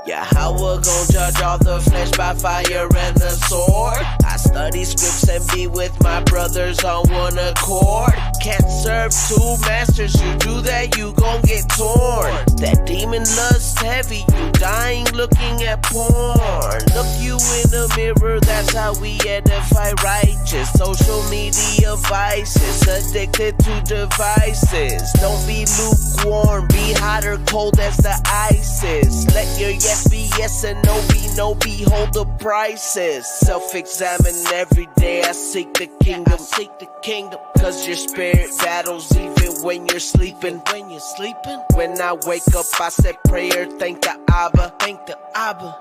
Yahweh gon' judge all the flesh by fire and the sword. I study scripts and be with my brothers on one accord. Can't serve two masters, you do that, you gon' get torn. That demon lust heavy, you dying looking at porn. Look you in the mirror, that's how we edify righteous. Social media vices, addicted to devices. Don't be lukewarm, be hot or cold as the ice is. Let your yes be yes and no be, hold the prices. Self-examine every day, I seek the kingdom, cause your spirit battles even when you're sleeping. When I wake up, I said prayer, thank the Abba.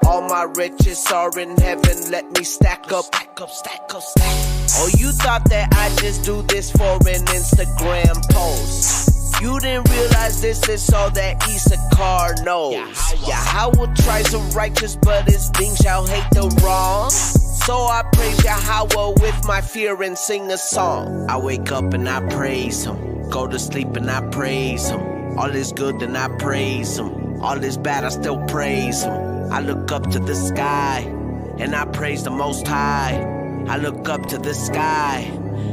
All my riches are in heaven, let me stack up. Oh, you thought that I just do this for an Instagram post. You didn't realize this is all that Issachar knows. Yahweh tries the righteous, but his being shall hate the wrong. So I praise Yahweh with my fear and sing a song. I wake up and I praise him, go to sleep and I praise him. All is good and I praise him, all is bad I still praise him. I look up to the sky and I praise the Most High. I look up to the sky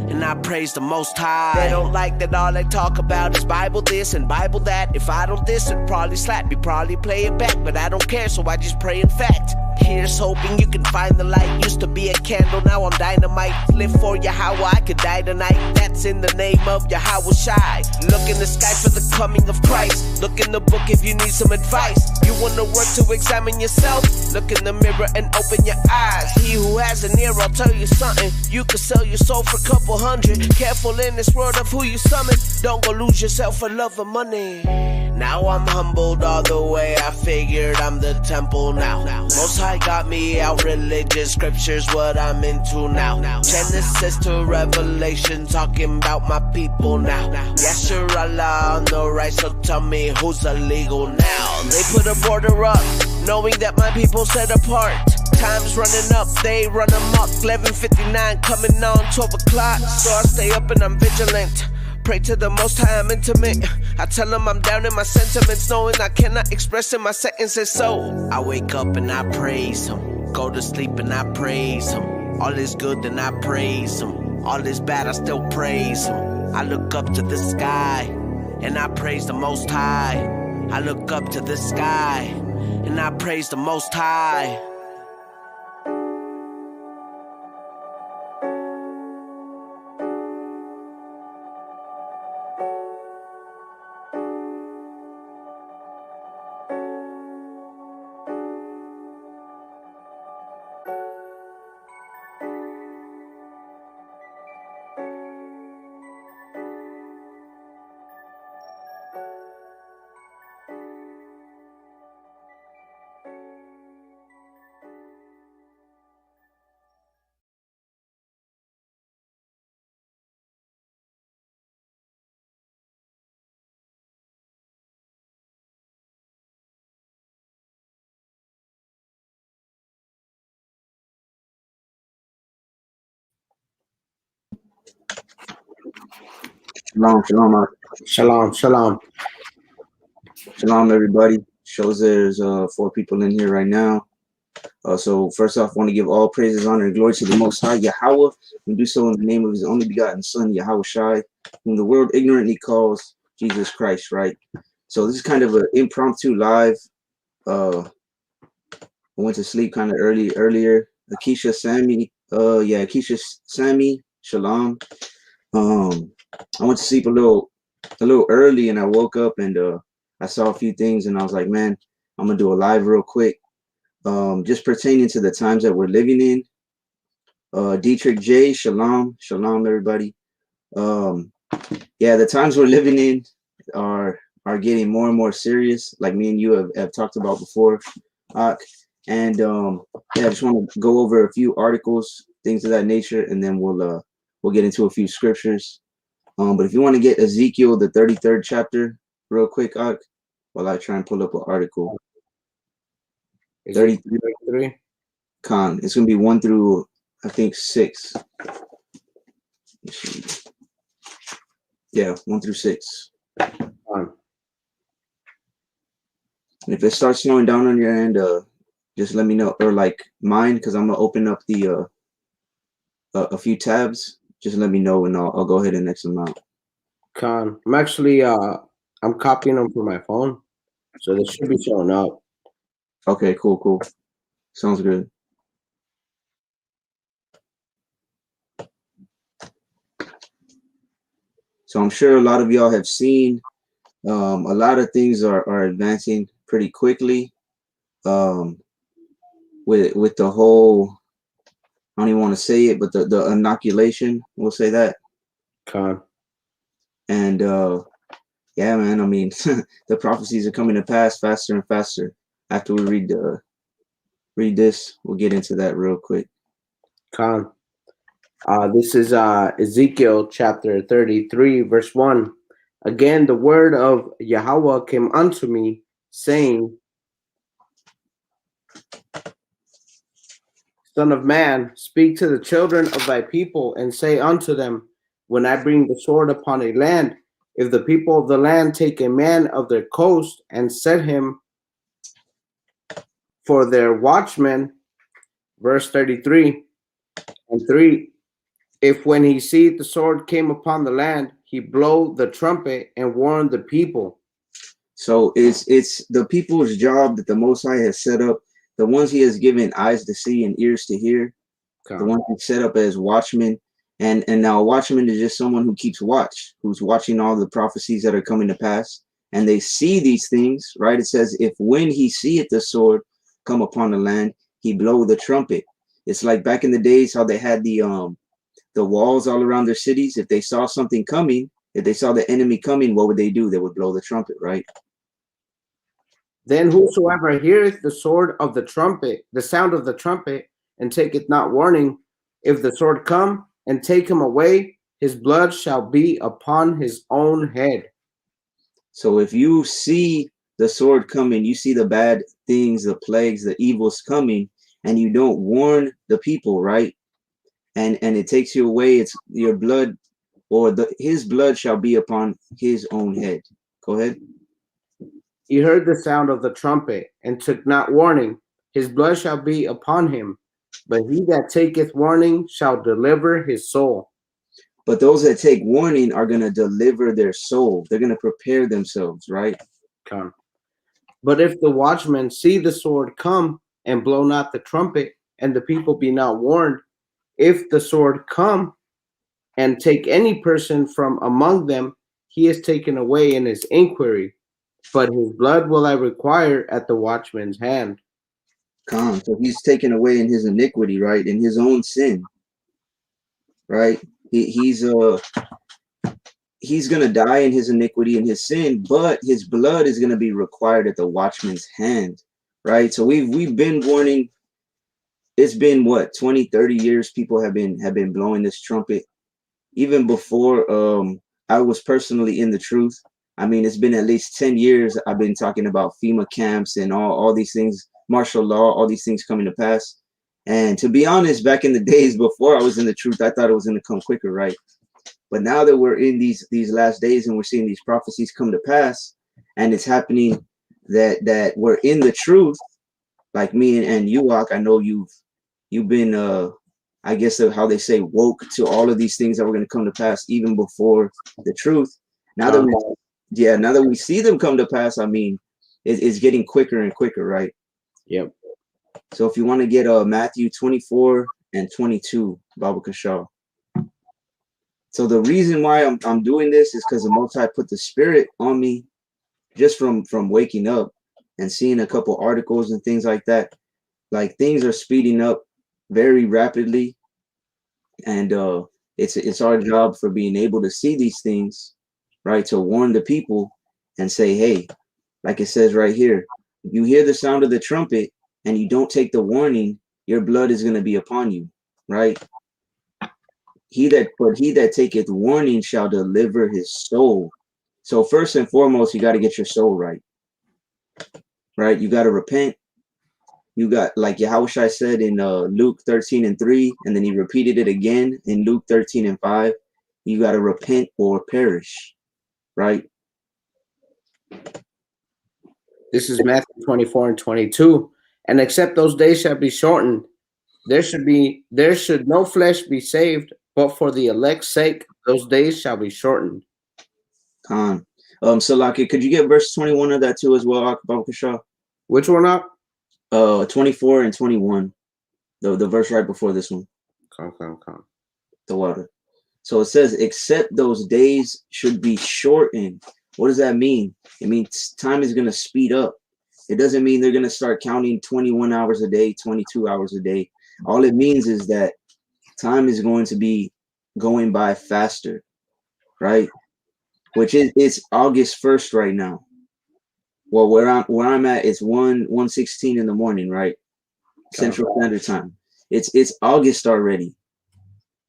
and I praise the Most High. They don't like that all they talk about is Bible this and Bible that. If I don't this, it'd probably slap me, probably play it back. But I don't care, so I just pray in fact. Here's hoping you can find the light. Used to be a candle, now I'm dynamite. Live for Yahweh, I could die tonight. That's in the name of Yahweh Shai. Look in the sky for the coming of Christ. Look in the book if you need some advice. You wanna work to examine yourself? Look in the mirror and open your eyes. He who has an ear, I'll tell you something. You could sell your soul for a couple hundred. Careful in this world of who you summon. Don't go lose yourself for love of money. Now I'm humbled all the way, I figured I'm the temple now. Most High got me out, religious scriptures what I'm into now. Genesis to Revelation, talking about my people now. Yashar Allah on the right, so tell me who's illegal now. They put a border up, knowing that my people set apart. Time's running up, they run amok. 11:59 coming on 12 o'clock. So I stay up and I'm vigilant. Pray to the Most High, I'm intimate. I tell him I'm down in my sentiments, knowing I cannot express in my sentences. So I wake up and I praise him, go to sleep and I praise him. All is good and I praise him, all is bad I still praise him. I look up to the sky and I praise the Most High. I look up to the sky and I praise the Most High. Shalom, shalom, Shalom, shalom. shalom, everybody. Shows there's 4 people in here right now. So first off, I want to give all praises, honor, and glory to the Most High Yahweh, and do so in the name of His only begotten Son, Yahweh Shai, whom the world ignorantly calls Jesus Christ. Right. So this is kind of an impromptu live. I went to sleep kind of earlier. Akeisha, Sammy, Shalom. I went to sleep a little early, and I woke up and I saw a few things, and I was like, man, I'm gonna do a live real quick, just pertaining to the times that we're living in. Dietrich J, shalom, everybody. Yeah, the times we're living in are getting more and more serious, like me and you have talked about before, and yeah, I just want to go over a few articles, things of that nature, and then we'll get into a few scriptures. But if you want to get Ezekiel, the 33rd chapter, real quick, while I try and pull up an article. 33. Con. It's going to be 1 through, I think, 6. Yeah, 1 through 6. If it starts slowing down on your end, just let me know, or like mine, because I'm gonna open up the a few tabs. Just let me know, and I'll go ahead and X them out. I'm actually I'm copying them from my phone, so they should be showing up. Okay, cool. Sounds good. So I'm sure a lot of y'all have seen a lot of things are advancing pretty quickly um, with the whole, I don't even want to say it, but the inoculation, we'll say that. Con. And yeah, man, I mean, the prophecies are coming to pass faster and faster. After we read this, we'll get into that real quick. Con. This is Ezekiel chapter 33, verse 1. Again, the word of Yahweh came unto me, saying, Son of man, speak to the children of thy people, and say unto them, When I bring the sword upon a land, if the people of the land take a man of their coast and set him for their watchman, verse 33 and 3, if when he seeth the sword came upon the land, he blow the trumpet and warn the people. So it's the people's job that the Most High has set up, the ones He has given eyes to see and ears to hear, the ones He set up as watchmen. And now a watchman is just someone who keeps watch, who's watching all the prophecies that are coming to pass, and they see these things, right? It says, if when he seeth the sword come upon the land, he blow the trumpet. It's like back in the days how they had the walls all around their cities. If they saw something coming, if they saw the enemy coming, what would they do? They would blow the trumpet, right? Then whosoever heareth the sword of the trumpet, the sound of the trumpet, and taketh not warning, if the sword come and take him away, his blood shall be upon his own head. So if you see the sword coming, you see the bad things, the plagues, the evils coming, and you don't warn the people, right? And it takes you away, it's your blood, or his blood shall be upon his own head. Go ahead. He heard the sound of the trumpet and took not warning, his blood shall be upon him. But he that taketh warning shall deliver his soul. But those that take warning are going to deliver their soul. They're going to prepare themselves, right? Come. But if the watchmen see the sword come and blow not the trumpet, and the people be not warned, if the sword come and take any person from among them, he is taken away in his inquiry, but his blood will I require at the watchman's hand. Come. So he's taken away in his iniquity, right? In his own sin, right? He's gonna die in his iniquity and his sin, but his blood is gonna be required at the watchman's hand, right? So we've been warning. It's been what, 20, 30 years people have been blowing this trumpet. Even before I was personally in the truth. I mean, it's been at least 10 years I've been talking about FEMA camps and all these things, martial law, all these things coming to pass. And to be honest, back in the days before I was in the truth, I thought it was going to come quicker, right? But now that we're in these last days and we're seeing these prophecies come to pass, and it's happening that we're in the truth, like me and you, I know you've been I guess how they say woke to all of these things that were going to come to pass even before the truth. Now that we see them come to pass, I mean, it's getting quicker and quicker, right? Yep. So if you want to get Matthew 24 and 22, Baba Kashaw. So the reason why I'm doing this is because the Most High put the Spirit on me just from waking up and seeing a couple articles and things like that. Like things are speeding up very rapidly, and it's our job for being able to see these things, right? To warn the people and say, hey, like it says right here, if you hear the sound of the trumpet and you don't take the warning, your blood is going to be upon you, right? He that taketh warning shall deliver his soul. So first and foremost, you got to get your soul right, right? You got to repent. You got, like Yahushua said in Luke 13 and 3, and then he repeated it again in Luke 13 and 5. You got to repent or perish, right? This is Matthew 24 and 22. And except those days shall be shortened, there should no flesh be saved, but for the elect's sake, those days shall be shortened. Khan. Salaki, could you get verse 21 of that too as well, Akbar Kashaw? Which one up? 24 and 21. The verse right before this one. Come. The water. So it says, except those days should be shortened. What does that mean? It means time is going to speed up. It doesn't mean they're going to start counting 21 hours a day, 22 hours a day. All it means is that time is going to be going by faster, right? Which is it's August 1st right now. Well, where I'm at, it's 1:16 in the morning, right? Central Standard Time. It's August already.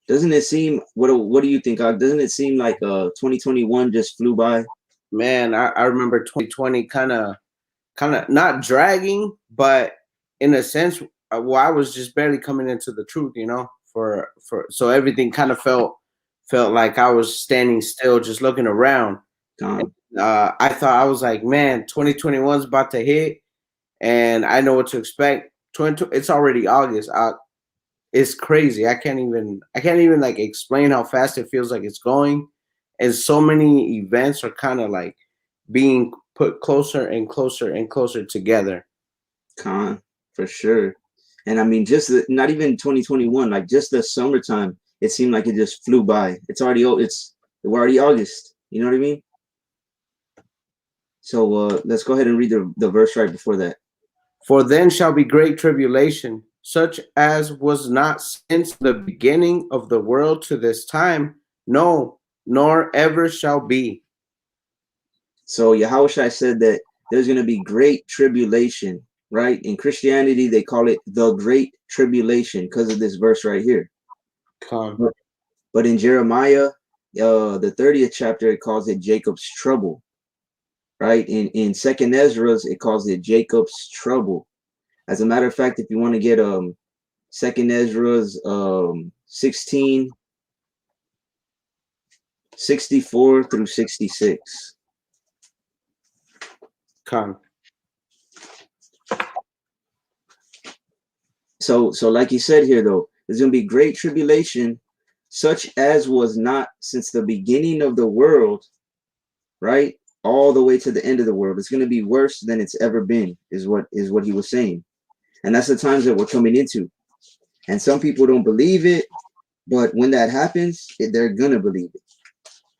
Doesn't it seem? What do you think? Doesn't it seem like 2021 just flew by? Man, I remember 2020 kind of not dragging, but in a sense, well, I was just barely coming into the truth, you know. So everything kind of felt like I was standing still, just looking around. And, I thought, I was like, man, 2021 is about to hit, and I know what to expect. It's already August. It's crazy. I can't even like explain how fast it feels like it's going, and so many events are kind of like being put closer and closer and closer together. For sure. And I mean, just not even 2021, like just the summertime, it seemed like it just flew by. We're already August. You know what I mean? So let's go ahead and read the verse right before that. For then shall be great tribulation, such as was not since the beginning of the world to this time, no, nor ever shall be. So Yahushua said that there's going to be great tribulation, right? In Christianity, they call it the Great Tribulation because of this verse right here. But in Jeremiah, the 30th chapter, it calls it Jacob's trouble, right? In Second Ezra's, it calls it Jacob's trouble. As a matter of fact, if you want to get Second Ezra's 16, 64 through 66. So like you said here, though, there's going to be great tribulation, such as was not since the beginning of the world, right? All the way to the end of the world. It's going to be worse than it's ever been, is what he was saying. And that's the times that we're coming into. And some people don't believe it, but when that happens, they're going to believe it,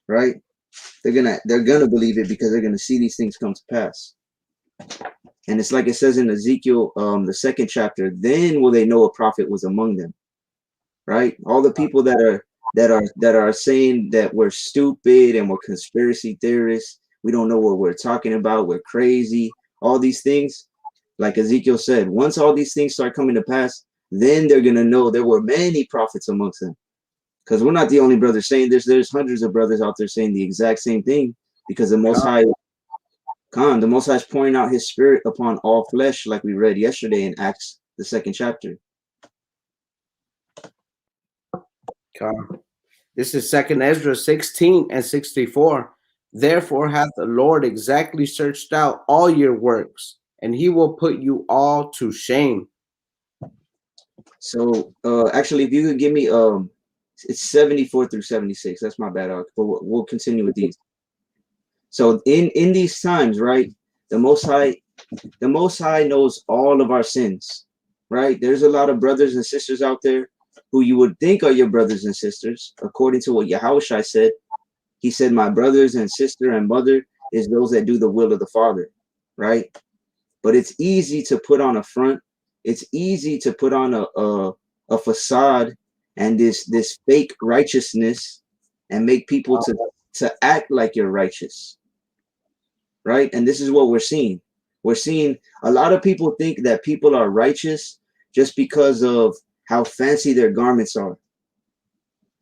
right? They're gonna believe it because they're going to see these things come to pass. And it's like it says in Ezekiel, the 2nd chapter, then will they know a prophet was among them, right? All the people that are saying that we're stupid and we're conspiracy theorists, we don't know what we're talking about, we're crazy, all these things, like Ezekiel said, once all these things start coming to pass, then they're going to know there were many prophets amongst them. Because we're not the only brothers saying this. There's hundreds of brothers out there saying the exact same thing, because the Most High is pouring out his spirit upon all flesh, like we read yesterday in Acts, the 2nd chapter. This is 2nd Ezra 16 and 64. Therefore hath the Lord exactly searched out all your works, and he will put you all to shame. So actually, if you could give me it's 74 through 76. That's my bad, but we'll continue with these. So in these times, right, the Most High knows all of our sins, right? There's a lot of brothers and sisters out there who you would think are your brothers and sisters, according to what Yahushua said. He said, my brothers and sister and mother is those that do the will of the Father, right? But it's easy to put on a front. It's easy to put on a facade and this fake righteousness and make people to act like you're righteous, right? And this is what we're seeing. We're seeing a lot of people think that people are righteous just because of how fancy their garments are.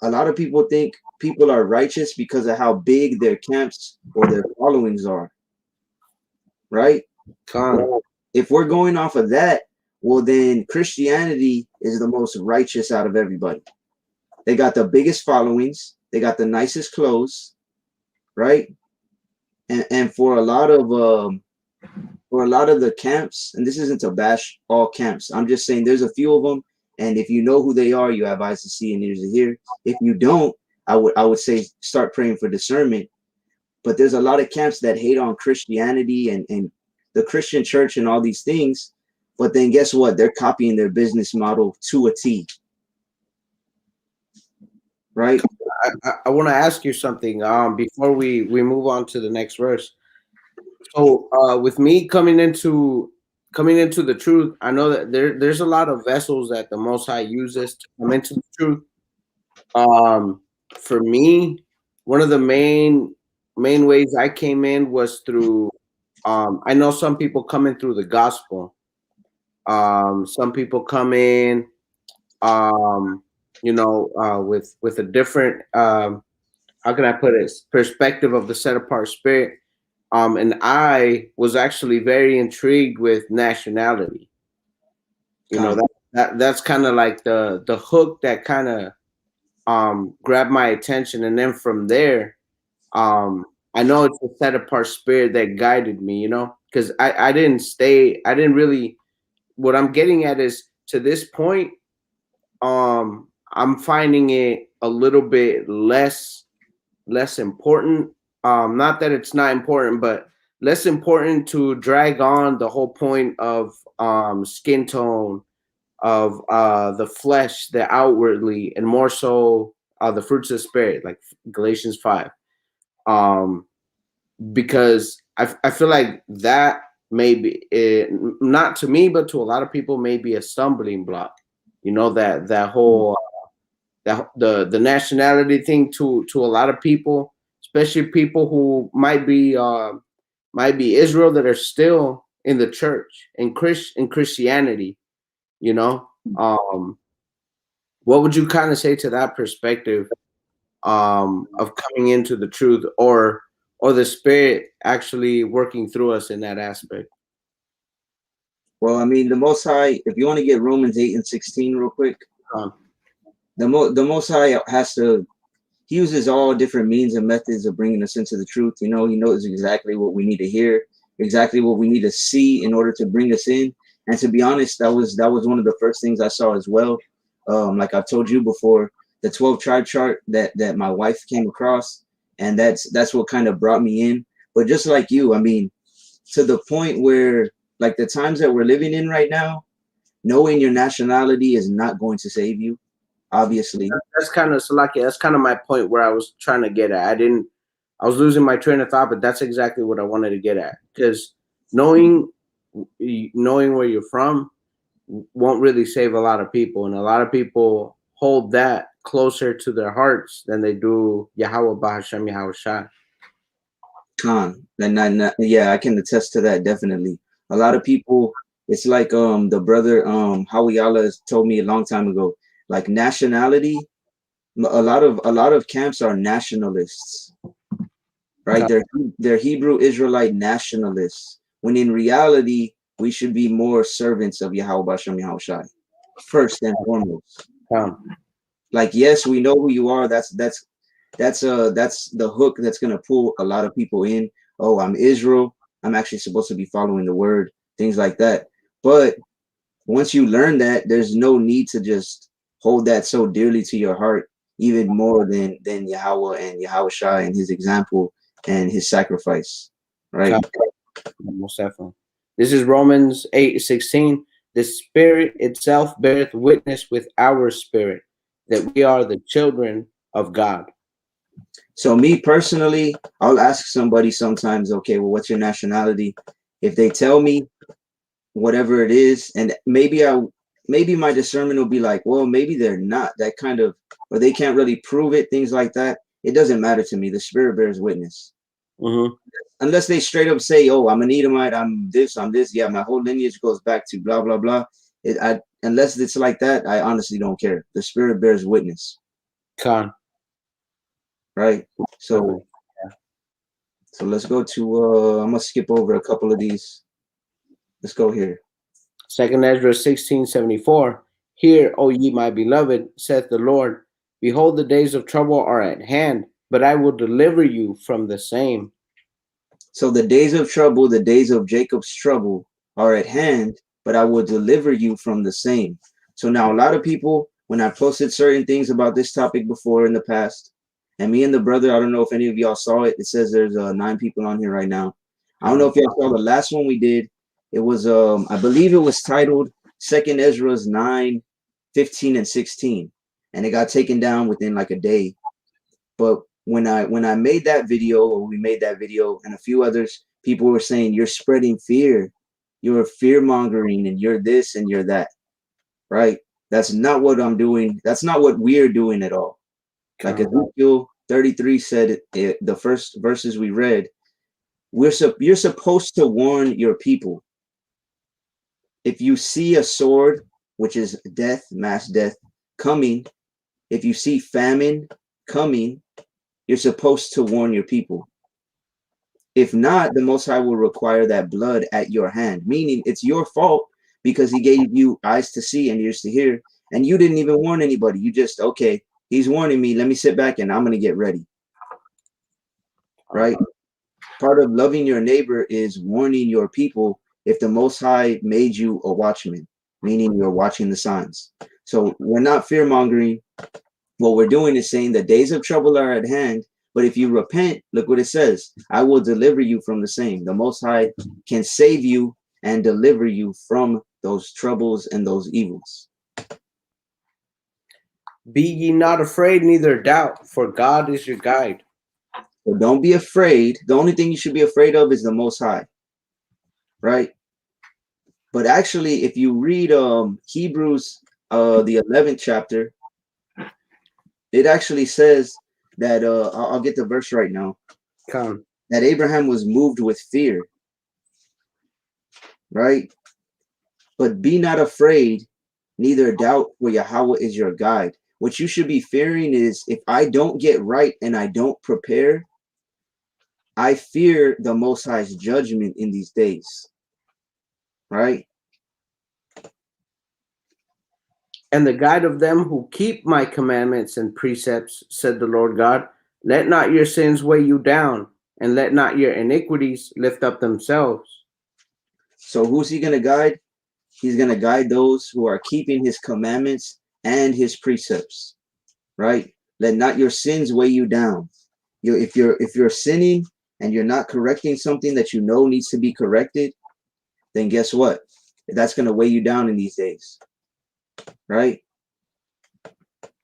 A lot of people think people are righteous because of how big their camps or their followings are, right? If we're going off of that, well, then Christianity is the most righteous out of everybody. They got the biggest followings. They got the nicest clothes, right? And for a lot of for a lot of the camps, and this isn't to bash all camps. I'm just saying there's a few of them, and if you know who they are, you have eyes to see and ears to hear. If you don't, I would say start praying for discernment. But there's a lot of camps that hate on Christianity and the Christian church and all these things. But then guess what? They're copying their business model to a T. Right? I want to ask you something before we move on to the next verse. So with me coming into the truth, I know that there's a lot of vessels that the Most High uses to come into the truth. For me, one of the main ways I came in was through. I know some people come in through the gospel. Some people come in, with a different. How can I put it? Perspective of the set apart spirit. And I was actually very intrigued with nationality. That's kind of like the hook that kind of grabbed my attention, and then from there, I know it's a set apart spirit that guided me. Because I didn't really. What I'm getting at is, to this point, I'm finding it a little bit less important. Not that it's not important, but less important to drag on the whole point of skin tone, of the flesh, the outwardly, and more so the fruits of the spirit, like Galatians 5. Because I feel like that maybe not to me, but to a lot of people, may be a stumbling block. That whole the nationality thing to a lot of people, especially people who might be Israel, that are still in the church in Christianity. What would you kind of say to that perspective of coming into the truth, or the spirit actually working through us in that aspect? Well, I mean, the Most High, if you want to get Romans 8 and 16 real quick, the Most High he uses all different means and methods of bringing us into the truth. He knows exactly what we need to hear, exactly what we need to see in order to bring us in. And to be honest, that was one of the first things I saw as well. Like I've told you before, the 12 tribe chart that my wife came across, and that's what kind of brought me in. But just like you, I mean, to the point where, like, the times that we're living in right now, knowing your nationality is not going to save you, obviously. That's kind of Salaki. That's kind of my point where I was trying to get at. I was losing my train of thought, but that's exactly what I wanted to get at. Because knowing where you're from won't really save a lot of people, and a lot of people hold that closer to their hearts than they do Yahweh Bahashem Yahweh Shai. Khan, yeah, I can attest to that definitely. A lot of people, it's like the brother Hawiyala has told me a long time ago. Like, nationality, a lot of camps are nationalists, right? They're Hebrew Israelite nationalists, when in reality we should be more servants of Yahweh Bashem Yahweh Shai, first and foremost. Like, yes, we know who you are. That's the hook that's gonna pull a lot of people in. Oh, I'm Israel. I'm actually supposed to be following the word, things like that. But once you learn that, there's no need to just hold that so dearly to your heart, even more than Yahweh and Yahweh Shai and his example and his sacrifice, right? Most definitely. This is Romans 8:16. The Spirit itself beareth witness with our spirit that we are the children of God. So me personally, I'll ask somebody sometimes, okay, well, what's your nationality? If they tell me whatever it is, and maybe my discernment will be like, well, maybe they're not that kind of, or they can't really prove it, things like that. It doesn't matter to me. The Spirit bears witness. Mm-hmm. Unless they straight up say, oh, I'm an Edomite, I'm this. Yeah, my whole lineage goes back to blah, blah, blah. Unless it's like that, I honestly don't care. The Spirit bears witness. Khan. Right? So let's go to, I'm going to skip over a couple of these. Let's go here. 2 Ezra 16:74. Hear, O ye my beloved, saith the Lord, behold, the days of trouble are at hand, but I will deliver you from the same. So the days of trouble, the days of Jacob's trouble are at hand, but I will deliver you from the same. So now a lot of people, when I posted certain things about this topic before in the past, and me and the brother, I don't know if any of y'all saw it. It says there's 9 people on here right now. I don't know if y'all saw the last one we did. It was I believe it was titled Second Ezra's 9, 15, and 16. And it got taken down within like a day. But when I made that video, or we made that video, and a few others, people were saying you're spreading fear, you're fear mongering, and you're this and you're that, right? That's not what I'm doing. That's not what we're doing at all. Like Ezekiel 33 said, the first verses we read, you're supposed to warn your people. If you see a sword, which is death, mass death, coming, if you see famine coming, you're supposed to warn your people. If not, the Most High will require that blood at your hand, meaning it's your fault because he gave you eyes to see and ears to hear, and you didn't even warn anybody. You just, okay, he's warning me. Let me sit back and I'm going to get ready. Right? Part of loving your neighbor is warning your people if the Most High made you a watchman, meaning you're watching the signs. So we're not fear mongering. What we're doing is saying the days of trouble are at hand, but if you repent, look what it says. I will deliver you from the same. The Most High can save you and deliver you from those troubles and those evils. Be ye not afraid, neither doubt, for God is your guide. So don't be afraid. The only thing you should be afraid of is the Most High, right? But actually, if you read Hebrews, the 11th chapter, it actually says that I'll get the verse right now. Come. That Abraham was moved with fear, right? But be not afraid, neither doubt, for Yahweh is your guide. What you should be fearing is if I don't get right and I don't prepare, I fear the Most High's judgment in these days, right? And the guide of them who keep my commandments and precepts, said the Lord God, let not your sins weigh you down, and let not your iniquities lift up themselves. So who's he going to guide? He's going to guide those who are keeping his commandments and his precepts, right? Let not your sins weigh you down. If you're sinning and you're not correcting something that you know needs to be corrected, then guess what? That's going to weigh you down in these days, right?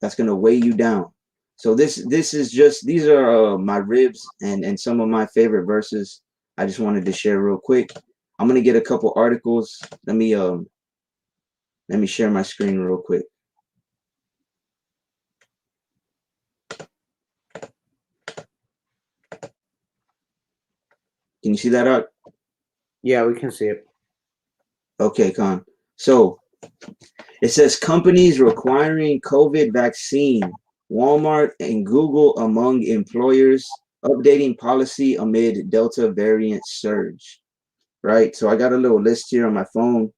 That's going to weigh you down. So this is just, these are my ribs and some of my favorite verses I just wanted to share real quick. I'm going to get a couple articles. Let me share my screen real quick. Can you see that out? Yeah, we can see it. Okay, Con. So it says companies requiring COVID vaccine, Walmart and Google among employers, updating policy amid Delta variant surge. Right. So I got a little list here on my phone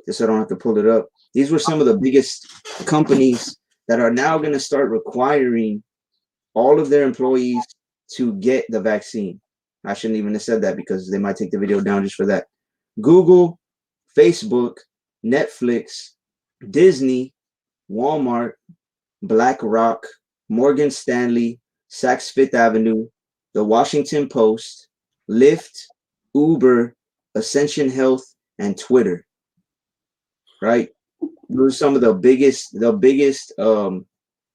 just so I don't have to pull it up. These were some of the biggest companies that are now going to start requiring all of their employees to get the vaccine. I shouldn't even have said that because they might take the video down just for that. Google, Facebook, Netflix, Disney, Walmart, BlackRock, Morgan Stanley, Saks Fifth Avenue, The Washington Post, Lyft, Uber, Ascension Health, and Twitter. Right? Those are some of the biggest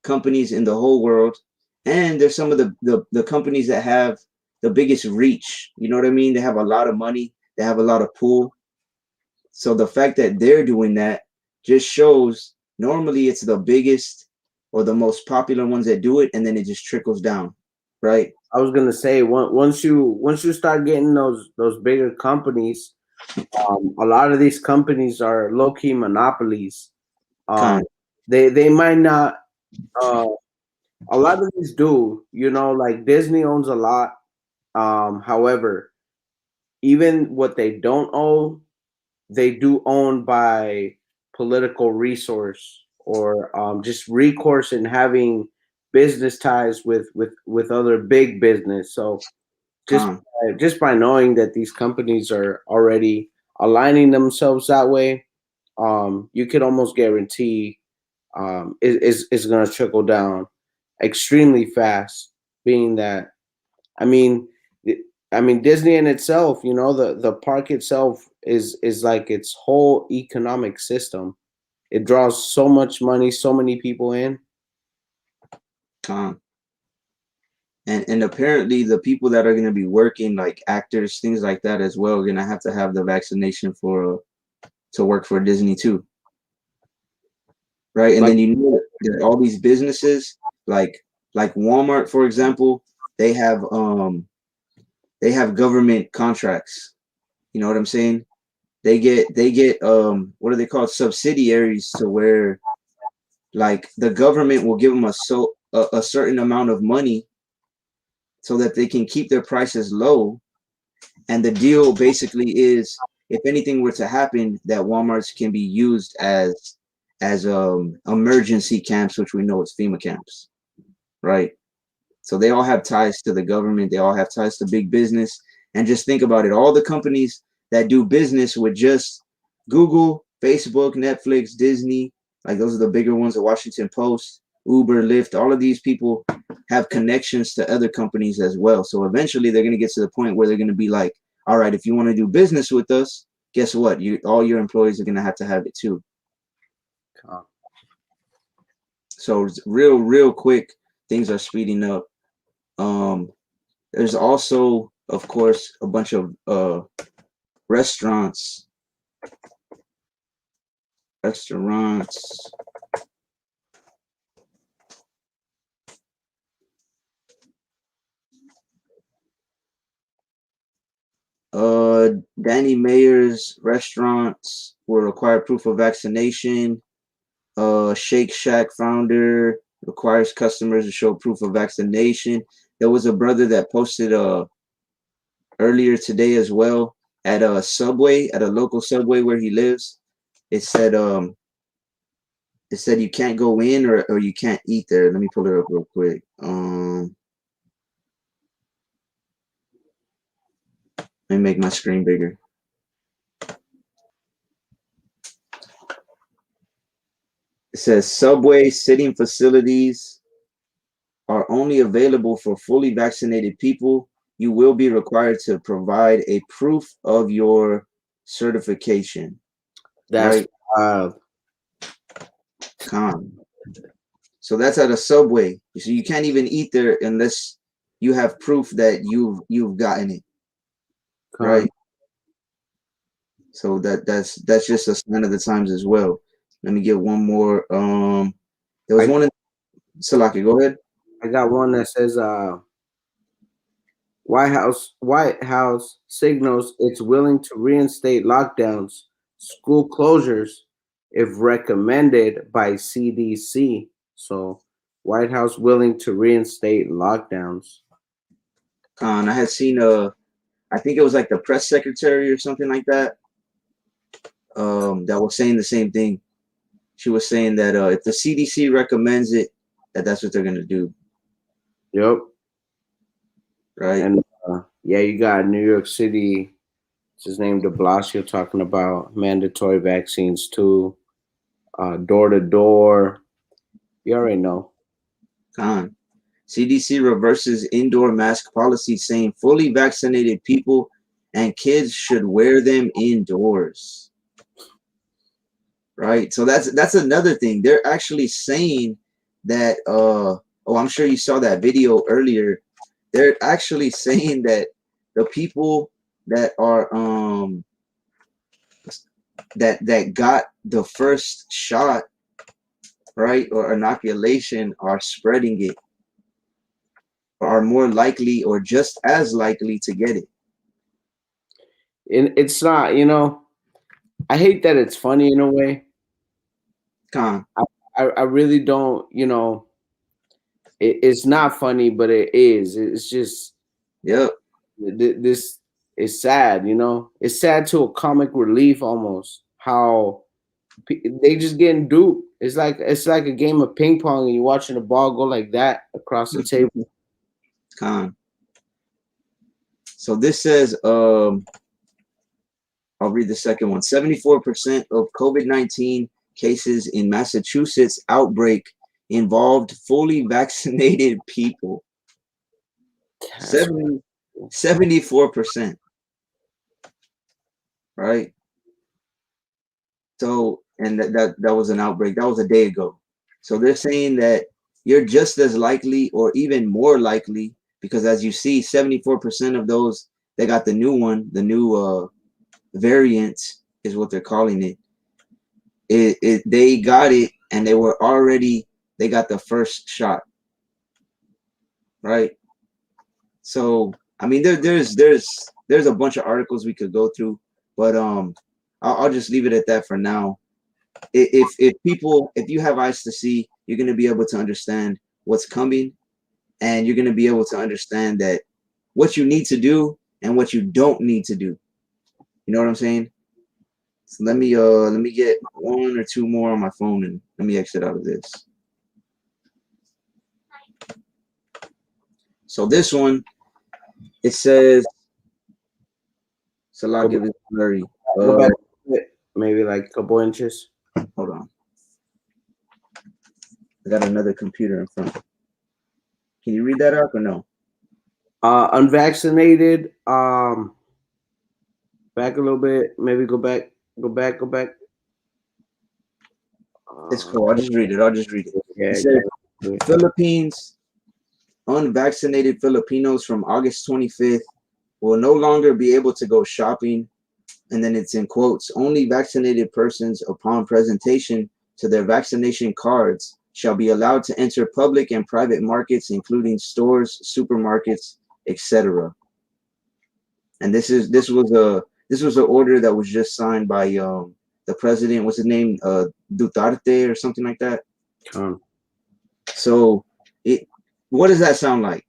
companies in the whole world. And they're some of the companies that have the biggest reach. You know what I mean? They have a lot of money. They have a lot of pull. So the fact that they're doing that just shows normally it's the biggest or the most popular ones that do it, and then it just trickles down, right? I was gonna say once you start getting those bigger companies, a lot of these companies are low key monopolies. They might not. A lot of these do, like Disney owns a lot. However, even what they don't own, they do own by political resource or just recourse in having business ties with other big business. So just Con, just by knowing that these companies are already aligning themselves that way, you could almost guarantee is going to trickle down extremely fast. Being that, I mean, I mean Disney in itself, you know, the park itself is like its whole economic system. It draws so much money, so many people in. con. And apparently the people that are going to be working, like actors, things like that as well, are going to have the vaccination for to work for Disney too, right? And Like, then you know that all these businesses, like Walmart, for example, they have um they have government contracts. You know what I'm saying? They get what are they called, subsidiaries, to where like the government will give them a certain amount of money so that they can keep their prices low. And the deal basically is, if anything were to happen, that Walmarts can be used as emergency camps, which we know is FEMA camps, right? So they all have ties to the government. They all have ties to big business. And just think about it. All the companies that do business with just Google, Facebook, Netflix, Disney, like those are the bigger ones, the Washington Post, Uber, Lyft, all of these people have connections to other companies as well. So eventually they're going to get to the point where they're going to be like, all right, if you want to do business with us, guess what? All your employees are going to have it too. So real quick, things are speeding up. There's also, of course, a bunch of restaurants. Danny Mayer's restaurants will require proof of vaccination. Shake Shack founder requires customers to show proof of vaccination. There was a brother that posted earlier today as well at a Subway, at a local Subway where he lives. It said you can't go in, or you can't eat there. Let me pull it up real quick. Let me make my screen bigger. It says Subway sitting facilities are only available for fully vaccinated people. You will be required to provide a proof of your certification. that's Right? So that's at a Subway. So you can't even eat there unless you have proof that you've gotten it. Right? So that's just a sign of the times as well. Let me get one more. There was one in Salaki. Go ahead. I got one that says White House signals it's willing to reinstate lockdowns, school closures if recommended by CDC. So White House willing to reinstate lockdowns. I had seen I think it was like the press secretary or something like that. That was saying the same thing. She was saying that if the CDC recommends it, that's what they're gonna do. Yep. Right. And yeah, you got New York City. It's his name, De Blasio, talking about mandatory vaccines too, door to door. You already know. CDC reverses indoor mask policy, saying fully vaccinated people and kids should wear them indoors. Right. So that's another thing. They're actually saying that I'm sure you saw that video earlier. They're actually saying that the people that are that got the first shot, right, or inoculation, are spreading it, are more likely or just as likely to get it. And it's not, I hate that it's funny in a way. I really don't, it's not funny, but it is. It's just, this is sad, It's sad to a comic relief almost, how they just getting duped. It's like a game of ping pong and you're watching the ball go like that across the table. So this says, I'll read the second one. 74% of COVID-19 cases in Massachusetts outbreak involved fully vaccinated people. 74%. Right? So, and that was an outbreak. That was a day ago. So they're saying that you're just as likely or even more likely, because as you see, 74% of those that got the new one, the new variant is what they're calling it. They got it and they got the first shot. Right? So I mean there's a bunch of articles we could go through, but I'll just leave it at that for now. If you have eyes to see, you're going to be able to understand what's coming, and you're going to be able to understand that what you need to do and what you don't need to do. You know what I'm saying? So let me get one or two more on my phone and let me exit out of this. So this one, it says Salak is blurry. Go back maybe like a couple inches. Hold on. I got another computer in front. Can you read that out or no? Unvaccinated. Back a little bit. Maybe go back. It's cool. I'll just read it. Yeah, It says Philippines, unvaccinated Filipinos from August 25th will no longer be able to go shopping. And then it's in quotes, only vaccinated persons upon presentation to their vaccination cards shall be allowed to enter public and private markets, including stores, supermarkets, etc. And this was an order that was just signed by the president. What's his name? Duterte or something like that. So what does that sound like?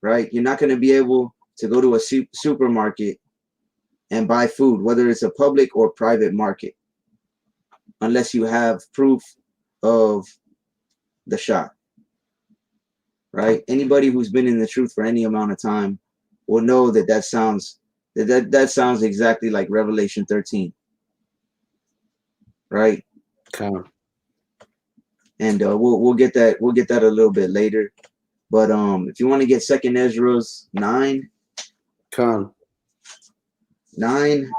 Right? You're not going to be able to go to a supermarket and buy food, whether it's a public or private market, unless you have proof of the shot. Right? Anybody who's been in the truth for any amount of time will know that sounds exactly like Revelation 13. Right? And we'll get that a little bit later. But if you want to get 2nd Ezra's 9,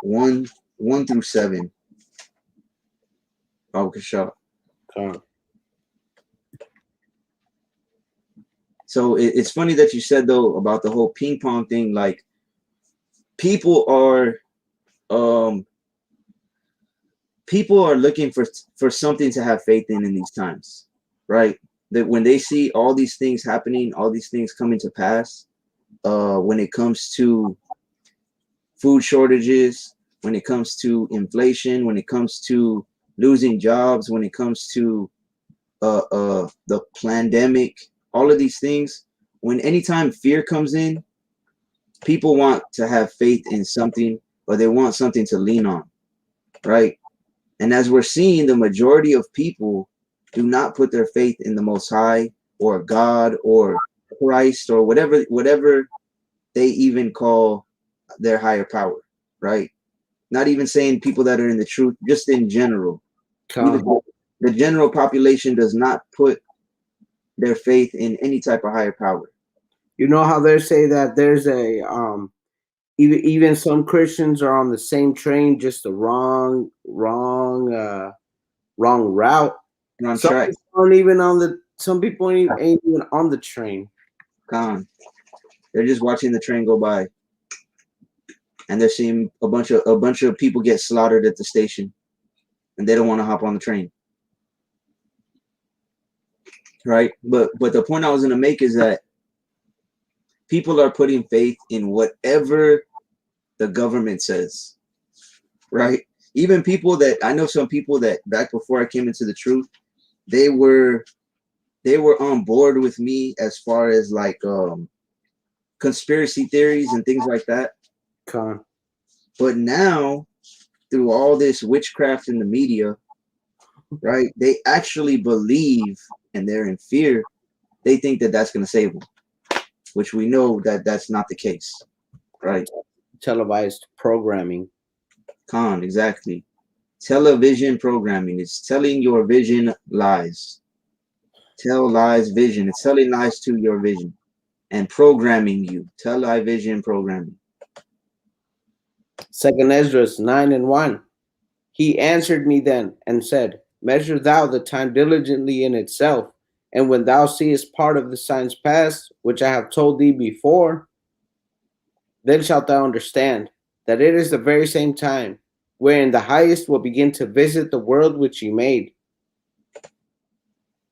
1 through 7. Shot. So it's funny that you said though about the whole ping pong thing. Like people are looking for something to have faith in these times, right? That when they see all these things happening, all these things coming to pass, when it comes to food shortages, when it comes to inflation, when it comes to losing jobs, when it comes to the pandemic, all of these things, anytime fear comes in, people want to have faith in something, or they want something to lean on, right? And as we're seeing, the majority of people do not put their faith in the Most High or God or Christ or whatever they even call their higher power, right? Not even saying people that are in the truth, just in general. The general population does not put their faith in any type of higher power. You know how they say that there's a even some Christians are on the same train, just the wrong route. On some track. people aren't even on the. Some people ain't even on the train. They're just watching the train go by, and they're seeing a bunch of people get slaughtered at the station, and they don't want to hop on the train. Right? But the point I was going to make is that people are putting faith in whatever the government says, right? Even people that I know, some people that back before I came into the truth, they were on board with me as far as like conspiracy theories and things like that. But now, through all this witchcraft in the media, right, they actually believe and they're in fear. They think that that's going to save them, which we know that that's not the case. Right. Televised programming. Exactly. Television programming. It's telling your vision lies. Tell lies vision. It's telling lies to your vision and programming you. Tell lie vision programming. Second Esdras 9:1. He answered me then and said, measure thou the time diligently in itself, and when thou seest part of the signs past, which I have told thee before, then shalt thou understand that it is the very same time wherein the highest will begin to visit the world which he made.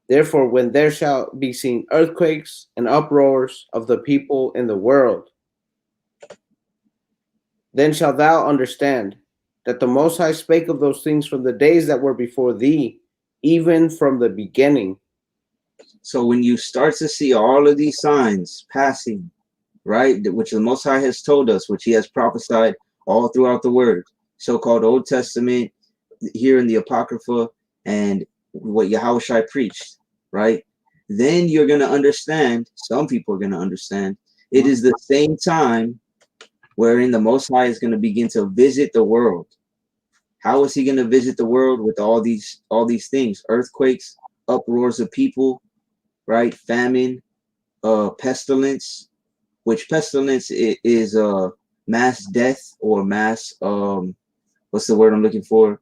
Therefore, when there shall be seen earthquakes and uproars of the people in the world, then shalt thou understand that the Most High spake of those things from the days that were before thee, even from the beginning. So when you start to see all of these signs passing, right, which the Most High has told us, which he has prophesied all throughout the word, so-called Old Testament, here in the Apocrypha, and what Yahushua preached, right? Then you're going to understand, some people are going to understand, it is the same time wherein the Most High is going to begin to visit the world. How is he going to visit the world? With all these things: earthquakes, uproars of people, right? Famine, pestilence, which pestilence is mass death or mass what's the word I'm looking for?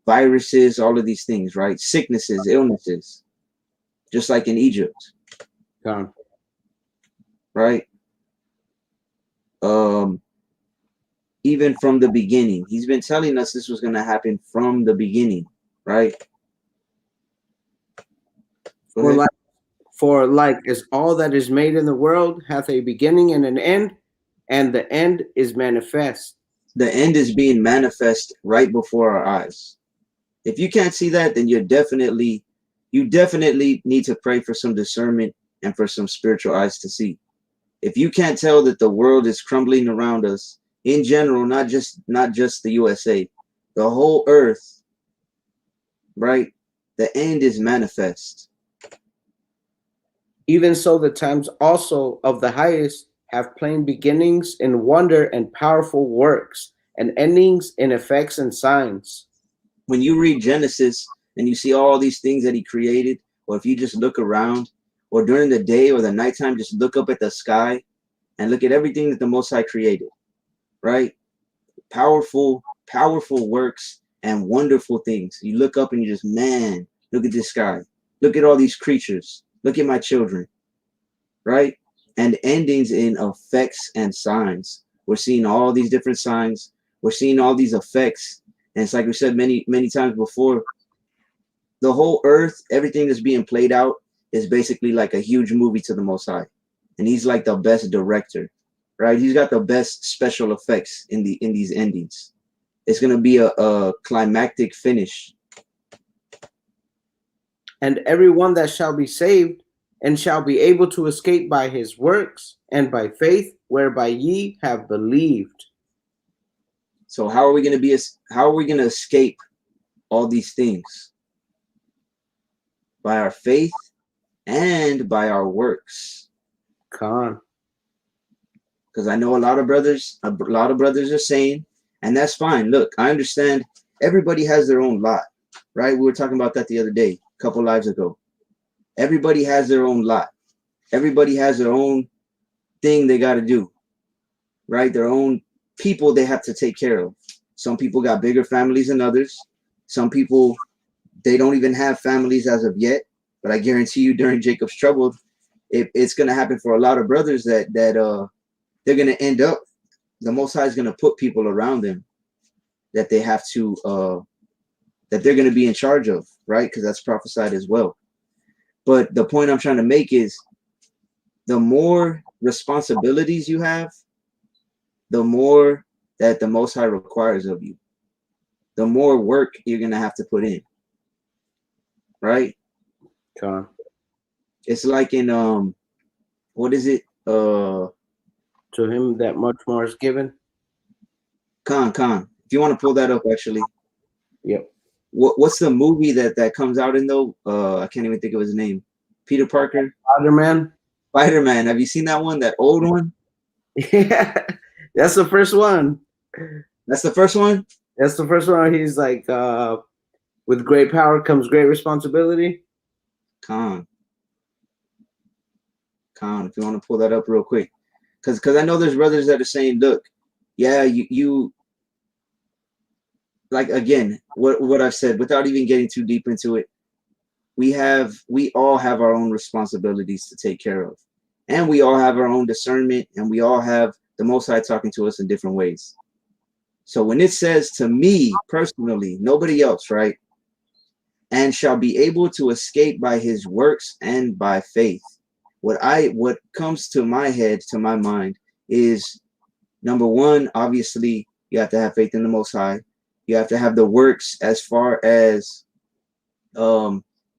Viruses, all of these things, right? Sicknesses, illnesses, just like in Egypt, right? Even from the beginning, he's been telling us this was going to happen from the beginning, right? For like as all that is made in the world hath a beginning and an end, and the end is manifest. The end is being manifest right before our eyes. If you can't see that, then you definitely need to pray for some discernment and for some spiritual eyes to see. If you can't tell that the world is crumbling around us in general, not just the USA, the whole earth, right? The end is manifest. Even so, the times also of the highest have plain beginnings in wonder and powerful works, and endings in effects and signs. When you read Genesis and you see all these things that he created, or if you just look around, or during the day or the nighttime, just look up at the sky and look at everything that the Most High created, right? Powerful works and wonderful things. You look up and you just, man, look at this sky. Look at all these creatures. Look at my children, right? And endings in effects and signs. We're seeing all these different signs. We're seeing all these effects. And it's like we said many times before, the whole earth, everything that's being played out is basically like a huge movie to the Most High. And he's like the best director, right? He's got the best special effects in these endings. It's going to be a climactic finish. And everyone that shall be saved and shall be able to escape by his works and by faith whereby ye have believed. So how are we going to escape all these things? By our faith and by our works. Because I know a lot of brothers are saying, and that's fine. Look, I understand everybody has their own lot, right? We were talking about that the other day, a couple lives ago. Everybody has their own lot. Everybody has their own thing they got to do, right? Their own people they have to take care of. Some people got bigger families than others. Some people, they don't even have families as of yet. But I guarantee you, during Jacob's trouble, it's going to happen for a lot of brothers that they're going to end up. The Most High is going to put people around them that they have to that they're going to be in charge of, right? Because that's prophesied as well. But the point I'm trying to make is, the more responsibilities you have, the more that the Most High requires of you. The more work you're going to have to put in, right? It's like in what is it? To him that much more is given. If you want to pull that up, actually. Yep. What's the movie that comes out in though? I can't even think of his name. Peter Parker. Spider-Man. Have you seen that one? That old one? Yeah, that's the first one. That's the first one. That's the first one. He's like, with great power comes great responsibility. Con, if you want to pull that up real quick, because I know there's brothers that are saying, look, yeah, you like, again, what I've said without even getting too deep into it. We all have our own responsibilities to take care of, and we all have our own discernment, and we all have the Most High talking to us in different ways. So when it says to me personally, nobody else, right? And shall be able to escape by his works and by faith. What comes to my head, to my mind, is number one, obviously, you have to have faith in the Most High. You have to have the works as far as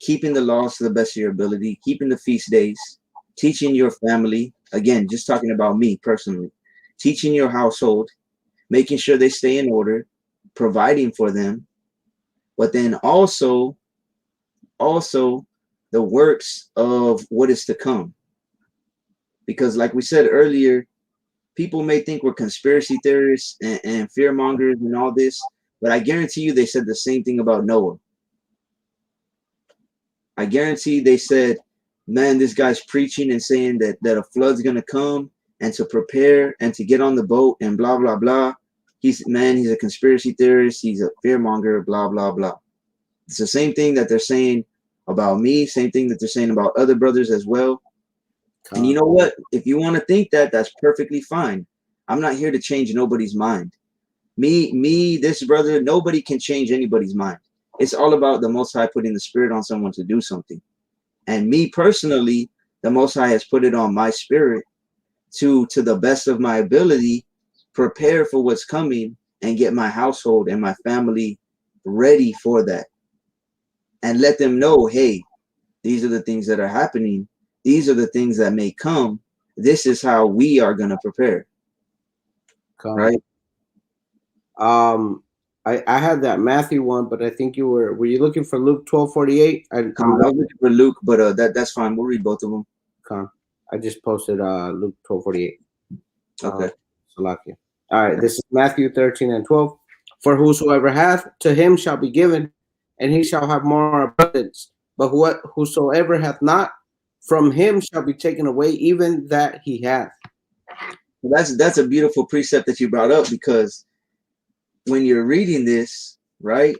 keeping the laws to the best of your ability, keeping the feast days, teaching your family. Again, just talking about me personally, teaching your household, making sure they stay in order, providing for them, but then also the works of what is to come. Because like we said earlier, people may think we're conspiracy theorists and fear mongers and all this, but I guarantee you they said the same thing about Noah. I guarantee they said, man, this guy's preaching and saying that a flood's gonna come and to prepare and to get on the boat and blah blah blah. He's a conspiracy theorist, he's a fearmonger, blah blah blah. It's the same thing that they're saying about me, same thing that they're saying about other brothers as well. And you know what? If you want to think that, that's perfectly fine. I'm not here to change nobody's mind. This brother, nobody can change anybody's mind. It's all about the Most High putting the spirit on someone to do something. And me personally, the Most High has put it on my spirit to the best of my ability, prepare for what's coming and get my household and my family ready for that. And let them know, hey, these are the things that are happening. These are the things that may come. This is how we are going to prepare. Right? I had that Matthew one, but I think were you looking for Luke 12:48? I was looking for Luke, but that's fine. We'll read both of them. I just posted Luke 12:48. Okay. Salakia. All right, this is Matthew 13 and 12. For whosoever hath, to him shall be given, and he shall have more abundance. But whosoever hath not, from him shall be taken away even that he hath. That's a beautiful precept that you brought up, because when you're reading this, right,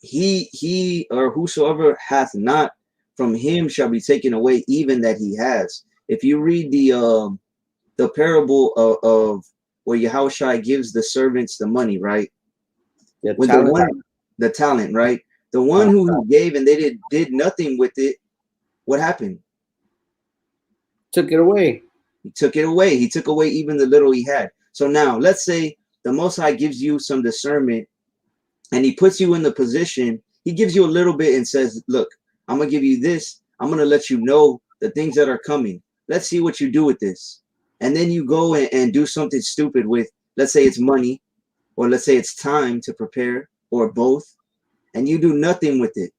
he or whosoever hath not, from him shall be taken away even that he has. If you read the parable of where Yahushua gives the servants the money, right? The talent, right? The one who he gave and they did nothing with it, what happened? Took it away. He took it away. He took away even the little he had. So now let's say the Most High gives you some discernment and he puts you in the position. He gives you a little bit and says, look, I'm going to give you this. I'm going to let you know the things that are coming. Let's see what you do with this. And then you go and do something stupid with, let's say it's money, or let's say it's time to prepare, or both, and you do nothing with it.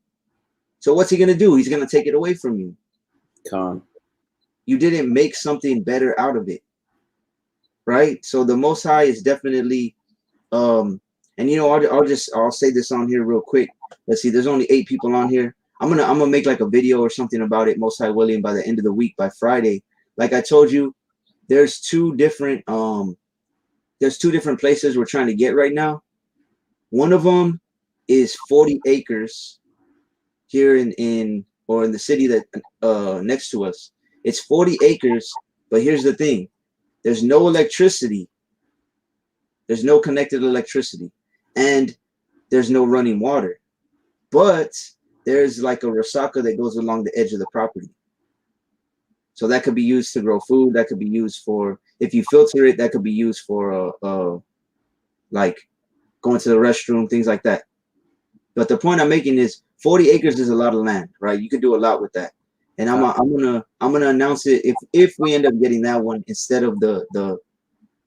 So what's he going to do? He's going to take it away from you. You didn't make something better out of it. Right? So the Most High is definitely, and you know, I'll say this on here real quick. Let's see, there's only 8 people on here. I'm gonna make like a video or something about it, Most High willing, by the end of the week, by Friday. Like I told you, there's two different places we're trying to get right now. One of them is 40 acres here in the city that next to us. It's 40 acres, but here's the thing. There's no electricity. There's no connected electricity. And there's no running water. But there's like a rasaka that goes along the edge of the property. So that could be used to grow food. That could be used for, if you filter it, that could be used for like going to the restroom, things like that. But the point I'm making is 40 acres is a lot of land, right? You could do a lot with that. And I'm gonna announce it if we end up getting that one instead of the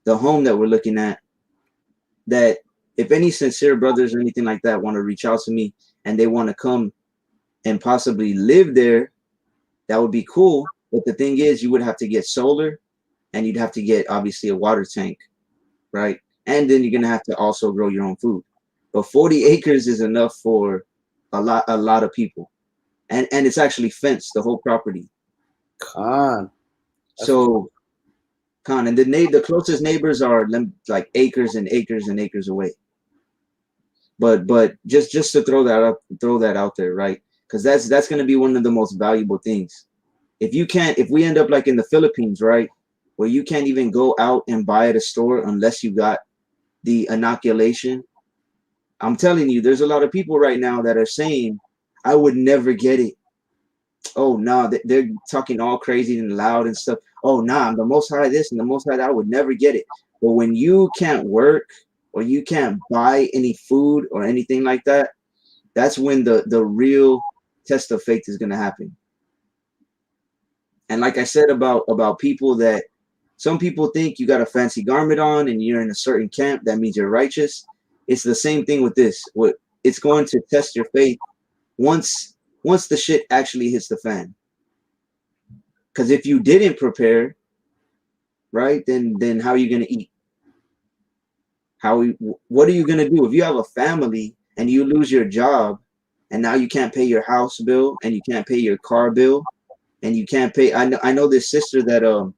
home that we're looking at. That if any sincere brothers or anything like that want to reach out to me and they want to come and possibly live there, that would be cool. But the thing is, you would have to get solar and you'd have to get obviously a water tank, right? And then you're gonna have to also grow your own food. But 40 acres is enough for a lot of people, and it's actually fenced the whole property. Con. So, and the closest neighbors are like acres and acres and acres away. But just to throw that out there, right? Because that's going to be one of the most valuable things. If we end up like in the Philippines, right, where you can't even go out and buy at a store unless you got the inoculation. I'm telling you, there's a lot of people right now that are saying, I would never get it. Oh, no, they're talking all crazy and loud and stuff. Oh, nah, I'm the most high this and the most high that, I would never get it. But when you can't work or you can't buy any food or anything like that, that's when the real test of faith is going to happen. And like I said about people, that some people think you got a fancy garment on and you're in a certain camp, that means you're righteous. It's the same thing with this. It's going to test your faith once the shit actually hits the fan. Because if you didn't prepare, right, then how are you going to eat? What are you going to do if you have a family and you lose your job and now you can't pay your house bill and you can't pay your car bill and you can't pay? I know this sister that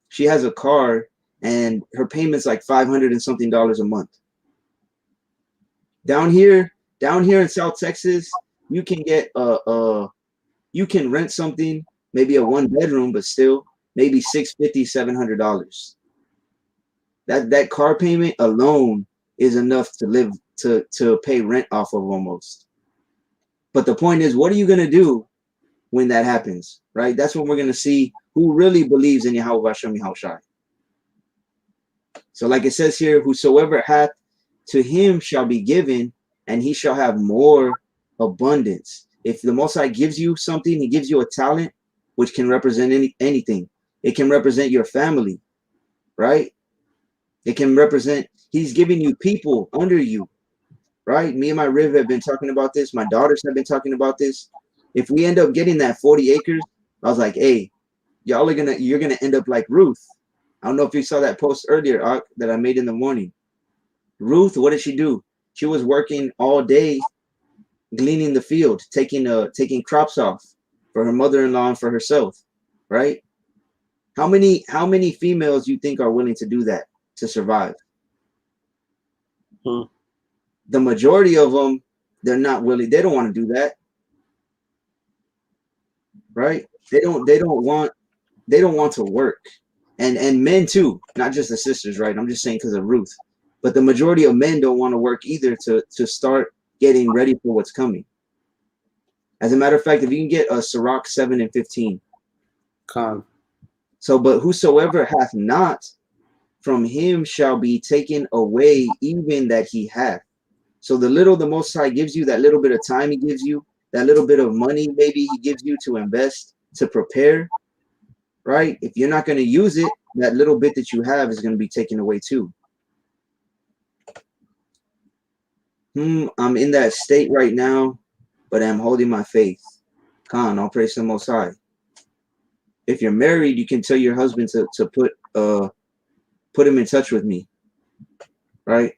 she has a car and her payment's like $500 and something a month. Down here in South Texas, you can get you can rent something, maybe a 1-bedroom, but still maybe $650, $700. That car payment alone is enough to live to pay rent off of almost. But the point is, what are you gonna do when that happens, right? That's when we're gonna see who really believes in Yahweh Hashem Yahushai. So like it says here, whosoever hath, to him shall be given, and he shall have more abundance. If the Most High gives you something, he gives you a talent, which can represent anything. It can represent your family, right? It can represent, he's giving you people under you, right? Me and my Riv have been talking about this. My daughters have been talking about this. If we end up getting that 40 acres, I was like, hey, you're gonna end up like Ruth. I don't know if you saw that post earlier, that I made in the morning. Ruth, what did she do? She was working all day, gleaning the field, taking crops off for her mother-in-law and for herself, right? How many females you think are willing to do that to survive? The majority of them, they're not willing. They don't want to do that, right? They don't want to work. And men too, not just the sisters, right? I'm just saying because of Ruth. But the majority of men don't want to work either to start getting ready for what's coming. As a matter of fact, if you can get a Sirach 7 and 15. So, but whosoever hath not, from him shall be taken away even that he hath. So the little the Most High gives you, that little bit of time he gives you, that little bit of money maybe he gives you to invest, to prepare, right? If you're not going to use it, that little bit that you have is going to be taken away too. I'm in that state right now, but I'm holding my faith. All praise to the Most High. If you're married, you can tell your husband to put him in touch with me, right?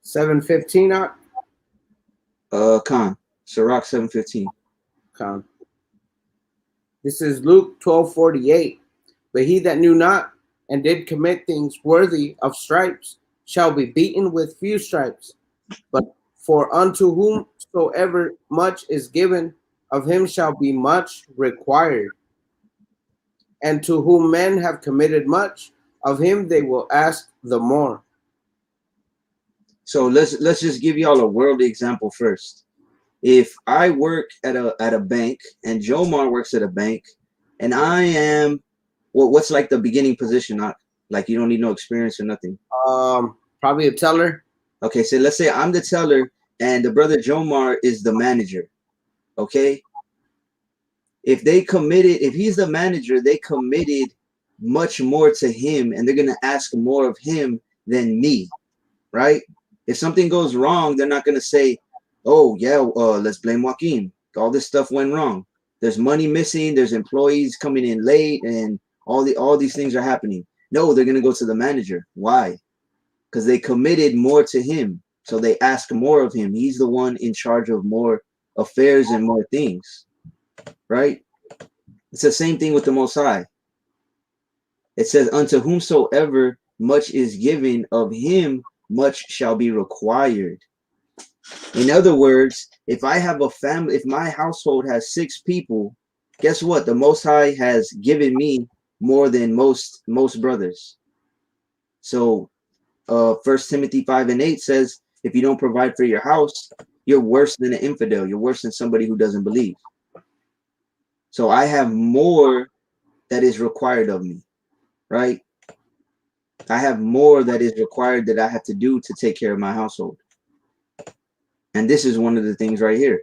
$7.15. Sirach 7:15. This is Luke 12:48. But he that knew not and did commit things worthy of stripes shall be beaten with few stripes. But for unto whomsoever much is given, of him shall be much required. And to whom men have committed much, of him they will ask the more. So let's just give y'all a worldly example first. If I work at a bank and Jomar works at a bank, and I am what's like the beginning position? Like you don't need no experience or nothing. Probably a teller. Okay, so let's say I'm the teller and the brother Jomar is the manager. Okay. If he's the manager, they committed much more to him and they're gonna ask more of him than me, right? If something goes wrong, they're not gonna say, oh yeah, let's blame Joaquin. All this stuff went wrong. There's money missing. There's employees coming in late, and all these things are happening. No, they're gonna go to the manager. Why? Because they committed more to him, so they ask more of him. He's the one in charge of more affairs and more things, right? It's the same thing with the Most High. It says, "Unto whomsoever much is given, of him much shall be required." In other words, if I have a family, if my household has 6 people, guess what? The Most High has given me more than most brothers. So, 1 Timothy 5:8 says, if you don't provide for your house, you're worse than an infidel. You're worse than somebody who doesn't believe. So I have more that is required of me, right? I have more that is required that I have to do to take care of my household. And this is one of the things right here.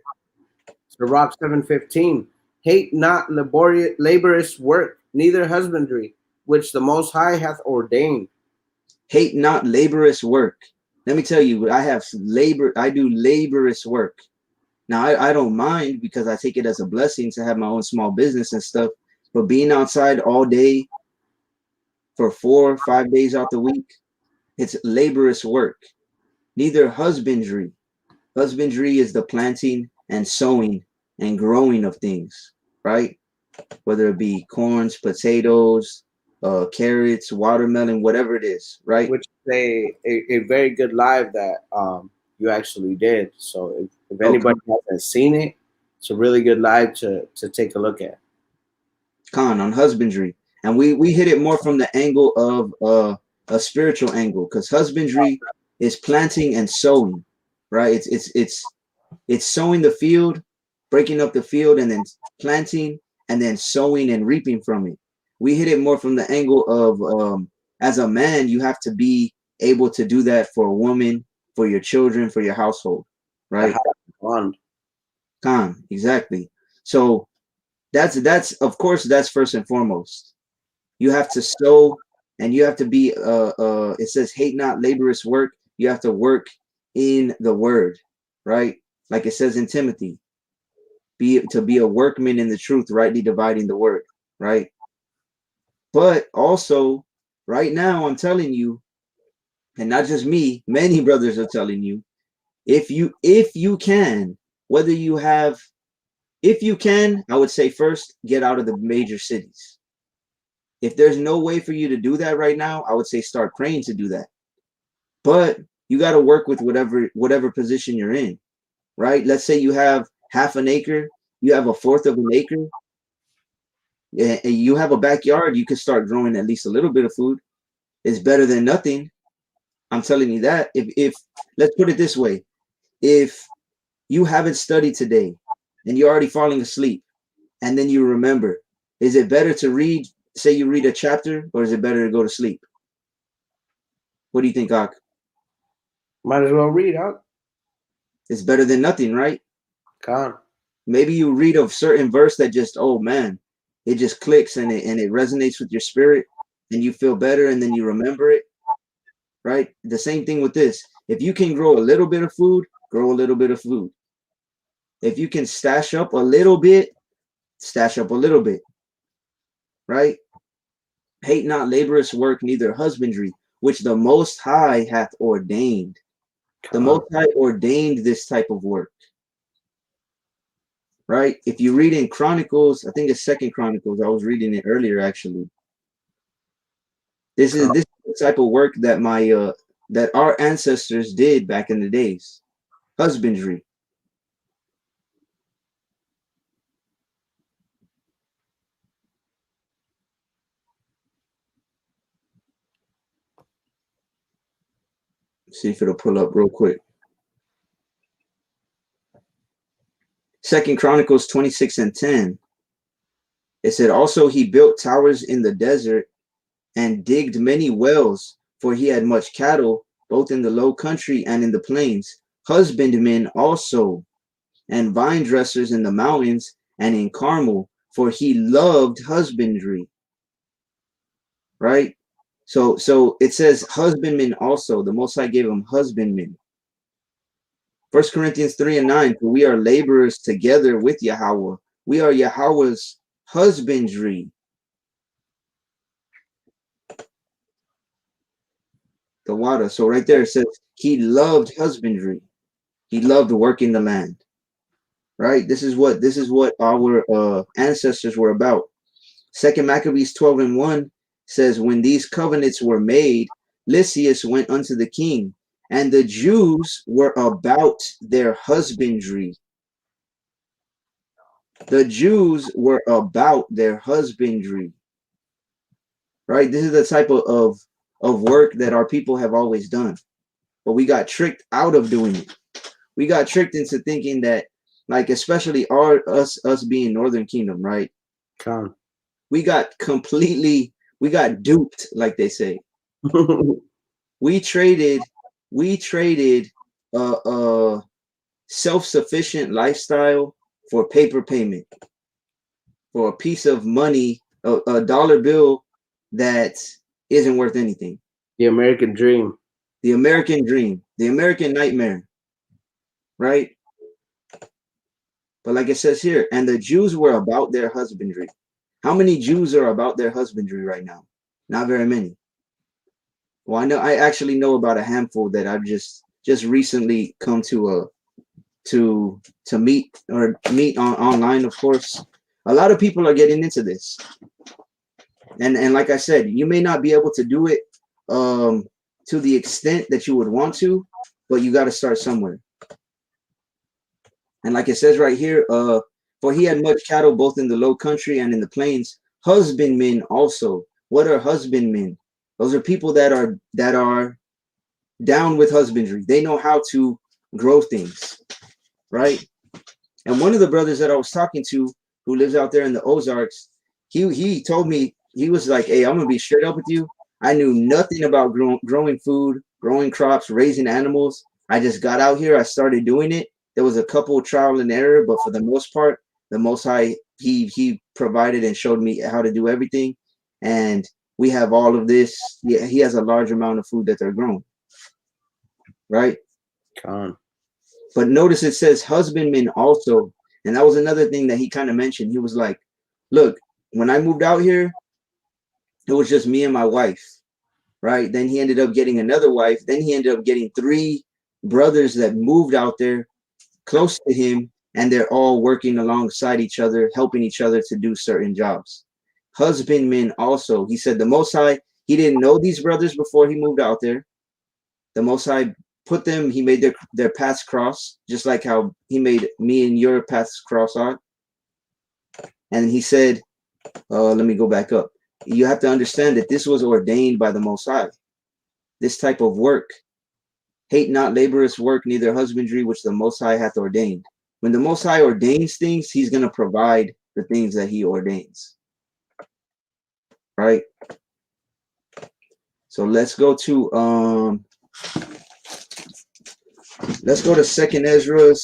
Sirach 7:15. Hate not laborious work, neither husbandry, which the Most High hath ordained. Hate not laborious work. Let me tell you, I do laborious work. Now, I don't mind because I take it as a blessing to have my own small business and stuff. But being outside all day for 4 or 5 days out the week, it's laborious work. Neither husbandry. Husbandry is the planting and sowing and growing of things, right? Whether it be corns, potatoes, carrots, watermelon, whatever it is, right? Which is a very good live that you actually did. So if anybody hasn't seen it, it's a really good live to take a look at. On husbandry. And we hit it more from the angle of a spiritual angle, because husbandry is planting and sowing, right? It's sowing the field, breaking up the field, and then planting, and then sowing and reaping from it. We hit it more from the angle of as a man, you have to be able to do that for a woman, for your children, for your household, right? Exactly. So that's of course, that's first and foremost. You have to sow, and you have to be it says hate not laborious work. You have to work in the word, right? Like it says in Timothy, to be a workman in the truth, rightly dividing the word, right? But also, right now, I'm telling you, and not just me, many brothers are telling you, if you can, whether you have, if you can, I would say first get out of the major cities. If there's no way for you to do that right now, I would say start praying to do that. But you got to work with whatever position you're in, right? Let's say you have half an acre, you have a fourth of an acre, and you have a backyard, you can start growing at least a little bit of food. It's better than nothing. I'm telling you that. If let's put it this way, if you haven't studied today and you're already falling asleep, and then you remember, is it better to read, say you read a chapter, or is it better to go to sleep? What do you think, Ak? Might as well read, huh? It's better than nothing, right? Con. Maybe you read a certain verse that just, oh man, it just clicks and it resonates with your spirit, and you feel better, and then you remember it, right? The same thing with this. If you can grow a little bit of food, grow a little bit of food. If you can stash up a little bit, stash up a little bit, right? Hate not laborious work, neither husbandry, which the Most High hath ordained. The Most High ordained this type of work, right? If you read in Chronicles, I think it's 2 Chronicles, I was reading it earlier actually. This is the type of work that that our ancestors did back in the days. Husbandry. See if it'll pull up real quick. 2 Chronicles 26:10. It said, also he built towers in the desert and digged many wells, for he had much cattle, both in the low country and in the plains, husbandmen also, and vine dressers in the mountains and in Carmel, for he loved husbandry. Right? So it says husbandmen also. The Most High gave him husbandmen. First Corinthians 3 and 9, for we are laborers together with Yahweh. We are Yahweh's husbandry. The water. So right there it says he loved husbandry. He loved working the land. Right? This is what our ancestors were about. Second Maccabees 12 and 1 says, when these covenants were made, Lysias went unto the king, and the Jews were about their husbandry. The Jews were about their husbandry. Right? This is the type of work that our people have always done. But we got tricked out of doing it. We got tricked into thinking that, like, especially us being Northern Kingdom, right? Con. We got duped, like they say. we traded a self-sufficient lifestyle for paper payment, for a piece of money, a dollar bill that isn't worth anything. The American dream. The American dream, the American nightmare, right? But like it says here, and the Jews were about their husbandry. How many Jews are about their husbandry right now? Not very many. Well, I actually know about a handful that I've just recently come to meet online, of course. A lot of people are getting into this. And like I said, you may not be able to do it to the extent that you would want to, but you got to start somewhere. And like it says right here, for he had much cattle both in the low country and in the plains. Husbandmen also. What are husbandmen? Those are people that are down with husbandry. They know how to grow things, right? And one of the brothers that I was talking to, who lives out there in the Ozarks, he told me, he was like, hey, I'm gonna be straight up with you. I knew nothing about growing food, growing crops, raising animals. I just got out here. I started doing it. There was a couple of trial and error, but for the most part, the Most High, he provided and showed me how to do everything. And we have all of this. Yeah, he has a large amount of food that they're growing, right? Con. But notice it says husbandmen also. And that was another thing that he kind of mentioned. He was like, look, when I moved out here, it was just me and my wife, right? Then he ended up getting another wife. Then he ended up getting 3 brothers that moved out there close to him, and they're all working alongside each other, helping each other to do certain jobs. Husbandmen also. He said the Most High, he didn't know these brothers before he moved out there. The Most High put them, he made their paths cross, just like how he made me and your paths cross out. And he said, let me go back up. You have to understand that this was ordained by the Most High. This type of work. Hate not laborious work, neither husbandry, which the Most High hath ordained. When the Most High ordains things, he's going to provide the things that he ordains. Right? So let's go to 2nd Ezra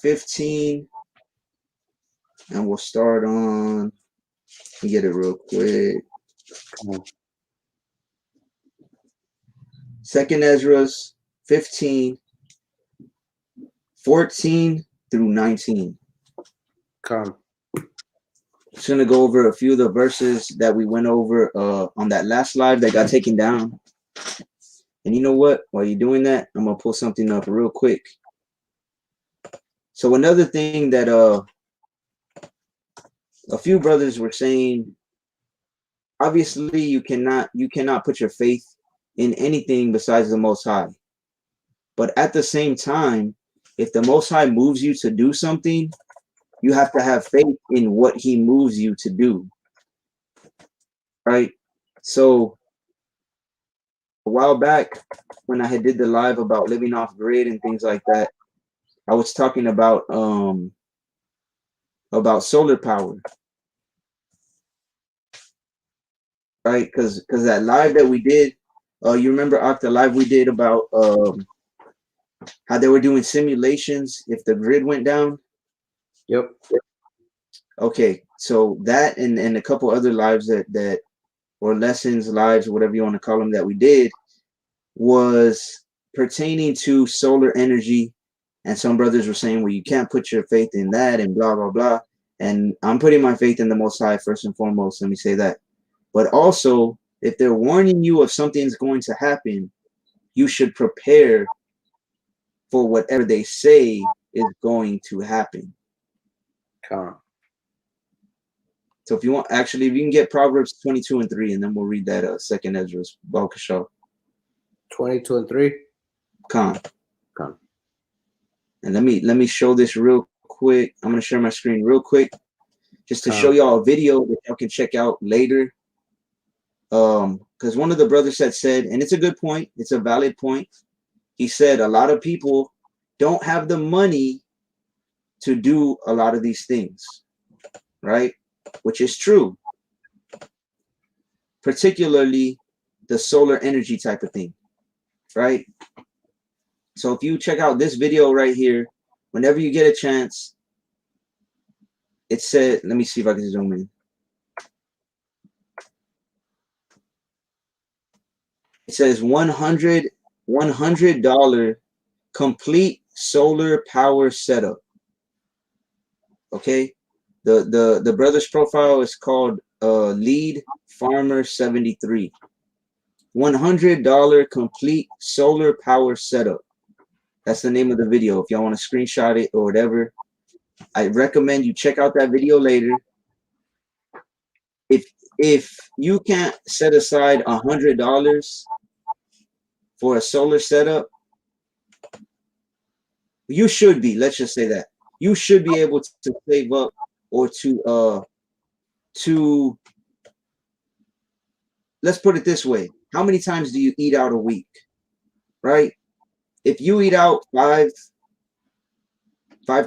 15. And we'll start on, let me get it real quick. 2nd Ezra 15, 14 through 19. Come. Just going to go over a few of the verses that we went over on that last live that got taken down. And you know what? While you're doing that, I'm going to pull something up real quick. So another thing that a few brothers were saying, obviously you cannot put your faith in anything besides the Most High. But at the same time, if the Most High moves you to do something, you have to have faith in what he moves you to do. Right? So a while back, when I had did the live about living off grid and things like that, I was talking about solar power. Right? Because that live that we did, you remember the live we did about how they were doing simulations if the grid went down? Yep. Okay, so that and a couple other lives that or lessons, lives, whatever you want to call them, that we did was pertaining to solar energy. And some brothers were saying, well, you can't put your faith in that and blah, blah, blah. And I'm putting my faith in the Most High first and foremost. Let me say that. But also, if they're warning you of something's going to happen, you should prepare for whatever they say is going to happen. So if you want, actually, if you can get Proverbs 22:3, and then we'll read that second Ezra's Balkashal. 22:3. Con. And let me show this real quick. I'm gonna share my screen real quick, just to show y'all a video that y'all can check out later. Because one of the brothers had said, and it's a good point, it's a valid point. He said a lot of people don't have the money to do a lot of these things, right? Which is true. Particularly the solar energy type of thing, right? So if you check out this video right here, whenever you get a chance, it said, let me see if I can zoom in. It says $100 complete solar power setup. Okay, the brother's profile is called Lead Farmer 73. $100 complete solar power setup. That's the name of the video. If y'all want to screenshot it or whatever, I recommend you check out that video later. If you can't set aside $100 for a solar setup, you should be. Let's just say that you should be able to save up or to let's put it this way. How many times do you eat out a week? Right? If you eat out five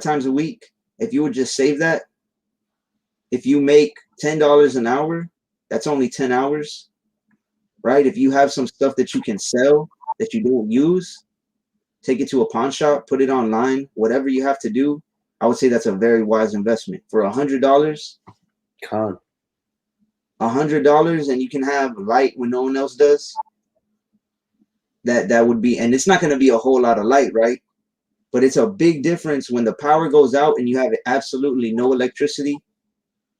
times a week, if you would just save that, if you make $10 an hour, that's only 10 hours, right? If you have some stuff that you can sell that you don't use, take it to a pawn shop, put it online, whatever you have to do, I would say that's a very wise investment. For $100, $100, and you can have light when no one else does. That would be, and it's not going to be a whole lot of light, right? But it's a big difference when the power goes out and you have absolutely no electricity,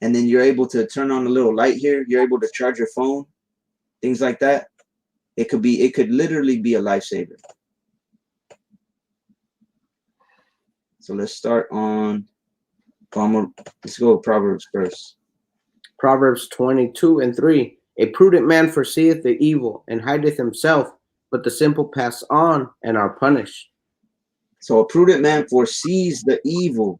and then you're able to turn on a little light here. You're able to charge your phone, things like that. It could literally be a lifesaver. So let's start on. Let's go with Proverbs first. Proverbs 22:3. A prudent man foreseeth the evil and hideth himself, but the simple pass on and are punished. So a prudent man foresees the evil.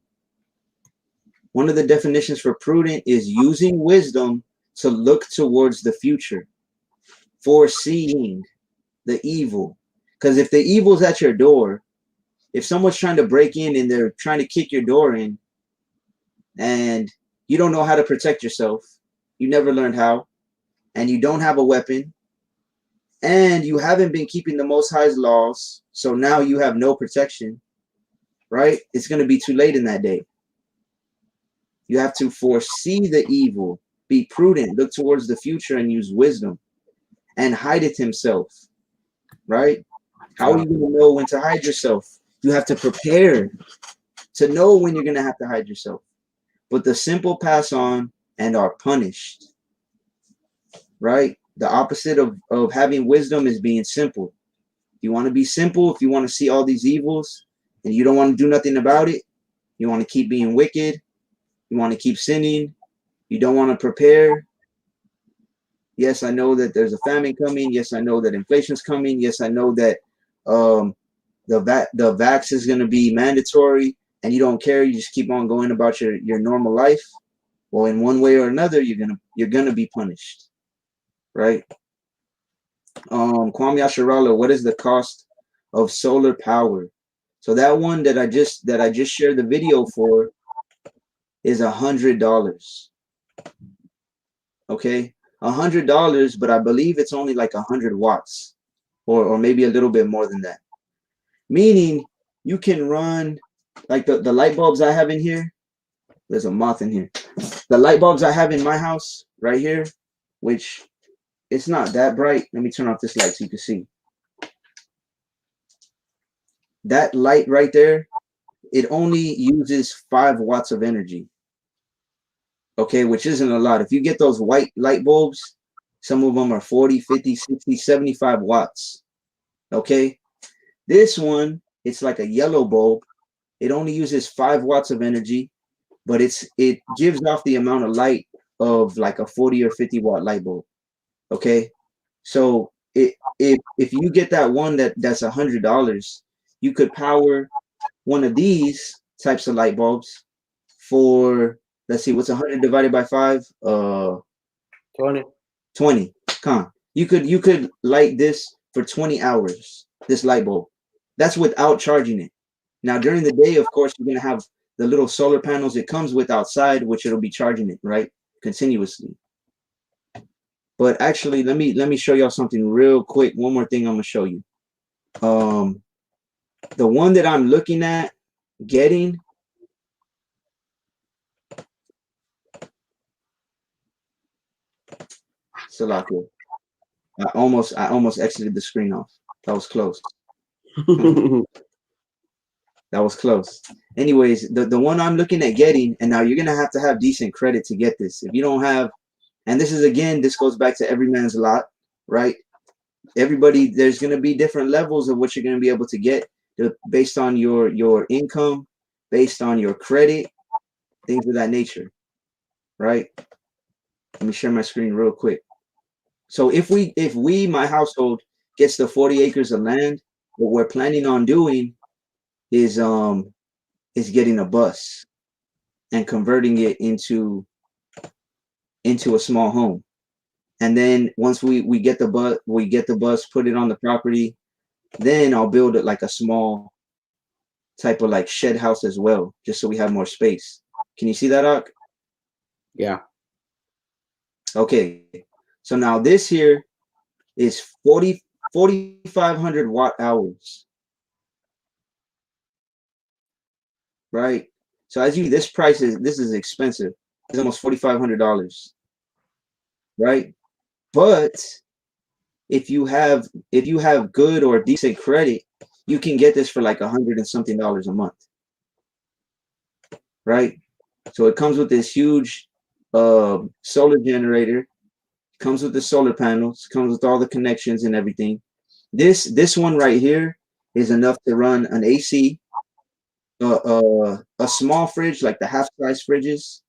One of the definitions for prudent is using wisdom to look towards the future, foreseeing the evil. Because if the evil's at your door, if someone's trying to break in and they're trying to kick your door in, and you don't know how to protect yourself, you never learned how, and you don't have a weapon, and you haven't been keeping the Most High's laws, so now you have no protection, right? It's going to be too late in that day. You have to foresee the evil, be prudent, look towards the future, and use wisdom, and hide it himself, right? How are you going to know when to hide yourself? You have to prepare to know when you're going to have to hide yourself. But the simple pass on and are punished, right? The opposite of having wisdom is being simple. If you want to be simple, if you want to see all these evils and you don't want to do nothing about it, you want to keep being wicked, you want to keep sinning, you don't want to prepare. Yes, I know that there's a famine coming. Yes, I know that inflation's coming. Yes, I know that the vax is going to be mandatory, and you don't care. You just keep on going about your normal life. Well, in one way or another, you're gonna be punished, right? Kwame Yasharala, what is the cost of solar power? So that one that I just shared the video for is $100. Okay, $100, but I believe it's only like 100 watts, or maybe a little bit more than that. Meaning you can run like the light bulbs I have in here. There's a moth in here. The light bulbs I have in my house right here, which it's not that bright. Let me turn off this light so you can see. that light right there, it only uses 5 watts of energy. Okay, which isn't a lot. If you get those white light bulbs, some of them are 40, 50, 60, 75 watts. Okay, this one, it's like a yellow bulb. It only uses 5 watts of energy, but it gives off the amount of light of like a 40 or 50 watt light bulb. Okay, so if you get that one that's $100, you could power one of these types of light bulbs for, let's see, what's 100 divided by 5? 20. 20. You could light this for 20 hours, this light bulb. That's without charging it. Now during the day, of course, you're gonna have the little solar panels it comes with outside, which it'll be charging it, right? Continuously. But actually, let me show y'all something real quick. One more thing I'm gonna show you. The one that I'm looking at getting, Salako. I almost exited the screen off. That was close. That was close. Anyways, the one I'm looking at getting, and now you're gonna have to have decent credit to get this. If you don't have, and this is again, this goes back to every man's lot, right? Everybody, there's gonna be different levels of what you're gonna be able to get based on your income, based on your credit, things of that nature, right? Let me share my screen real quick. So if we my household gets the 40 acres of land, what we're planning on doing is getting a bus and converting it into a small home. And then once we get the bus, put it on the property, then I'll build it like a small type of like shed house as well, just so we have more space. Can you see that, Ak? Yeah. Okay. So now this here is 4,500 watt hours. Right? So as you this is expensive. It's almost $4,500. Right? But if you have good or decent credit, you can get this for like $100 and something a month. Right? So it comes with this huge solar generator, comes with the solar panels, comes with all the connections and everything. This one right here is enough to run an AC, a small fridge like the half-size fridges,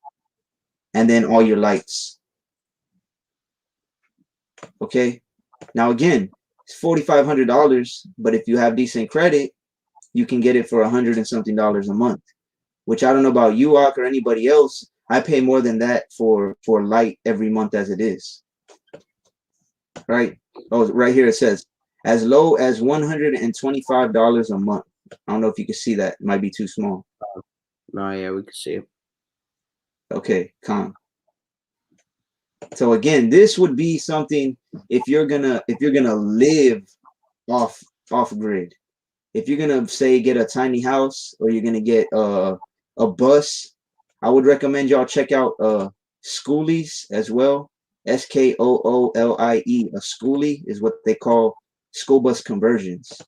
and then all your lights. Okay. Now again, it's $4,500, but if you have decent credit, you can get it for $100 and something a month. Which I don't know about you, Ak, or anybody else. I pay more than that for light every month as it is. Right? Oh, right here it says as low as $125 a month. I don't know if you can see that. It might be too small. No, yeah, we can see it. Okay, calm. So again, this would be something if you're gonna live off grid. If you're gonna say get a tiny house or you're gonna get a bus, I would recommend y'all check out schoolies as well. SKOOLIE. A schoolie is what they call school bus conversions,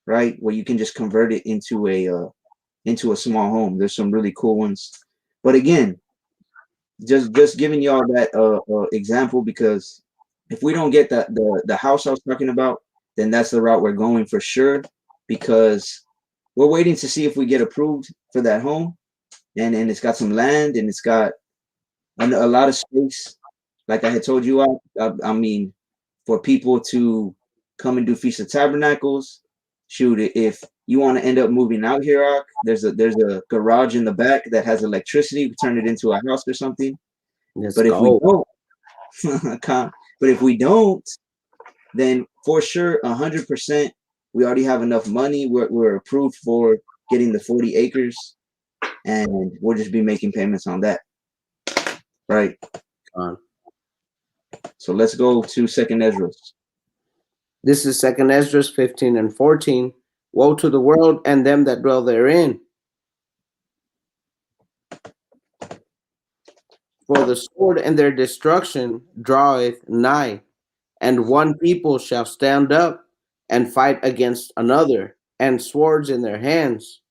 right? Where you can just convert it into a small home. There's some really cool ones, but again, just giving y'all that example, because if we don't get the house I was talking about, then that's the route we're going for sure, because we're waiting to see if we get approved for that home, and it's got some land and it's got a lot of space. Like I had told you, I mean, for people to come and do Feast of Tabernacles, shoot, if you want to end up moving out here, there's a garage in the back that has electricity. You can turn it into a house or something. Let's But if we go. don't, but if we don't, then for sure, 100%, we already have enough money. We're approved for getting the 40 acres, and we'll just be making payments on that, right? So let's go to Second Ezra. This is Second Ezra 15 and 14. Woe to the world and them that dwell therein. For the sword and their destruction draweth nigh, and one people shall stand up and fight against another, and swords in their hands.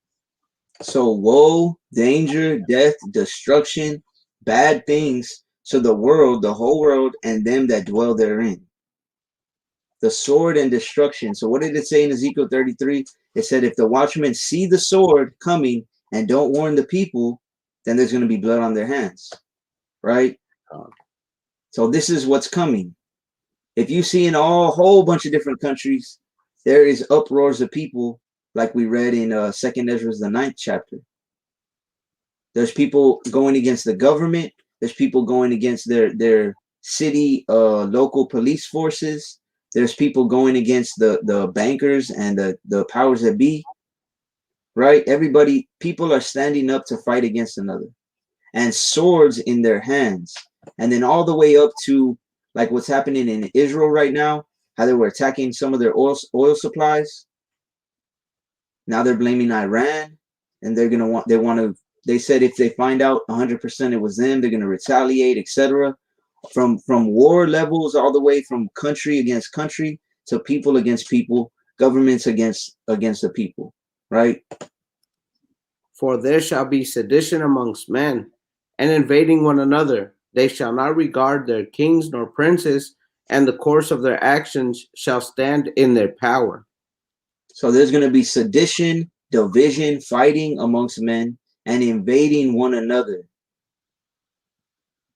So woe, danger, death, destruction, bad things to the world, the whole world, and them that dwell therein. The sword and destruction. So what did it say in Ezekiel 33? It said if the watchmen see the sword coming and don't warn the people, then there's going to be blood on their hands, right? So this is what's coming. If you see in a whole bunch of different countries, there is uproars of people, like we read in Second Ezra, the 9th chapter. There's people going against the government. There's people going against their city, local police forces. There's people going against the bankers and the powers that be, right? Everybody, people are standing up to fight against another, and swords in their hands. And then all the way up to like what's happening in Israel right now, how they were attacking some of their oil supplies. Now they're blaming Iran, and they said if they find out 100% it was them, they're gonna retaliate, etc. From war levels all the way from country against country to people against people, governments against the people, right? For there shall be sedition amongst men, and invading one another. They shall not regard their kings nor princes, and the course of their actions shall stand in their power. So there's going to be sedition, division, fighting amongst men, and invading one another.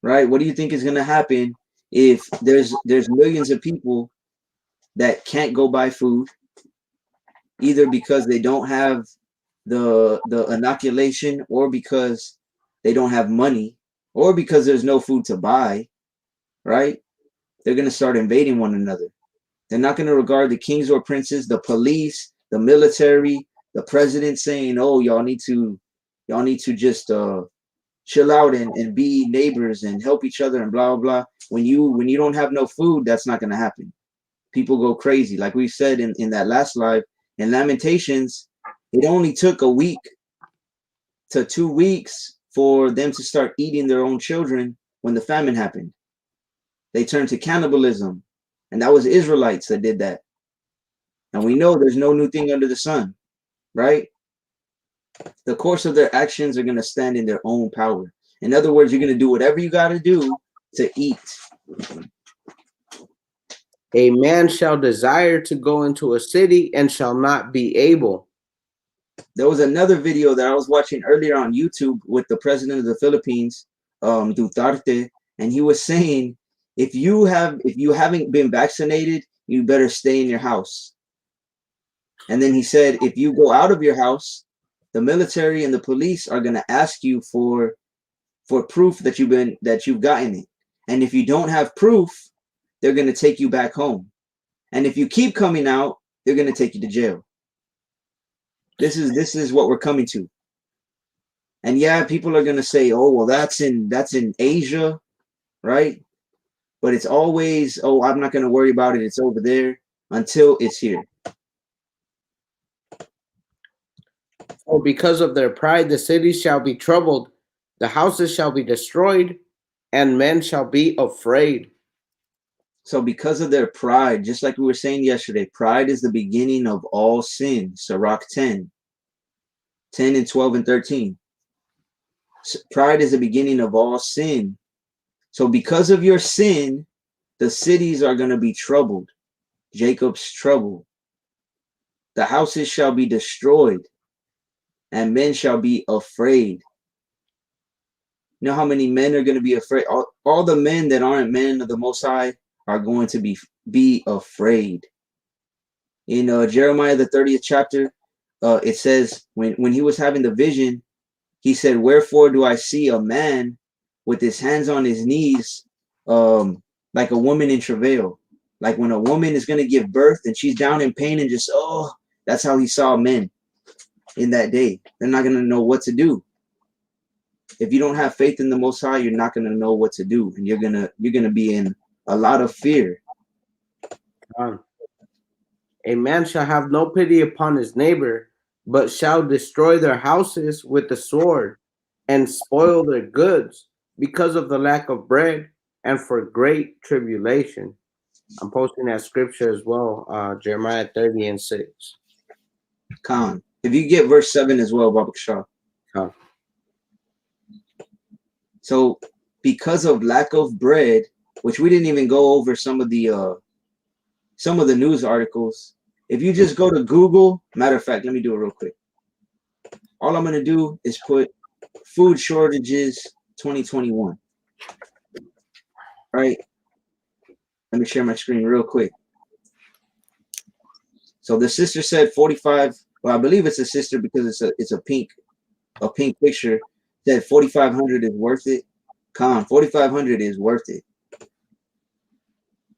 Right? What do you think is going to happen if there's millions of people that can't go buy food, either because they don't have the inoculation, or because they don't have money, or because there's no food to buy, right? They're going to start invading one another. They're not going to regard the kings or princes, the police, the military, the president saying, oh, y'all need to just chill out and be neighbors and help each other and blah, blah, blah. When you don't have no food, that's not going to happen. People go crazy. Like we said in that last live, in Lamentations, it only took a week to 2 weeks for them to start eating their own children when the famine happened. They turned to cannibalism, and that was Israelites that did that. And we know there's no new thing under the sun, right? The course of their actions are going to stand in their own power. In other words, you're going to do whatever you got to do to eat. A man shall desire to go into a city and shall not be able. There was another video that I was watching earlier on YouTube with the president of the Philippines, Duterte, and he was saying, if you haven't been vaccinated, you better stay in your house. And then he said, if you go out of your house, the military and the police are going to ask you for proof that you've gotten it. And if you don't have proof, they're going to take you back home. And if you keep coming out, they're going to take you to jail. This is what we're coming to. And yeah, people are going to say, oh, well, that's in Asia, right? But it's always, oh, I'm not going to worry about it. It's over there, until it's here. For because of their pride, the cities shall be troubled, the houses shall be destroyed, and men shall be afraid. So because of their pride, just like we were saying yesterday, pride is the beginning of all sin. Sirach 10 and 12 and 13. Pride is the beginning of all sin. So because of your sin, the cities are going to be troubled. Jacob's trouble. The houses shall be destroyed, and men shall be afraid. You know how many men are going to be afraid? All the men that aren't men of the Most High are going to be afraid. In Jeremiah, the 30th chapter, it says, when he was having the vision, he said, wherefore do I see a man with his hands on his knees, like a woman in travail? Like when a woman is going to give birth and she's down in pain and just, oh, that's how he saw men in that day. They're not going to know what to do. If you don't have faith in the Most High, you're not going to know what to do. And you're going to be in a lot of fear. A man shall have no pity upon his neighbor, but shall destroy their houses with the sword and spoil their goods because of the lack of bread and for great tribulation. I'm posting that scripture as well, Jeremiah 30 and 6. Khan. If you get verse 7 as well, Baba Shah. Khan. So because of lack of bread, which we didn't even go over some of the news articles. If you just go to Google, matter of fact, let me do it real quick. All I'm gonna do is put food shortages 2021. Right? Let me share my screen real quick. So the sister said 45. Well, I believe it's a sister because it's a pink picture. Said 4,500 is worth it. 4,500 is worth it.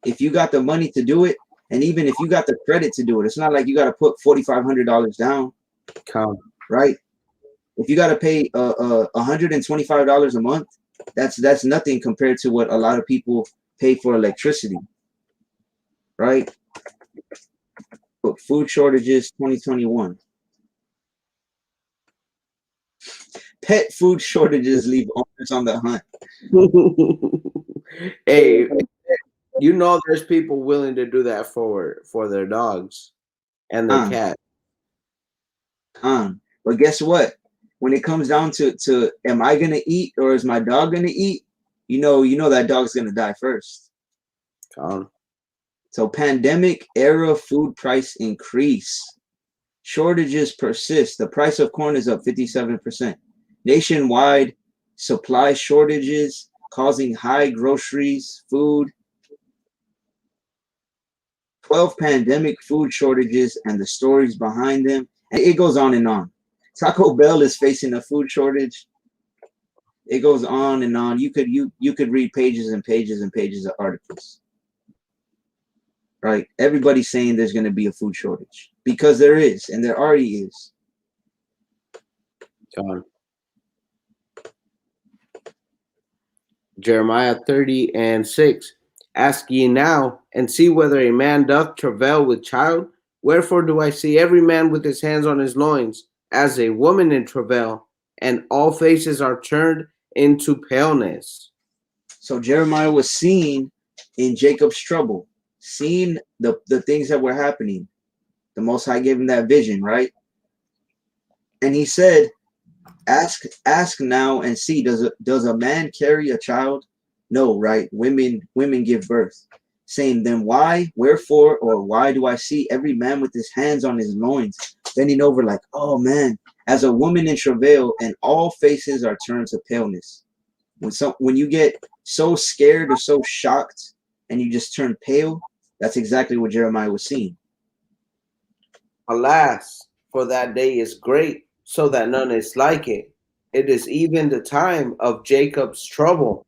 If you got the money to do it, and even if you got the credit to do it, it's not like you got to put $4,500 down. Right? If you got to pay $125 a month, that's nothing compared to what a lot of people pay for electricity. Right? But food shortages 2021. Pet food shortages leave owners on the hunt. Hey, you know there's people willing to do that for their dogs and their cat. But guess what? When it comes down to am I gonna eat or is my dog gonna eat? You know that dog's gonna die first. So pandemic era food price increase. Shortages persist. The price of corn is up 57%. Nationwide supply shortages causing high groceries, food. 12 pandemic food shortages and the stories behind them. And it goes on and on. Taco Bell is facing a food shortage. It goes on and on. You could read pages and pages and pages of articles. Right? Everybody's saying there's going to be a food shortage because there is, and there already is. Jeremiah 30:6. Ask ye now, and see whether a man doth travail with child. Wherefore do I see every man with his hands on his loins, as a woman in travail, and all faces are turned into paleness. So Jeremiah was seeing in Jacob's trouble, seeing the things that were happening. The Most High gave him that vision, right? And he said, ask now and see, does a man carry a child? No, right? Women give birth. Saying, then why, wherefore, or why do I see every man with his hands on his loins, bending over like, oh man, as a woman in travail, and all faces are turned to paleness. When you get so scared or so shocked and you just turn pale, that's exactly what Jeremiah was seeing. Alas, for that day is great, so that none is like it. It is even the time of Jacob's trouble,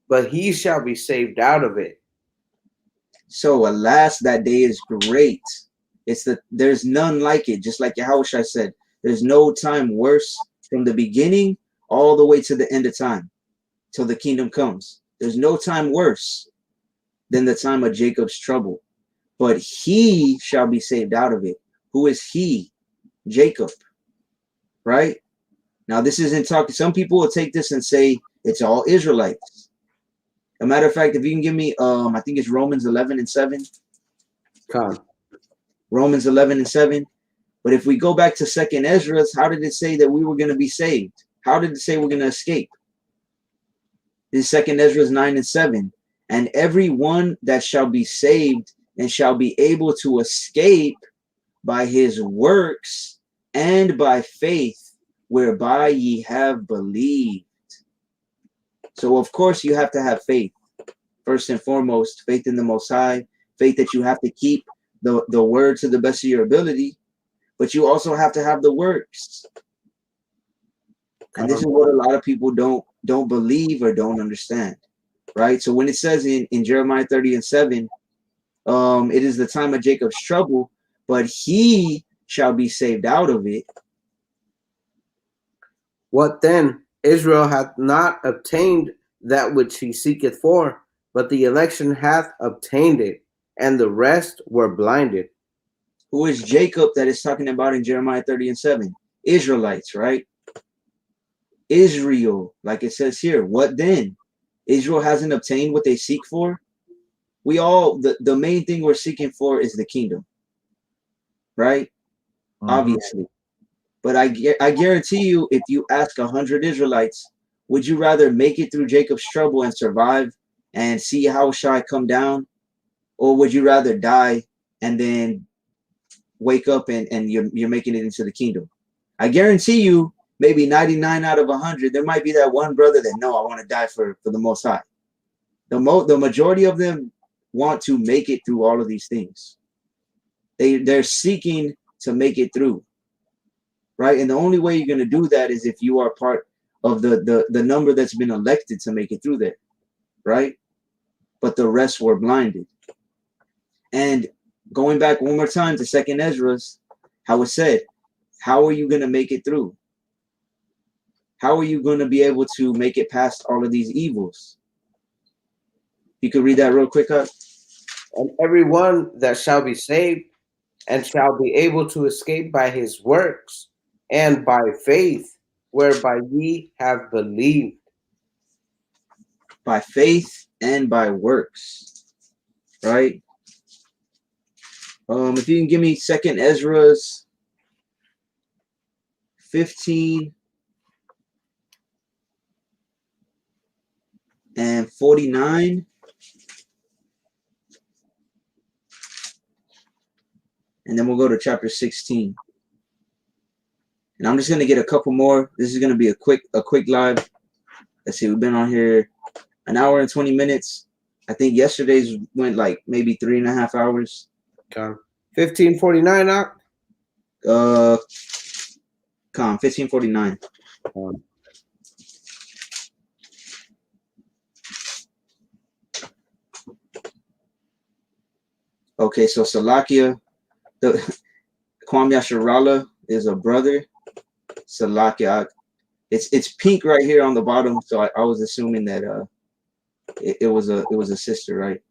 but he shall be saved out of it. So alas, that day is great. There's none like it. Just like Yahushua said, there's no time worse from the beginning all the way to the end of time, till the kingdom comes. There's no time worse than the time of Jacob's trouble, but he shall be saved out of it. Who is he? Jacob, right? Now, this isn't talking. Some people will take this and say it's all Israelites. A matter of fact, if you can give me, I think it's Romans 11:7. Romans 11:7. But if we go back to 2nd Ezra, how did it say that we were going to be saved? How did it say we're going to escape? This 2nd Ezra 9:7. And every one that shall be saved and shall be able to escape by his works and by faith, whereby ye have believed. So, of course, you have to have faith. First and foremost, faith in the Most High, faith that you have to keep the word to the best of your ability, but you also have to have the works. And this is what a lot of people don't believe or don't understand, right? So when it says in Jeremiah 30:7, it is the time of Jacob's trouble, but he shall be saved out of it. What then? Israel hath not obtained that which he seeketh for, but the election hath obtained it, and the rest were blinded. Who is Jacob that is talking about in Jeremiah 30:7? Israelites, right? Israel, like it says here. What then? Israel hasn't obtained what they seek for. The main thing we're seeking for is the kingdom, right? Mhm. obviously. But I guarantee you, if you ask 100 Israelites, would you rather make it through Jacob's trouble and survive and see how Shai come down, or would you rather die and then wake up and you're making it into the kingdom? I guarantee you, maybe 99 out of 100, there might be that one brother that no, I want to die for the Most High. The majority of them want to make it through all of these things. They're seeking to make it through, right? And the only way you're going to do that is if you are part of the number that's been elected to make it through there, right? But the rest were blinded. And going back one more time to Second Ezra's, how it said, how are you going to make it through? How are you going to be able to make it past all of these evils? You could read that real quick, huh? And everyone that shall be saved and shall be able to escape by his works and by faith, whereby ye have believed. By faith and by works, right? If you can give me Second Ezra's 15 and 49, and then we'll go to chapter 16. And I'm just gonna get a couple more. This is gonna be a quick live. Let's see, we've been on here an hour and 20 minutes. I think yesterday's went like maybe 3.5 hours. Okay. 1549 out. 1549. Okay, so Salakia, the Kwam Yasharala is a brother. Salakia, it's pink right here on the bottom, so I was assuming that it was a sister, right?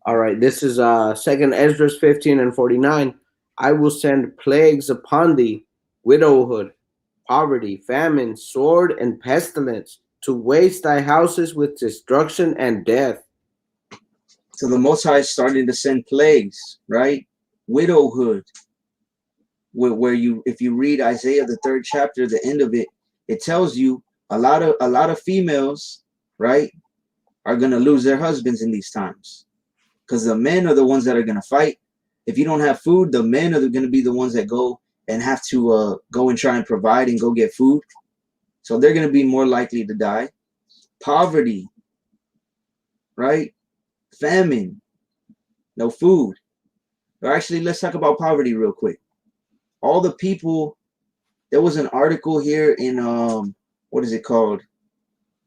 All right, this is Second Ezra 15 and 49. I will send plagues upon thee, widowhood, poverty, famine, sword, and pestilence, to waste thy houses with destruction and death. So the Most High is starting to send plagues, right? Widowhood, where you, if you read Isaiah the 3rd chapter, the end of it, it tells you a lot of females, right, are gonna lose their husbands in these times, because the men are the ones that are gonna fight. If you don't have food, the men are gonna be the ones that go and have to go and try and provide and go get food. So they're gonna be more likely to die. Poverty, right? Famine, no food. Or actually, let's talk about poverty real quick. All the people, there was an article here in what is it called?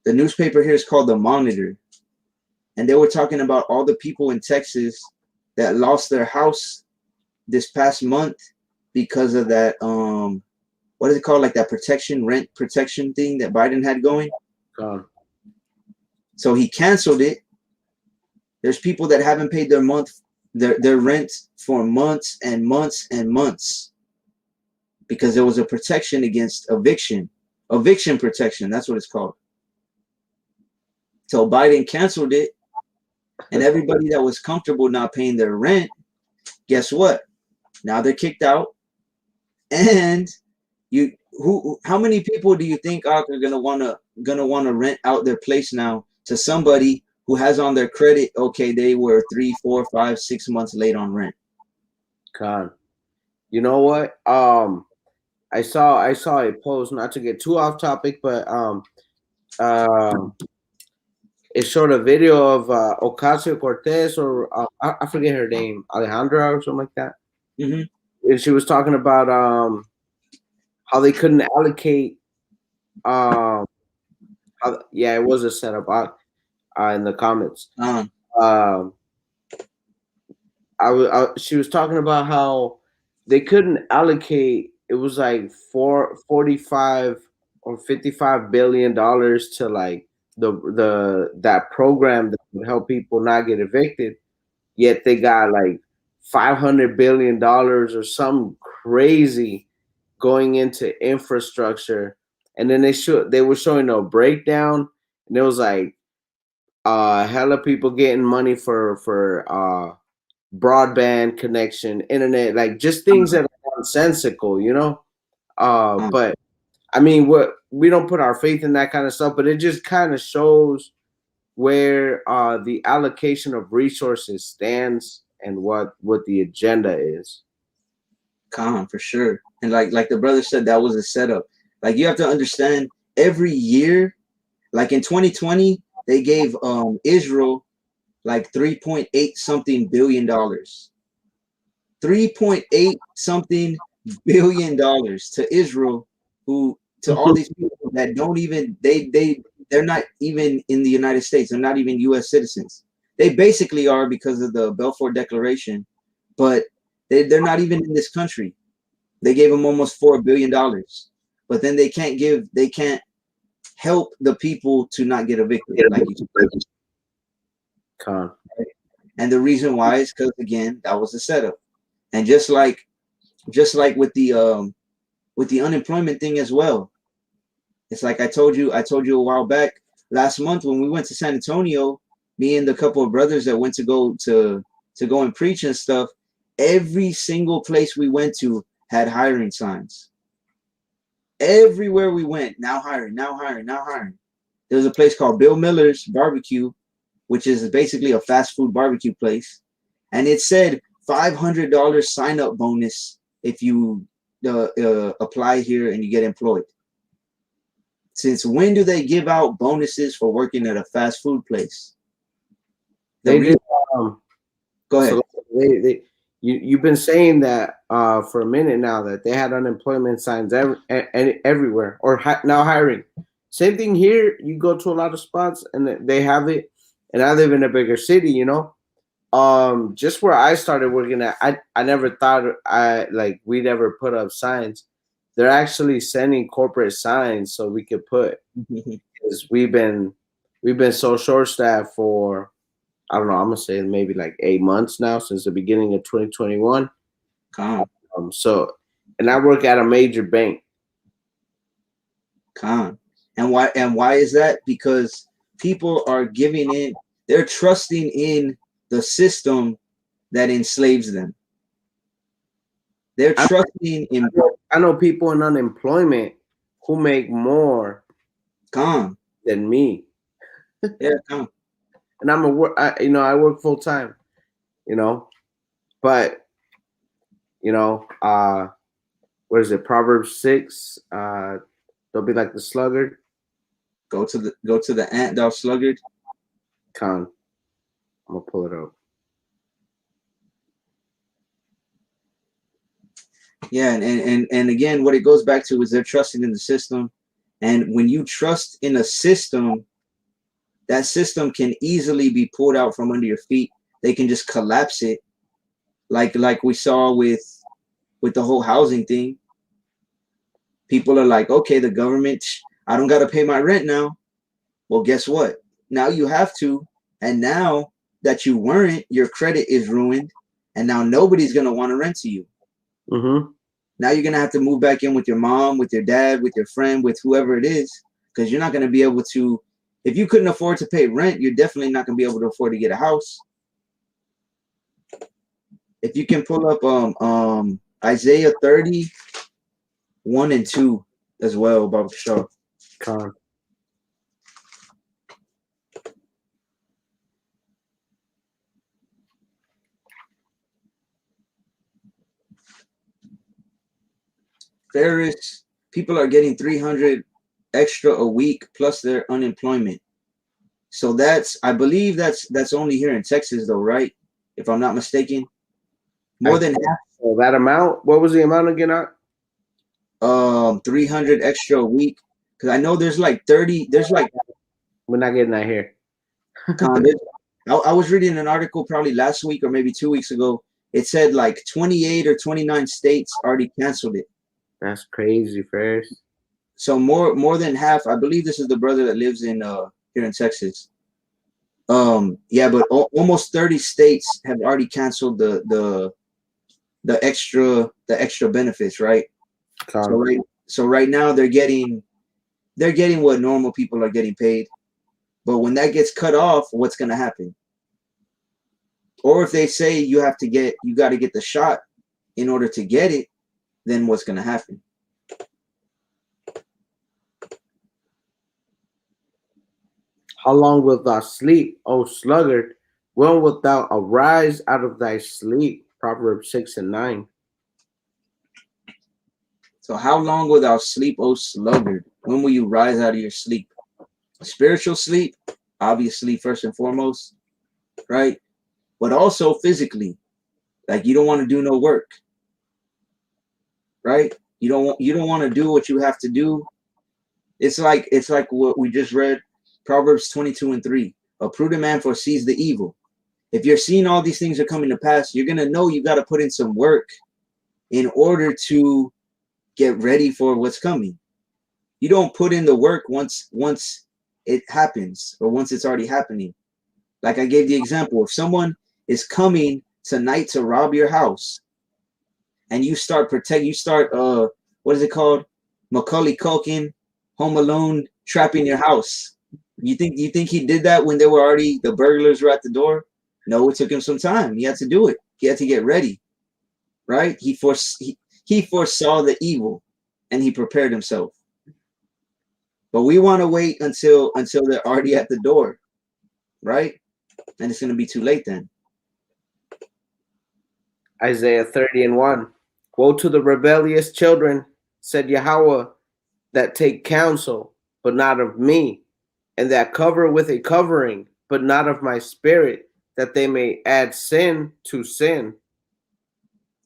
The newspaper here is called The Monitor. And they were talking about all the people in Texas that lost their house this past month because of that what is it called? Like that rent protection thing that Biden had going. So he canceled it. There's people that haven't paid their rent for months and months and months because there was a protection against eviction protection. That's what it's called. So Biden canceled it, and everybody that was comfortable not paying their rent, guess what? Now they're kicked out. And how many people do you think are gonna wanna rent out their place now to somebody who has on their credit, okay, they were 3, 4, 5, 6 months late on rent? You know what? I saw a post, not to get too off topic, but it showed a video of Ocasio-Cortez, or I forget her name, Alejandra or something like that. Mm-hmm. And she was talking about how they couldn't allocate. It was a setup in the comments. She was talking about how they couldn't allocate. It was like 45 or $55 billion to like that program that would help people not get evicted. Yet they got like $500 billion or some crazy going into infrastructure. And then they were showing a breakdown, and it was like hella people getting money for broadband connection, internet, like just things that are nonsensical, you know. But I mean, what we don't put our faith in that kind of stuff, but it just kind of shows where the allocation of resources stands and what the agenda is. For sure. And like the brother said, that was a setup. Like you have to understand, every year, like in 2020, they gave Israel like 3.8 something billion dollars. 3.8 something billion dollars to Israel, who to all these people that don't even they're not even in the United States. They're not even US citizens. They basically are because of the Balfour Declaration, but they're not even in this country. They gave them almost $4 billion, but then they can't help the people to not get evicted, like you said. And the reason why is because, again, that was the setup. And just like with the unemployment thing as well. It's like I told you a while back, last month when we went to San Antonio, me and the couple of brothers that went to go and preach and stuff, every single place we went to had hiring signs. Everywhere we went, now hiring, now hiring, now hiring. There's a place called Bill Miller's Barbecue, which is basically a fast food barbecue place, and it said $500 sign-up bonus if you apply here and you get employed. Since when do they give out bonuses for working at a fast food place? They did. Go ahead. So you've been saying that for a minute now, that they had unemployment signs everywhere, or now hiring. Same thing here. You go to a lot of spots and they have it. And I live in a bigger city, you know. Just where I started working at, I never thought we'd ever put up signs. They're actually sending corporate signs so we could put, because we've been so short staffed for, I don't know, I'm gonna say maybe like 8 months now, since the beginning of 2021. So, and I work at a major bank. And why is that? Because people are giving in, they're trusting in the system that enslaves them. They're trusting in. I know people in unemployment who make more than me. Yeah, and I'm I work full time, you know, but what is it? Proverbs 6. Don't be like the sluggard. Go to the ant, thou sluggard. I'm gonna pull it up. Yeah, and again, what it goes back to is they're trusting in the system, and when you trust in a system, that system can easily be pulled out from under your feet. They can just collapse it, like we saw with the whole housing thing. People are like, okay, the government, I don't got to pay my rent now. Well, guess what? Now you have to, and now that you weren't, your credit is ruined, and now nobody's gonna want to rent to you. Now you're gonna have to move back in with your mom, with your dad, with your friend, with whoever it is, because you're not gonna be able to. If you couldn't afford to pay rent, you're definitely not gonna be able to afford to get a house. If you can pull up Isaiah 30:1 and 2 as well, Baba Shaw. People are getting 300 extra a week plus their unemployment. So I believe that's only here in Texas though, right? If I'm not mistaken. More than half. So that amount, what was the amount again? 300 extra a week. Because I know there's like 30, we're not getting that here. I was reading an article probably last week or maybe 2 weeks ago. It said like 28 or 29 states already canceled it. That's crazy, first. So more than half. I believe this is the brother that lives in here in Texas. Yeah, but almost 30 states have already canceled the extra benefits, right? So right now they're getting what normal people are getting paid. But when that gets cut off, what's gonna happen? Or if they say you got to get the shot in order to get it, then what's going to happen? How long wilt thou sleep, O sluggard? When wilt thou arise out of thy sleep? Proverbs 6:9. So how long will thou sleep, O sluggard? When will you rise out of your sleep? Spiritual sleep, obviously, first and foremost, right? But also physically, like you don't want to do no work, right? You don't want to do what you have to do. It's like what we just read, Proverbs 22:3. A prudent man foresees the evil. If you're seeing all these things are coming to pass, you're gonna know you got to put in some work in order to get ready for what's coming. You don't put in the work once it happens or once it's already happening. Like I gave the example, if someone is coming tonight to rob your house and you start what is it called? Macaulay Culkin, Home Alone, trapping your house. You think he did that when the burglars were at the door? No, it took him some time. He had to do it. He had to get ready, right? He foresaw the evil and he prepared himself. But we want to wait until they're already at the door, right? And it's going to be too late then. Isaiah 30:1. Woe to the rebellious children, said Yahweh, that take counsel, but not of me, and that cover with a covering, but not of my spirit, that they may add sin to sin.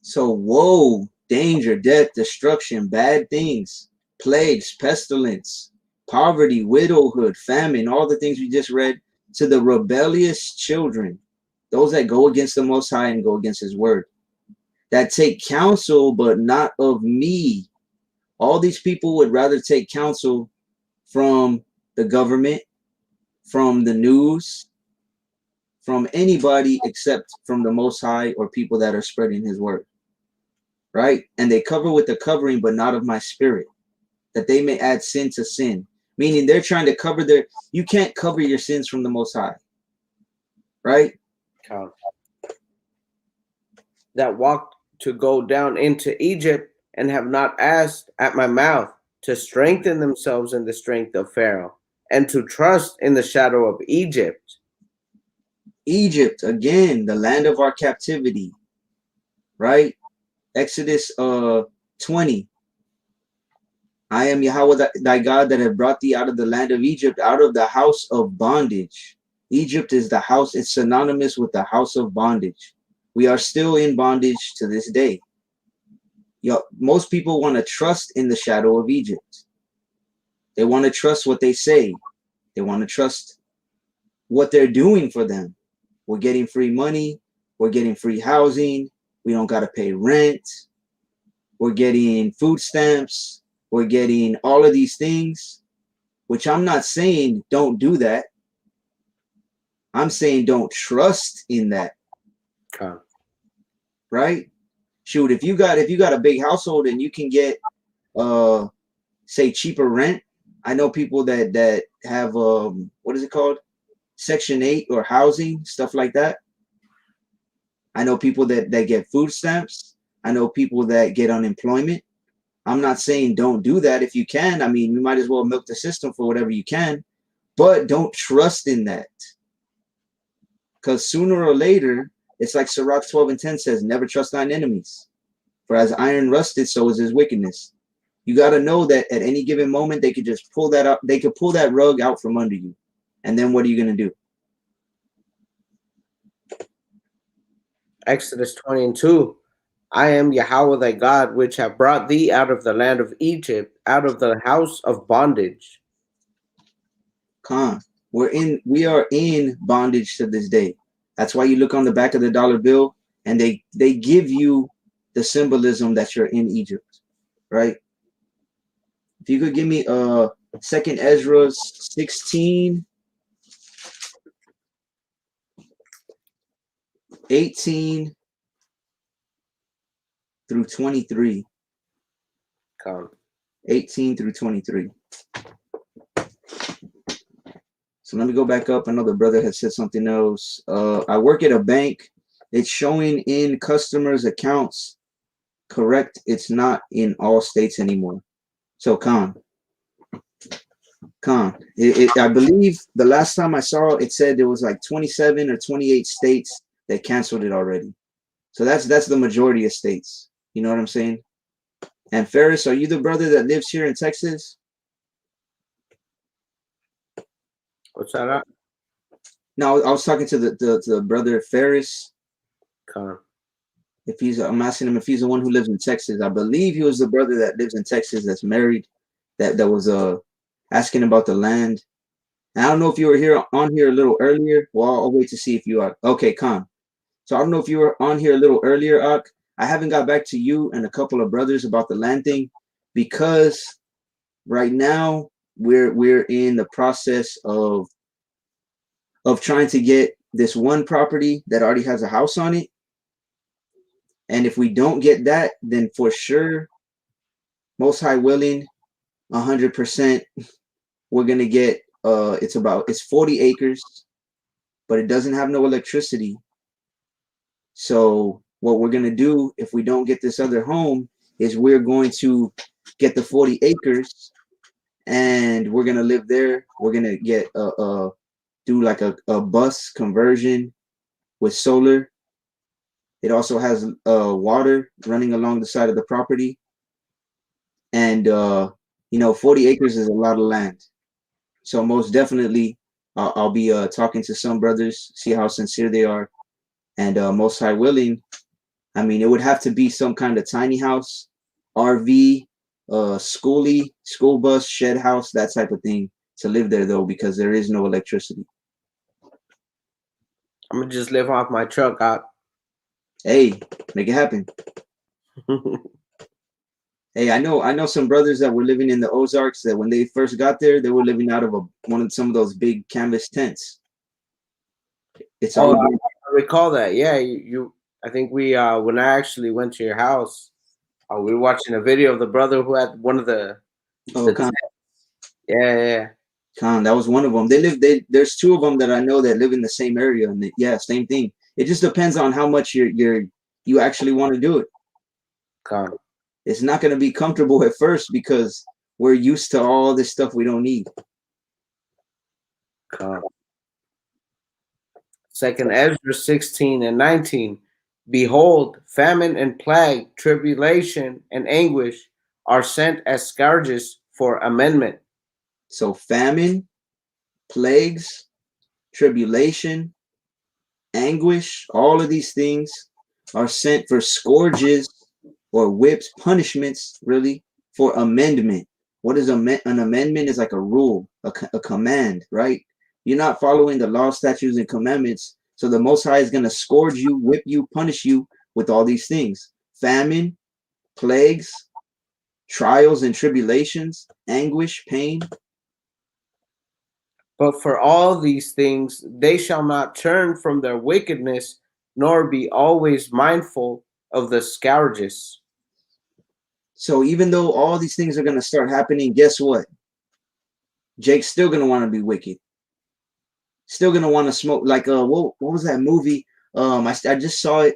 So woe, danger, death, destruction, bad things, plagues, pestilence, poverty, widowhood, famine, all the things we just read, to the rebellious children, those that go against the Most High and go against his word, that take counsel, but not of me. All these people would rather take counsel from the government, from the news, from anybody except from the Most High or people that are spreading his word, right? And they cover with the covering, but not of my spirit, that they may add sin to sin. Meaning they're trying to cover you can't cover your sins from the Most High, right? That walked to go down into Egypt and have not asked at my mouth to strengthen themselves in the strength of Pharaoh and to trust in the shadow of Egypt. Egypt, again, the land of our captivity, right? Exodus 20. I am Yahweh thy God that have brought thee out of the land of Egypt, out of the house of bondage. Egypt is the house, it's synonymous with the house of bondage. We are still in bondage to this day. Most people want to trust in the shadow of Egypt. They want to trust what they say. They want to trust what they're doing for them. We're getting free money. We're getting free housing. We don't got to pay rent. We're getting food stamps. We're getting all of these things, which I'm not saying don't do that. I'm saying don't trust in that. Right? Shoot, if you got a big household and you can get say cheaper rent. I know people that have what is it called? Section 8 or housing, stuff like that. I know people that get food stamps. I know people that get unemployment. I'm not saying don't do that if you can. I mean, you might as well milk the system for whatever you can, but don't trust in that. Because sooner or later, it's like Sirach 12:10 says, never trust thine enemies. For as iron rusted, so is his wickedness. You got to know that at any given moment, they could just pull that up. They could pull that rug out from under you. And then what are you going to do? Exodus 20:2. I am Yahweh thy God, which have brought thee out of the land of Egypt, out of the house of bondage. We are in bondage to this day. That's why you look on the back of the dollar bill and they give you the symbolism that you're in Egypt, right? If you could give me 2nd Ezra 16, 18 through 23. 18 through 23. So let me go back up. I know the brother had said something else. I work at a bank It's showing in customers' accounts. Correct. It's not in all states anymore. So I believe the last time I saw it said there was like 27 or 28 states that canceled it already. So that's the majority of states. You know what I'm saying? And Ferris, are you the brother that lives here in Texas? What's that? No, I was talking to the brother Ferris. Con. I'm asking him if he's the one who lives in Texas. I believe he was the brother that lives in Texas that's married. That was asking about the land. And I don't know if you were here on here a little earlier. Well, I'll wait to see if you are. Okay, Khan. So I don't know if you were on here a little earlier, Ak. I haven't got back to you and a couple of brothers about the land thing because right now we're in the process of trying to get this one property that already has a house on it. And if we don't get that, then for sure, most high willing, 100%, we're gonna get it's 40 acres, but it doesn't have no electricity. So what we're gonna do if we don't get this other home is we're going to get the 40 acres and we're gonna live there. We're gonna get do like a bus conversion with solar. It also has water running along the side of the property. And 40 acres is a lot of land. So most definitely I'll be talking to some brothers, see how sincere they are. And most high willing, I mean, it would have to be some kind of tiny house, RV, school bus, shed house, that type of thing to live there though, because there is no electricity. I'm gonna just live off my truck out. Hey, make it happen. Hey, I know some brothers that were living in the Ozarks that when they first got there, they were living out of some of those big canvas tents. It's all I recall that. Yeah, you I think we when I actually went to your house, we were watching a video of the brother who had one of the Khan. Yeah. Khan, that was one of them. There's two of them that I know that live in the same area, and yeah, same thing. It just depends on how much you actually want to do it. Khan. It's not going to be comfortable at first because we're used to all this stuff we don't need. Khan. Second Ezra 16 and 19. Behold, famine and plague, tribulation and anguish are sent as scourges for amendment. So famine, plagues, tribulation, anguish, all of these things are sent for scourges or whips, punishments, really, for amendment. What is an amendment? Is like a rule, a command, right? You're not following the law, statutes, and commandments. So the Most High is going to scourge you, whip you, punish you with all these things: famine, plagues, trials and tribulations, anguish, pain. But for all these things, they shall not turn from their wickedness, nor be always mindful of the scourges. So even though all these things are going to start happening, guess what? Jake's still going to want to be wicked. Still going to want to smoke. Like, what was that movie? I just saw it.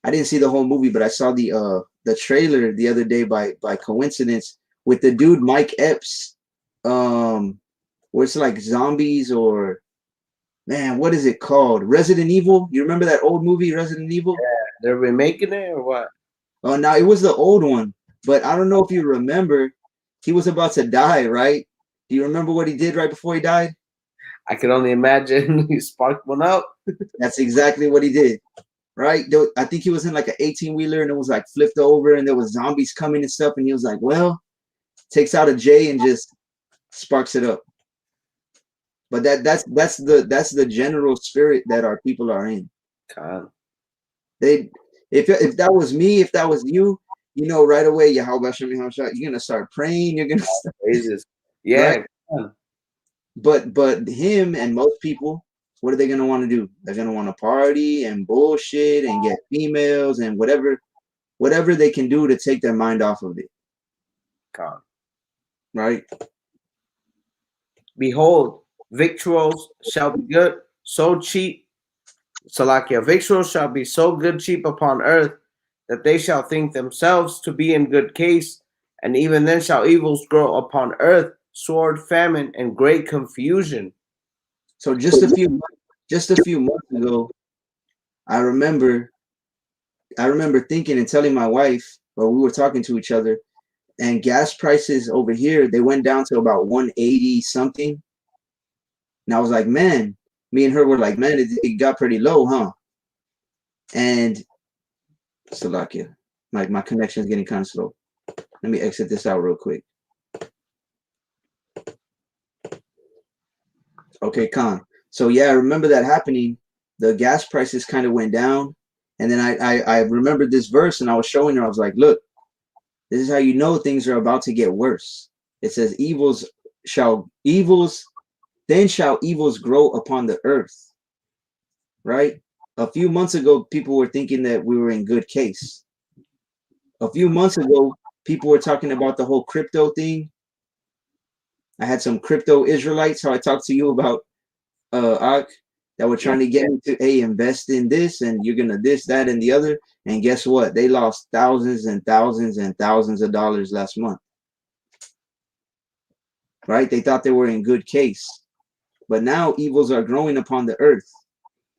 I didn't see the whole movie, but I saw the trailer the other day by coincidence with the dude Mike Epps, where it's like zombies or, man, what is it called? Resident Evil. You remember that old movie, Resident Evil? Yeah, they're remaking it or what? Oh, no, it was the old one, but I don't know if you remember. He was about to die, right? Do you remember what he did right before he died? I can only imagine he sparked one up. That's exactly what he did, right? I think he was in like an 18-wheeler and it was like flipped over and there was zombies coming and stuff. And he was like, well, takes out a J and just sparks it up. But that's the general spirit that our people are in. God. If that was me, if that was you, right away, you're gonna start praying. You're gonna start, yeah. Right? But him and most people, what are they gonna want to do? They're gonna want to party and bullshit and get females and whatever they can do to take their mind off of it. God. Right? Behold, victuals shall be good, so cheap Salakia, victuals shall be so good cheap upon earth that they shall think themselves to be in good case, and even then shall evils grow upon earth, sword, famine, and great confusion. So just a few months ago, I remember thinking and telling my wife, or we were talking to each other, and gas prices over here, they went down to about 180 something. And I was like, man, me and her were like, man, it got pretty low, huh? And Salakia, my connection is getting kind of slow. Let me exit this out real quick. Okay, Khan. So yeah, I remember that happening. The gas prices kind of went down. And then I remembered this verse and I was showing her, I was like, look, this is how you know things are about to get worse. It says then shall evils grow upon the earth. Right? A few months ago, people were thinking that we were in good case. A few months ago, people were talking about the whole crypto thing. I had some crypto Israelites, how I talked to you about Ak, that were trying to get me to invest in this and you're gonna this, that, and the other. And guess what? They lost thousands and thousands and thousands of dollars last month. Right? They thought they were in good case. But now evils are growing upon the earth.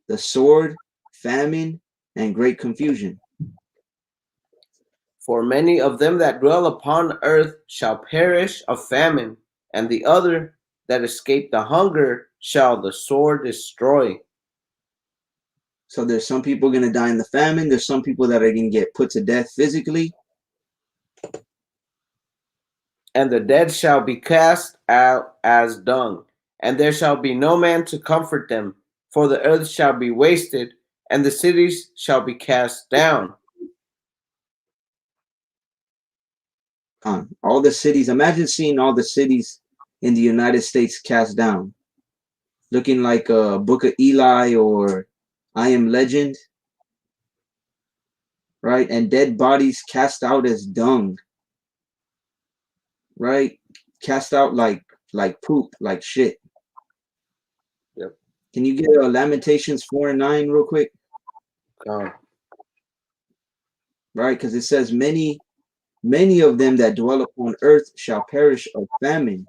The sword, famine, and great confusion. For many of them that dwell upon earth shall perish of famine, and the other that escape the hunger shall the sword destroy. So there's some people going to die in the famine. There's some people that are going to get put to death physically. And the dead shall be cast out as dung, and there shall be no man to comfort them, for the earth shall be wasted, and the cities shall be cast down. All the cities, imagine seeing all the cities in the United States cast down, looking like a Book of Eli or I Am Legend, right? And dead bodies cast out as dung, right? Cast out like poop, like shit. Yep. Can you get Lamentations 4:9 real quick? Right, because it says many of them that dwell upon earth shall perish of famine.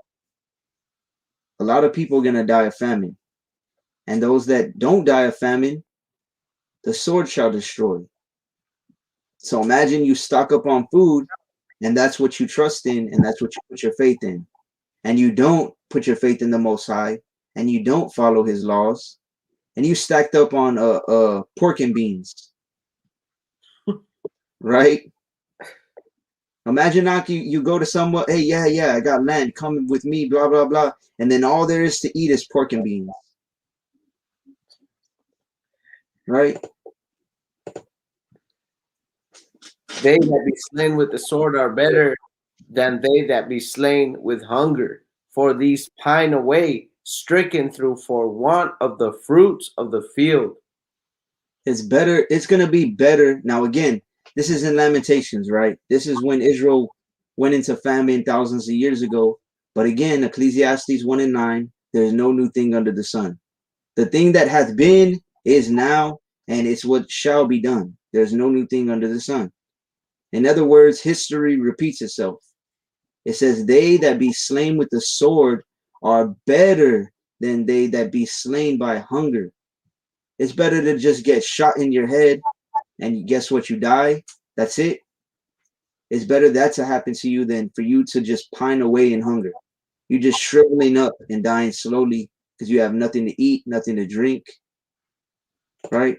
A lot of people are going to die of famine. And those that don't die of famine, the sword shall destroy. So imagine you stock up on food and that's what you trust in and that's what you put your faith in. And you don't put your faith in the Most High and you don't follow his laws and you stacked up on pork and beans. Right? Imagine you go to someone, hey, yeah, I got land, come with me, blah, blah, blah. And then all there is to eat is pork and beans. Right? They that be slain with the sword are better than they that be slain with hunger, for these pine away, stricken through for want of the fruits of the field. It's better, it's going to be better. Now, again, this is in Lamentations, right? This is when Israel went into famine thousands of years ago. But again, Ecclesiastes 1:9, there is no new thing under the sun. The thing that hath been is now, and it's what shall be done. There's no new thing under the sun. In other words, history repeats itself. It says, they that be slain with the sword are better than they that be slain by hunger. It's better to just get shot in your head and guess what? You die. That's it. It's better that to happen to you than for you to just pine away in hunger. You're just shriveling up and dying slowly because you have nothing to eat, nothing to drink. Right?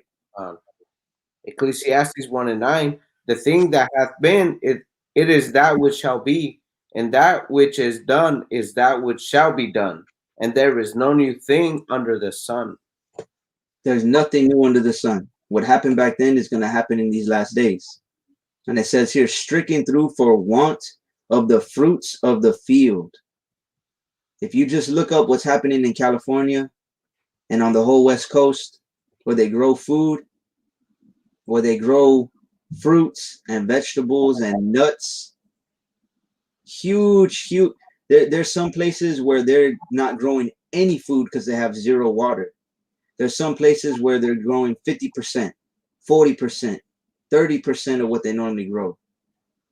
Ecclesiastes 1:9, the thing that hath been, it is that which shall be, and that which is done is that which shall be done, and there is no new thing under the sun. There's nothing new under the sun. What happened back then is going to happen in these last days. And it says here, stricken through for want of the fruits of the field. If you just look up what's happening in California and on the whole West Coast, where they grow food, where they grow fruits and vegetables and nuts, huge. There's some places where they're not growing any food because they have zero water. There's some places where they're growing 50%, 40%, 30% of what they normally grow.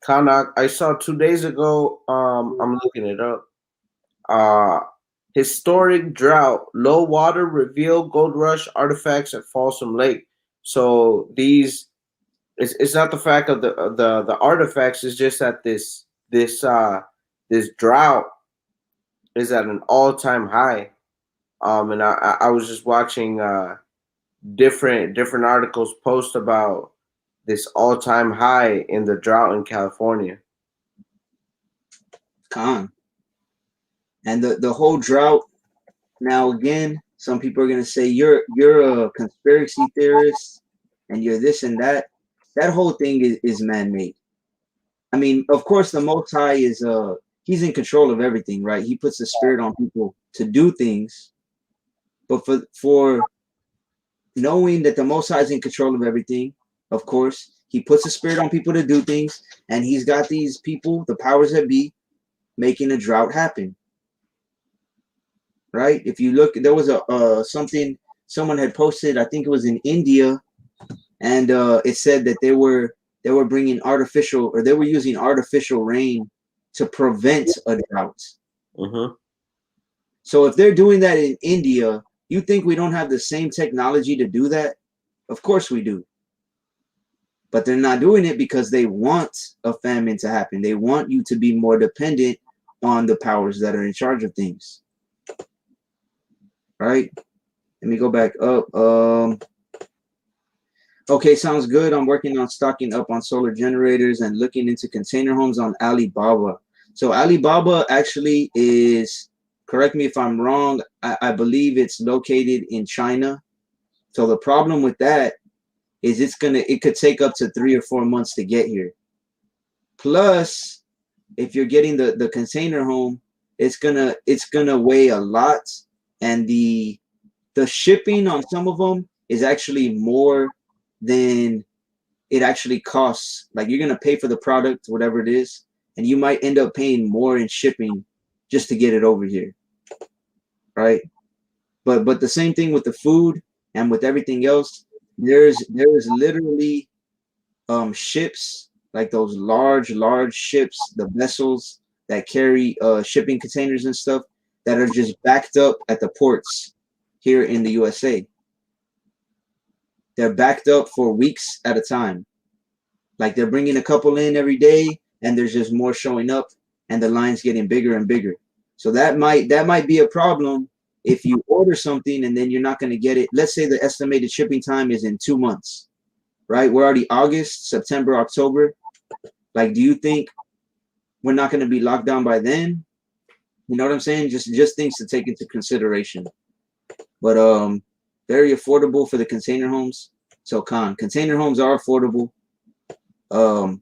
Kanak, I saw 2 days ago. I'm looking it up. Uh, Historic drought, low water reveal gold rush artifacts at Folsom Lake. So these, it's not the fact of the artifacts. It's just that this drought is at an all time high. And I was just watching different articles post about this all time high in the drought in California. Con. And the whole drought. Now again, some people are gonna say you're a conspiracy theorist and you're this and that. That whole thing is man made. I mean, of course, the Most High is he's in control of everything, right? He puts the spirit on people to do things, but for knowing that the Most High is in control of everything, of course, he puts the spirit on people to do things, and he's got these people, the powers that be, making a drought happen. Right? If you look, there was a something someone had posted. I think it was in India, and it said that they were bringing artificial, or they were using artificial rain to prevent a drought. Mm-hmm. So if they're doing that in India, you think we don't have the same technology to do that? Of course we do. But they're not doing it because they want a famine to happen. They want you to be more dependent on the powers that are in charge of things. Right? Let me go back up. Okay, sounds good. I'm working on stocking up on solar generators and looking into container homes on Alibaba. So Alibaba actually is, correct me if I'm wrong, I believe it's located in China. So the problem with that is it could take up to 3 or 4 months to get here. Plus, if you're getting the container home, it's gonna weigh a lot, and the shipping on some of them is actually more than it actually costs. Like, you're gonna pay for the product, whatever it is, and you might end up paying more in shipping just to get it over here, right? But the same thing with the food and with everything else. There's literally ships, like those large ships, the vessels that carry shipping containers and stuff, that are just backed up at the ports here in the USA. They're backed up for weeks at a time. Like, they're bringing a couple in every day, and there's just more showing up, and the line's getting bigger and bigger. So that might be a problem if you order something and then you're not going to get it. Let's say the estimated shipping time is in 2 months, right? We're already August, September, October. Like, do you think we're not going to be locked down by then? You know what I'm saying? Just things to take into consideration. But very affordable for the container homes. So container homes are affordable. But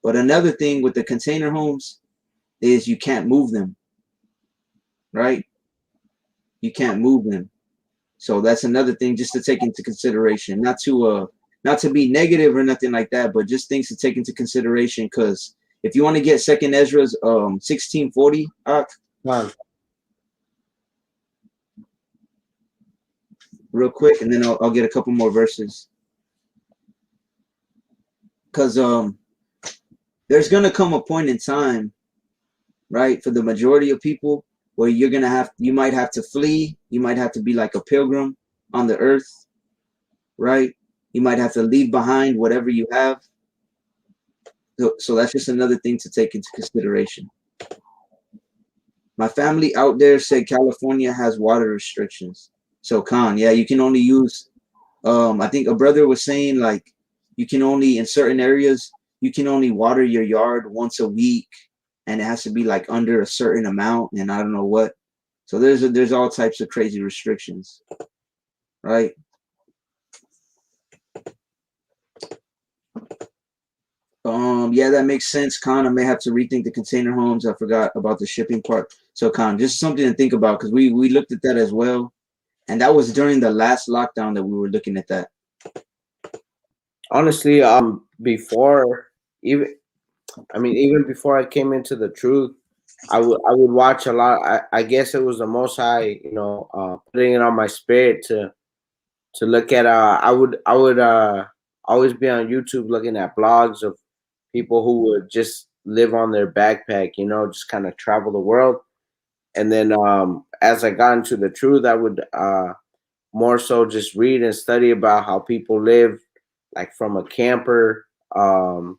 another thing with the container homes is you can't move them, right? You can't move them. So that's another thing just to take into consideration. Not to be negative or nothing like that, but just things to take into consideration. Because if you want to get Second Ezra's 1640, real quick, and then I'll get a couple more verses. Because there's gonna come a point in time, right, for the majority of people, where you might have to flee. You might have to be like a pilgrim on the earth, right? You might have to leave behind whatever you have. So that's just another thing to take into consideration. My family out there said California has water restrictions. So yeah, you can only use, I think a brother was saying, like, you can only, in certain areas, you can only water your yard once a week, and it has to be like under a certain amount, and I don't know what. So there's all types of crazy restrictions, right? Yeah, that makes sense. I may have to rethink the container homes. I forgot about the shipping part. So just something to think about, because we looked at that as well, and that was during the last lockdown that we were looking at that. Honestly, before even before I came into the truth, I would watch a lot. I guess it was the Most High, putting it on my spirit to look at. I would always be on YouTube looking at blogs of people who would just live on their backpack, just kind of travel the world. And then as I got into the truth, I would more so just read and study about how people live, like from a camper, from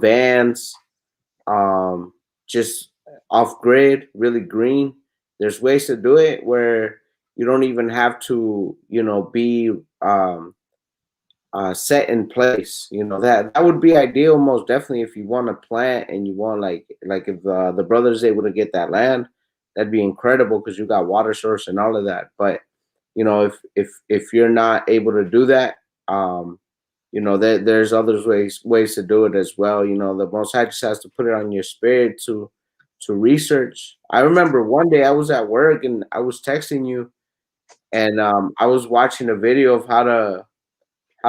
vans, um, just off grid, really green. There's ways to do it where you don't even have to, be set in place. That would be ideal, most definitely, if you want to plant and you want like if the brother's able to get that land, that'd be incredible because you got water source and all of that. But if you're not able to do that, there's other ways to do it as well. The Most High just has to put it on your spirit to research. I remember one day I was at work and I was texting you, and I was watching a video of how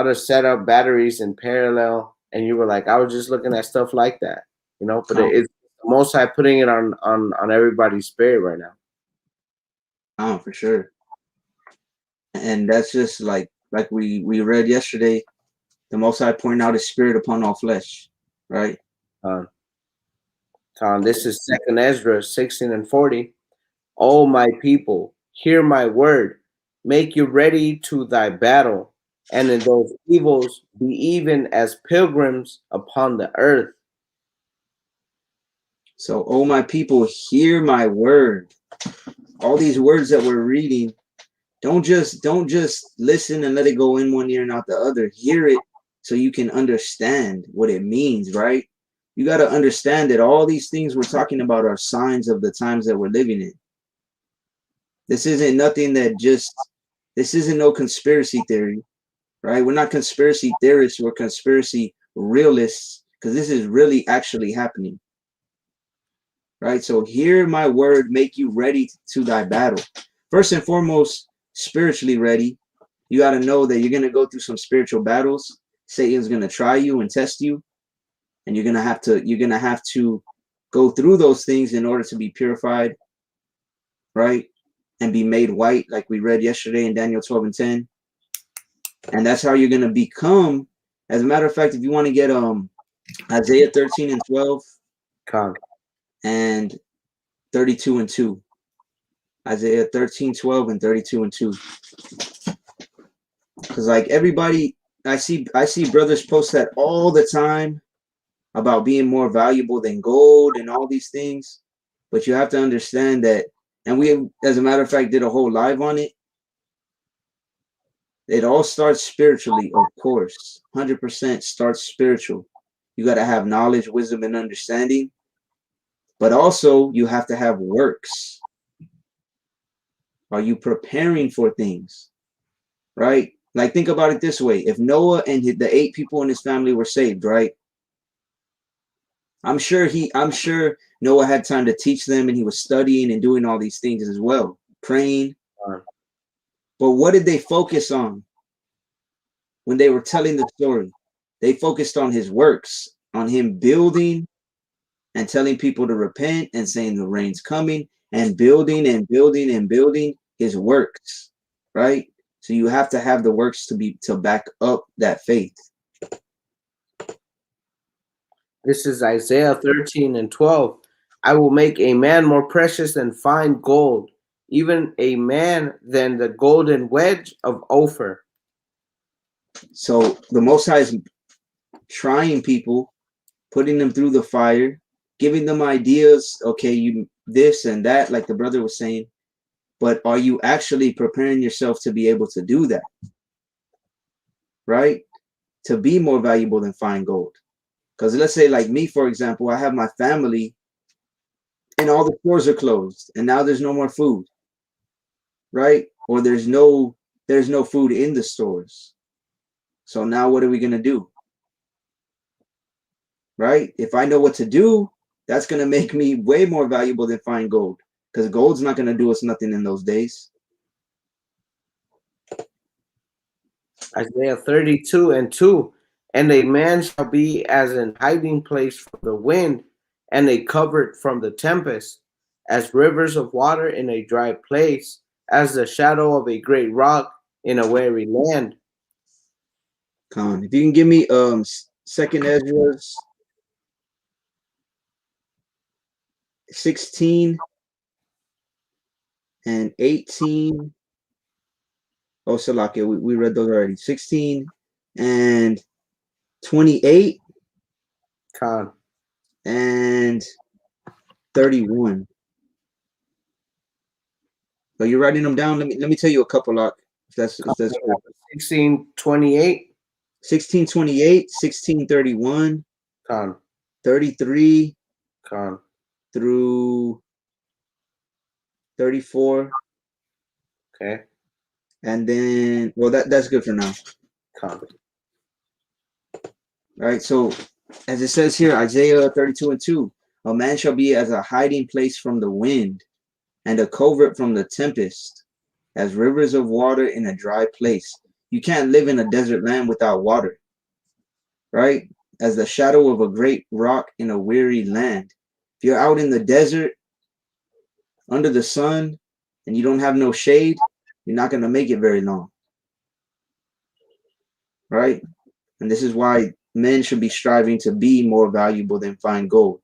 to set up batteries in parallel, and you were like, I was just looking at stuff like that, But it's the Most High putting it on everybody's spirit right now. For sure. And that's just like we read yesterday, the Most High pouring out His Spirit upon all flesh, right? This is Second Ezra 16 and 40. O my people, hear my word. Make you ready to thy battle, and in those evils be even as pilgrims upon the earth. So, oh my people, hear my word. All these words that we're reading, don't just listen and let it go in one ear and out the other. Hear it so you can understand what it means, right? You got to understand that all these things we're talking about are signs of the times that we're living in. This isn't nothing this isn't no conspiracy theory, right? We're not conspiracy theorists, we're conspiracy realists, because this is really actually happening, right? So hear my word, make you ready to thy battle. First and foremost, spiritually ready. You got to know that you're going to go through some spiritual battles. Satan's going to try you and test you, and you're going to have to go through those things in order to be purified, right? And be made white, like we read yesterday in Daniel 12 and 10. And that's how you're going to become. As a matter of fact, if you want to get Isaiah 13 and 12 and 32 and 2. Isaiah 13, 12 and 32 and 2. Because like everybody, I see brothers post that all the time about being more valuable than gold and all these things. But you have to understand that, and we, as a matter of fact, did a whole live on it. It all starts spiritually, of course. 100% starts spiritual. You got to have knowledge, wisdom, and understanding. But also, you have to have works. Are you preparing for things? Right? Like, think about it this way. If Noah and the 8 people in his family were saved, right? I'm sure Noah had time to teach them, and he was studying and doing all these things as well, praying. But what did they focus on when they were telling the story? They focused on his works, on him building and telling people to repent and saying the rain's coming, and building and building and building his works, right? So you have to have the works to back up that faith. This is Isaiah 13 and 12. I will make a man more precious than fine gold, even a man than the golden wedge of Ophir. So the Most High is trying people, putting them through the fire, giving them ideas. Okay, you this and that, like the brother was saying. But are you actually preparing yourself to be able to do that? Right? To be more valuable than fine gold. Because let's say like me, for example, I have my family and all the stores are closed and now there's no more food. Right? Or there's no food in the stores. So now what are we going to do? Right? If I know what to do, that's going to make me way more valuable than fine gold. Because gold's not going to do us nothing in those days. Isaiah 32 and 2. And a man shall be as an hiding place for the wind, and a covert from the tempest, as rivers of water in a dry place, as the shadow of a great rock in a weary land. Con. If you can give me second Ezra's 16 and 18. Oh, Salakia, we read those already. 16 and 28 Con. and 31. So you're writing them down. Let me tell you a couple, Lock, if that's good. 16:28. 1628, 1631, Con. 33 Con. through 34. Okay. And then, well, that's good for now. Con. All right. So, as it says here, Isaiah 32:2, a man shall be as a hiding place from the wind, and a covert from the tempest, as rivers of water in a dry place. You can't live in a desert land without water, right? As the shadow of a great rock in a weary land. If you're out in the desert under the sun and you don't have no shade, you're not going to make it very long, right? And this is why men should be striving to be more valuable than fine gold,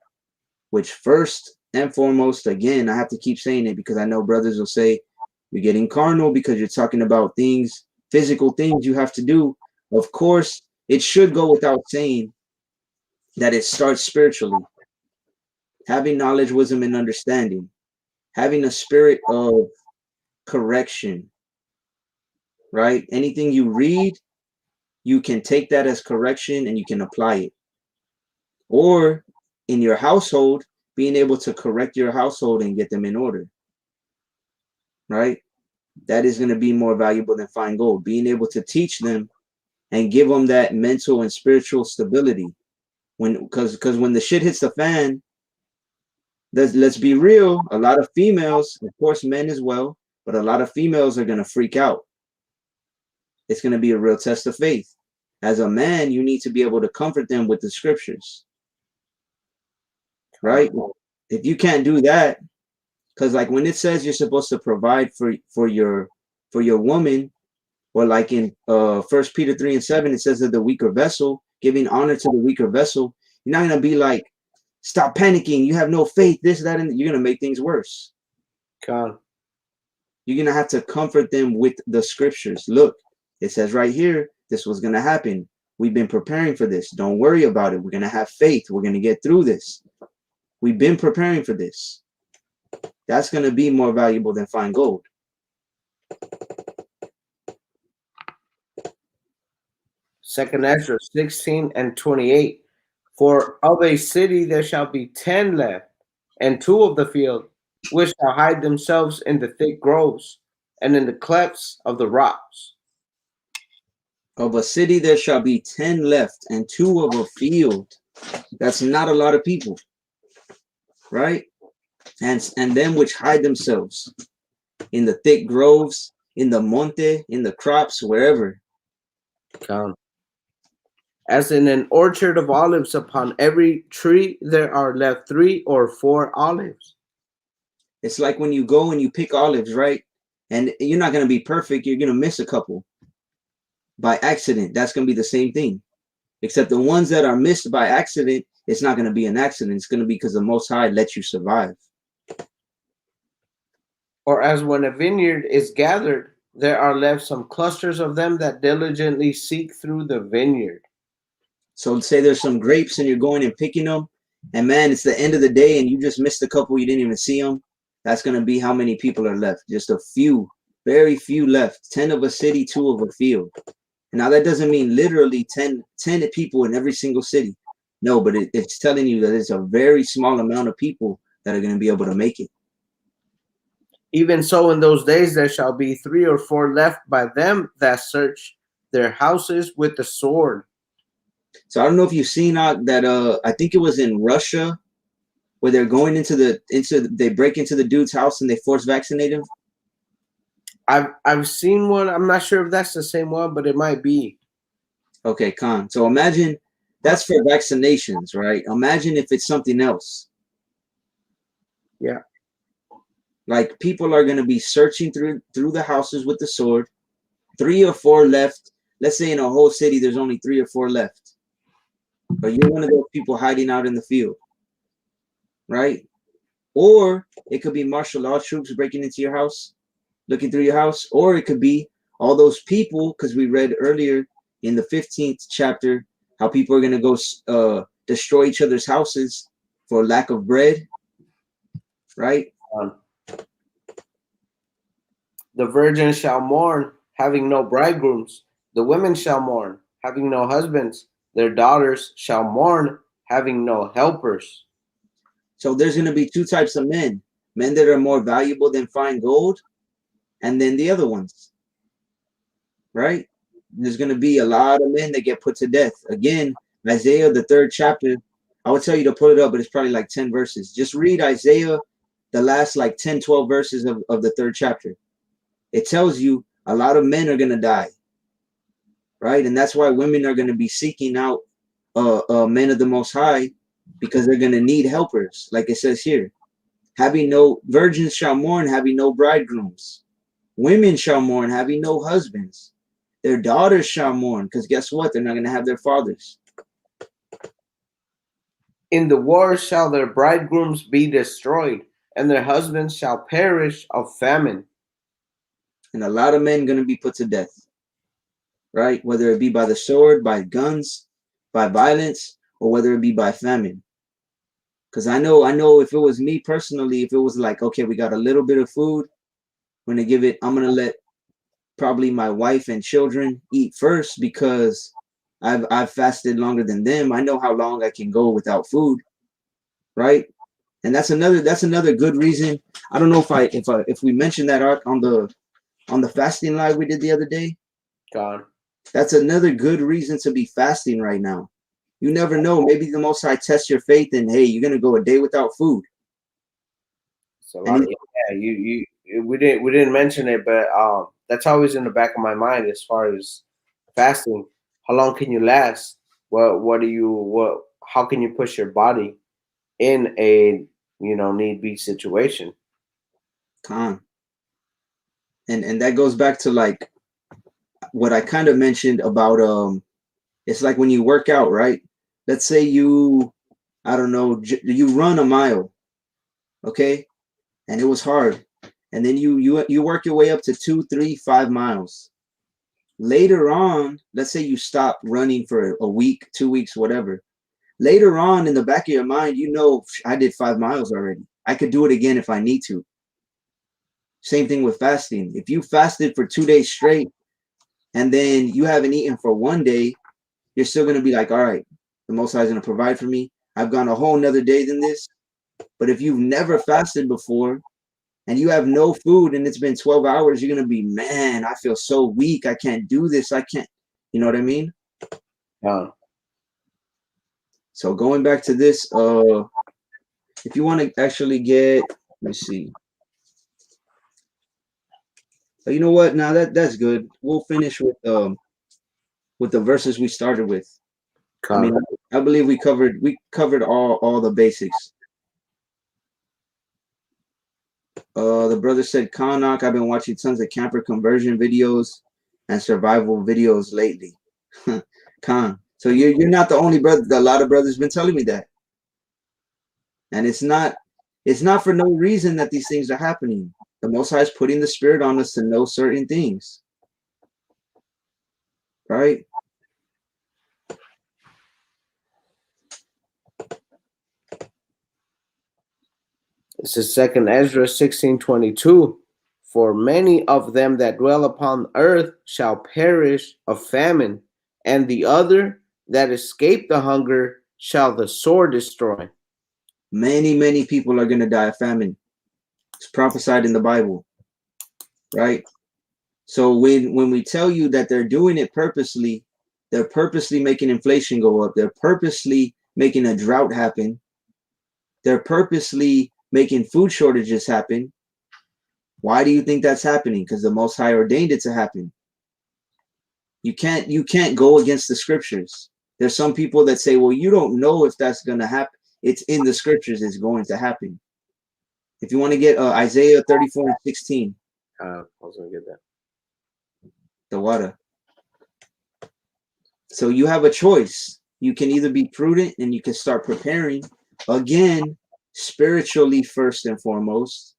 which first and foremost, again, I have to keep saying it because I know brothers will say, you're getting carnal because you're talking about things, physical things you have to do. Of course, it should go without saying that it starts spiritually. Having knowledge, wisdom, and understanding. Having a spirit of correction, right? Anything you read, you can take that as correction and you can apply it. Or in your household, being able to correct your household and get them in order, right? That is going to be more valuable than fine gold. Being able to teach them and give them that mental and spiritual stability. Because when the shit hits the fan, let's be real, a lot of females, of course men as well, but a lot of females are going to freak out. It's going to be a real test of faith. As a man, you need to be able to comfort them with the scriptures, right? If you can't do that, because like when it says you're supposed to provide for your woman, or like in 1 Peter 3:7, it says that the weaker vessel, giving honor to the weaker vessel, you're not going to be like, stop panicking, you have no faith, this, that, and you're going to make things worse. Con. You're going to have to comfort them with the scriptures. Look, it says right here, this was going to happen. We've been preparing for this. Don't worry about it. We're going to have faith. We're going to get through this. We've been preparing for this. That's going to be more valuable than fine gold. Second Ezra 16 and 28. For of a city there shall be 10 left, and 2 of the field, which shall hide themselves in the thick groves, and in the clefts of the rocks. Of a city there shall be 10 left, and 2 of a field. That's not a lot of people, right? And them which hide themselves in the thick groves, in the monte, in the crops, wherever. Count. As in an orchard of olives, upon every tree there are left 3 or 4 olives. It's like when you go and you pick olives, right? And you're not going to be perfect. You're going to miss a couple by accident. That's going to be the same thing. Except the ones that are missed by accident, it's not going to be an accident. It's going to be because the Most High lets you survive. Or as when a vineyard is gathered, there are left some clusters of them that diligently seek through the vineyard. So say there's some grapes and you're going and picking them, and man, it's the end of the day and you just missed a couple, you didn't even see them. That's going to be how many people are left. Just a few, very few left. 10 of a city, 2 of a field. Now that doesn't mean literally 10 people in every single city. No, but it's telling you that it's a very small amount of people that are going to be able to make it. Even so, in those days there shall be 3 or 4 left by them that search their houses with the sword. So I don't know if you've seen that. I think it was in Russia where they're going they break into the dude's house and they force vaccinate him. I've seen one. I'm not sure if that's the same one, but it might be. Okay, Khan. So imagine that's for vaccinations, right? Imagine if it's something else. Yeah. Like people are going to be searching through the houses with the sword. 3 or 4 left. Let's say in a whole city there's only 3 or 4 left. But you're one of those people hiding out in the field, right? Or it could be martial law troops breaking into your house, looking through your house, or it could be all those people, because we read earlier in the 15th chapter how people are going to go destroy each other's houses for lack of bread, right? The virgins shall mourn, having no bridegrooms. The women shall mourn, having no husbands. Their daughters shall mourn, having no helpers. So there's going to be 2 types of men that are more valuable than fine gold, and then the other ones, right? There's going to be a lot of men that get put to death. Again, Isaiah, the 3rd chapter, I would tell you to pull it up, but it's probably like 10 verses. Just read Isaiah, the last like 10, 12 verses of the 3rd chapter. It tells you a lot of men are going to die, right? And that's why women are going to be seeking out men of the Most High, because they're going to need helpers, like it says here. Having no virgins shall mourn, having no bridegrooms. Women shall mourn, having no husbands. Their daughters shall mourn, because guess what? They're not going to have their fathers. In the war shall their bridegrooms be destroyed, and their husbands shall perish of famine. And a lot of men going to be put to death, right? Whether it be by the sword, by guns, by violence, or whether it be by famine. Because I know if it was me personally, if it was like, okay, we got a little bit of food, I'm going to let probably my wife and children eat first, because I've fasted longer than them. I know how long I can go without food, right? And that's another good reason. I don't know if we mentioned that on the fasting live we did the other day. God. That's another good reason to be fasting right now. You never know. Maybe the Most High tests your faith, and hey, you're gonna go a day without food. So we didn't mention it, but that's always in the back of my mind as far as fasting. How long can you last? How can you push your body in a need be situation? And that goes back to like what I kind of mentioned about it's like when you work out, right? Let's say you run a mile, okay, and it was hard, and then you work your way up to 2, 3, 5 miles. Later on, let's say you stop running for a week, 2 weeks, whatever. Later on in the back of your mind, I did 5 miles already. I could do it again if I need to. Same thing with fasting. If you fasted for 2 days straight and then you haven't eaten for 1 day, you're still going to be like, all right, the Most High is going to provide for me. I've gone a whole nother day than this. But if you've never fasted before and you have no food and it's been 12 hours, you're going to be, man, I feel so weak. I can't do this. I can't. You know what I mean? Yeah. So going back to this, if you want to actually get, let me see. You know what? Now that's good. We'll finish with the verses we started with. I mean, I believe we covered all the basics. The brother said, Kanak, I've been watching tons of camper conversion videos and survival videos lately. Khan. So you're not the only brother. A lot of brothers been telling me that. And it's not for no reason that these things are happening. The Most High is putting the Spirit on us to know certain things. Right? This is 2nd Ezra 16:22. For many of them that dwell upon earth shall perish of famine, and the other that escape the hunger shall the sword destroy. Many people are going to die of famine. It's prophesied in the Bible. Right? So when we tell you that they're doing it purposely, they're purposely making inflation go up. They're purposely making a drought happen. They're purposely making food shortages happen. Why do you think that's happening? Because the Most High ordained it to happen. You can't go against the scriptures. There's some people that say, well, you don't know if that's going to happen. It's in the scriptures. It's going to happen. If you want to get Isaiah 34:16. I was gonna get that. The water. So you have a choice. You can either be prudent and you can start preparing again, spiritually first and foremost,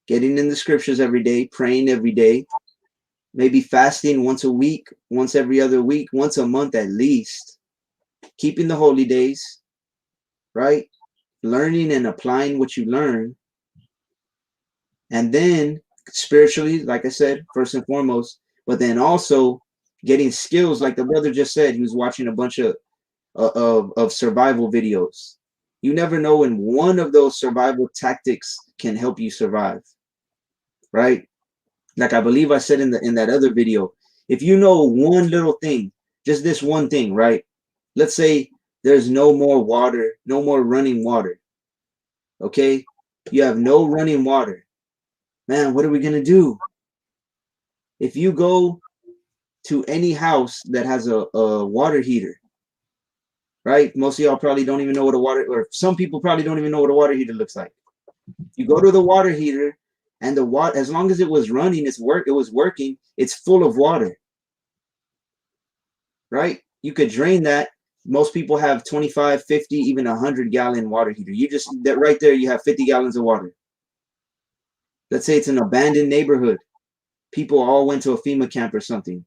getting in the scriptures every day, praying every day, maybe fasting once a week, once every other week, once a month at least, keeping the holy days, right? Learning and applying what you learn. And then spiritually, like I said, first and foremost, but then also getting skills, like the brother just said. He was watching a bunch of survival videos. You never know when one of those survival tactics can help you survive, right? Like I believe I said in that other video, if you know one little thing, just this one thing, right? Let's say there's no more water, no more running water. Okay, you have no running water. Man, what are we gonna do? If you go to any house that has a water heater, right? Most of y'all probably don't even know what a water, or some people probably don't even know what a water heater looks like. You go to the water heater, and the water, as long as it was running, it was working. It's full of water, right? You could drain that. Most people have 25, 50, even 100-gallon water heater. You just, that right there, you have 50 gallons of water. Let's say it's an abandoned neighborhood. People all went to a FEMA camp or something.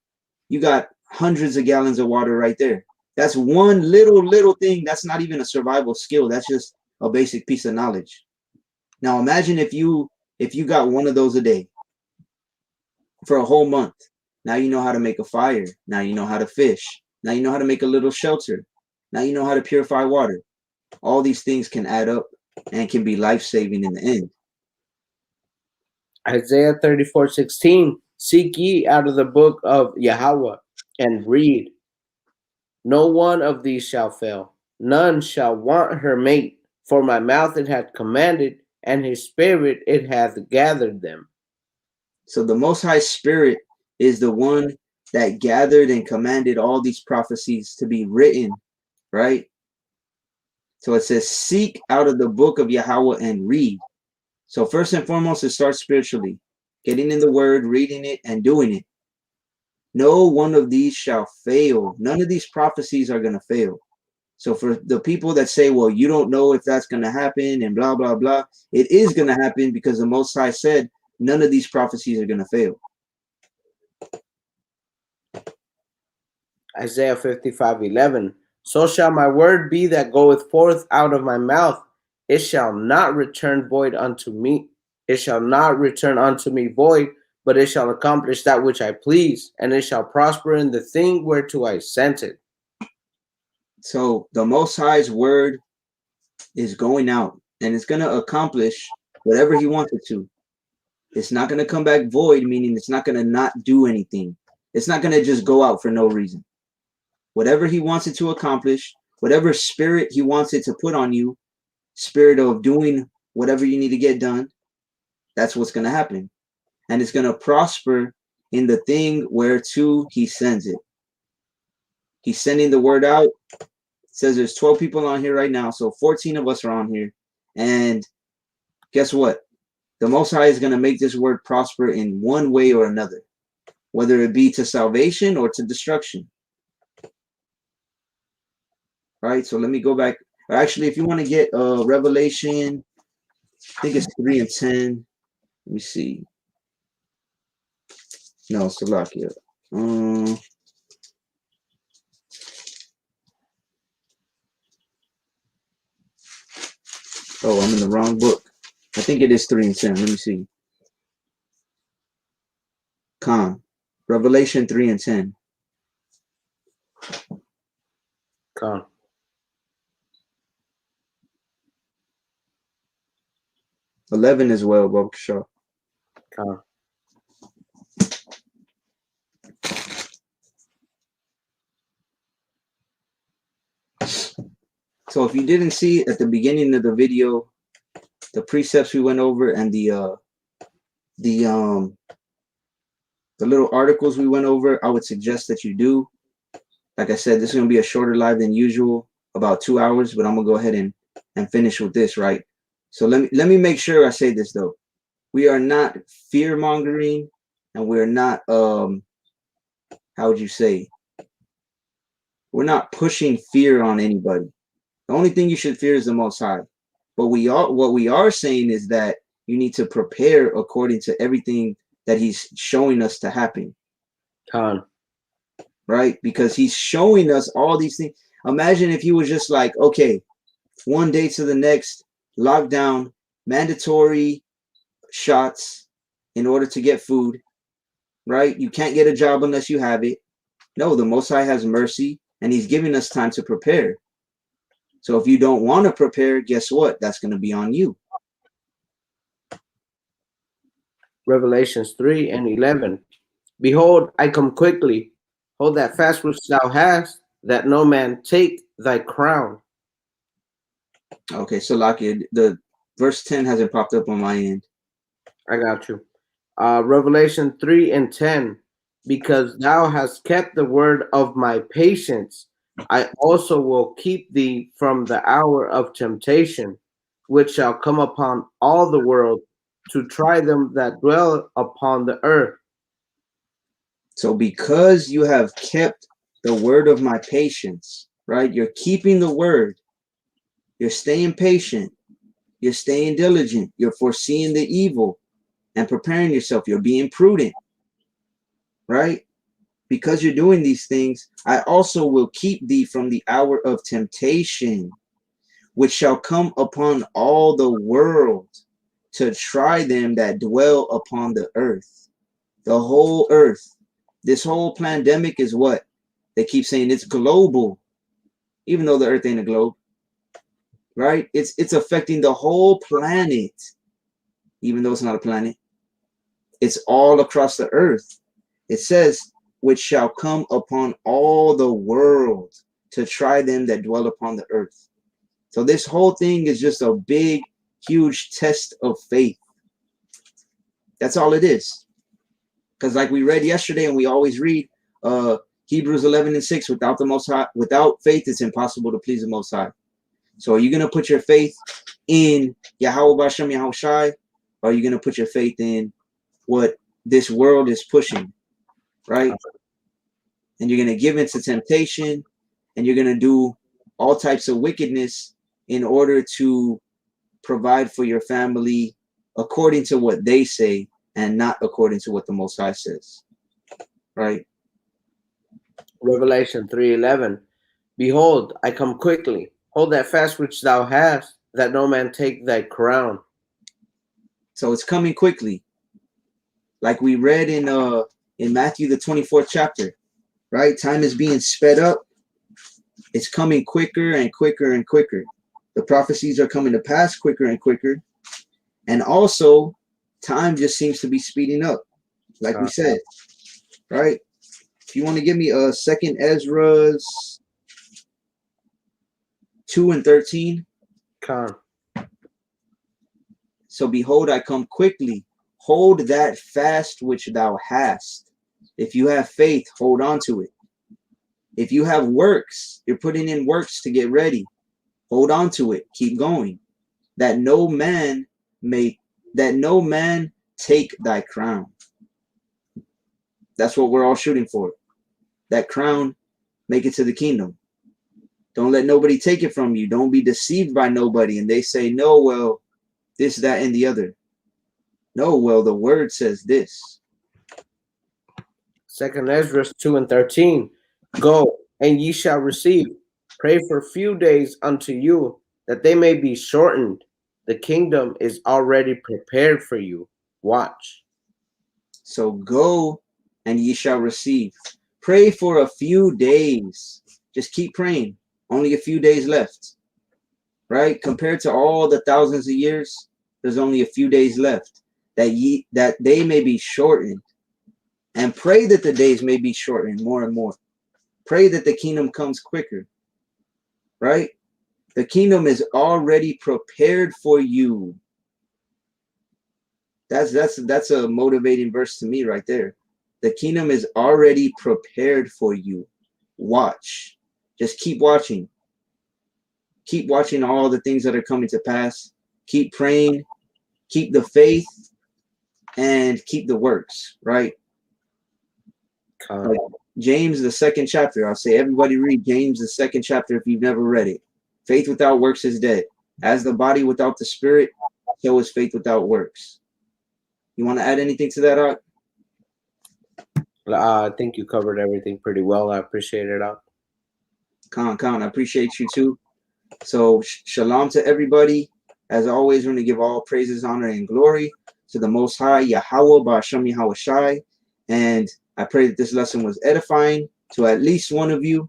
You got hundreds of gallons of water right there. That's one little thing. That's not even a survival skill. That's just a basic piece of knowledge. Now imagine if you got one of those a day for a whole month. Now you know how to make a fire. Now you know how to fish. Now you know how to make a little shelter. Now you know how to purify water. All these things can add up and can be life-saving in the end. Isaiah 34:16. Seek ye out of the book of Yahweh and read. No one of these shall fail. None shall want her mate. For my mouth it hath commanded, and his spirit it hath gathered them. So the Most High Spirit is the one that gathered and commanded all these prophecies to be written, right? So it says, seek out of the book of Yahweh and read. So first and foremost, it starts spiritually, getting in the word, reading it, and doing it. No one of these shall fail. None of these prophecies are going to fail. So for the people that say, well, you don't know if that's going to happen and blah, blah, blah, it is going to happen because the Most High said none of these prophecies are going to fail. Isaiah 55:11. So shall my word be that goeth forth out of my mouth. It shall not return void unto me. It shall not return unto me void, but it shall accomplish that which I please, and it shall prosper in the thing whereto I sent it. So the Most High's word is going out, and it's going to accomplish whatever he wants it to. It's not going to come back void, meaning it's not going to not do anything. It's not going to just go out for no reason. Whatever he wants it to accomplish, whatever spirit he wants it to put on you, spirit of doing whatever you need to get done, that's what's going to happen. And it's going to prosper in the thing whereto he sends it. He's sending the word out. It says there's 12 people on here right now, so 14 of us are on here. And guess what? The Most High is going to make this word prosper in one way or another, whether it be to salvation or to destruction. All right, so let me go back. Actually, if you want to get Revelation, I think it's 3 and 10. Let me see. No, Salakia. Oh, I'm in the wrong book. I think it is 3 and 10. Let me see. Revelation 3 and 10. Come. 11 as well, Bob Shaw. Come. So if you didn't see at the beginning of the video, the precepts we went over and the little articles we went over, I would suggest that you do. Like I said, this is going to be a shorter live than usual, about 2 hours, but I'm going to go ahead and finish with this, right? So let me make sure I say this though. We are not fear mongering, and we're not how would you say? We're not pushing fear on anybody. The only thing you should fear is the Most High. But what we are saying is that you need to prepare according to everything that He's showing us to happen. Con. Right? Because He's showing us all these things. Imagine if He was just like, okay, one day to the next, lockdown, mandatory shots in order to get food, right? You can't get a job unless you have it. No, the Most High has mercy, and He's giving us time to prepare. So if you don't want to prepare, guess what? That's going to be on you. Revelations 3:11. Behold, I come quickly. Hold that fast which thou hast, that no man take thy crown. Okay, so Laki, the verse 10 hasn't popped up on my end. I got you. Revelation 3:10. Because thou hast kept the word of my patience, I also will keep thee from the hour of temptation, which shall come upon all the world to try them that dwell upon the earth. So because you have kept the word of my patience, right? You're keeping the word. You're staying patient. You're staying diligent. You're foreseeing the evil and preparing yourself. You're being prudent, right? Because you're doing these things, I also will keep thee from the hour of temptation, which shall come upon all the world to try them that dwell upon the earth. The whole earth. This whole pandemic is what? They keep saying it's global, even though the earth ain't a globe, right? It's affecting the whole planet, even though it's not a planet. It's all across the earth. It says, which shall come upon all the world to try them that dwell upon the earth. So this whole thing is just a big, huge test of faith. That's all it is. Because like we read yesterday, and we always read Hebrews 11:6, without the Most High, without faith, it's impossible to please the Most High. So are you going to put your faith in Yahweh Bashem Yahushai, or are you going to put your faith in what this world is pushing, right? And you're going to give into temptation, and you're going to do all types of wickedness in order to provide for your family according to what they say and not according to what the Most High says, right? Revelation 3:11. Behold, I come quickly. Hold that fast which thou hast, that no man take thy crown. So it's coming quickly. Like we read in Matthew the 24th chapter, right? Time is being sped up. It's coming quicker and quicker and quicker. The prophecies are coming to pass quicker and quicker. And also, time just seems to be speeding up, like we said, right? If you want to give me a second Ezra's 2:13. Con. So behold, I come quickly. Hold that fast which thou hast. If you have faith, hold on to it. If you have works, you're putting in works to get ready. Hold on to it. Keep going. That no man take thy crown. That's what we're all shooting for. That crown, make it to the kingdom. Don't let nobody take it from you. Don't be deceived by nobody. And they say, no, well, this, that, and the other. No, well, the word says this. Second Ezra 2:13. Go, and ye shall receive. Pray for few days unto you, that they may be shortened. The kingdom is already prepared for you. Watch. So go, and ye shall receive. Pray for a few days. Just keep praying. Only a few days left, right? Compared to all the thousands of years, there's only a few days left that they may be shortened. And pray that the days may be shortened more and more. Pray that the kingdom comes quicker, right? The kingdom is already prepared for you. That's a motivating verse to me right there. The kingdom is already prepared for you. Watch. Just keep watching. Keep watching all the things that are coming to pass. keep praying, keep the faith, and keep the works, right? Like James, the 2nd chapter. I'll say everybody read James, the 2nd chapter if you've never read it. Faith without works is dead. As the body without the spirit, so is faith without works. You want to add anything to that, Ak? I think you covered everything pretty well. I appreciate it. Khan, I appreciate you too. So shalom to everybody. As always, we're going to give all praises, honor, and glory to the Most High, Yahweh, Ba'ashem Yahweh Shai. And I pray that this lesson was edifying to at least one of you,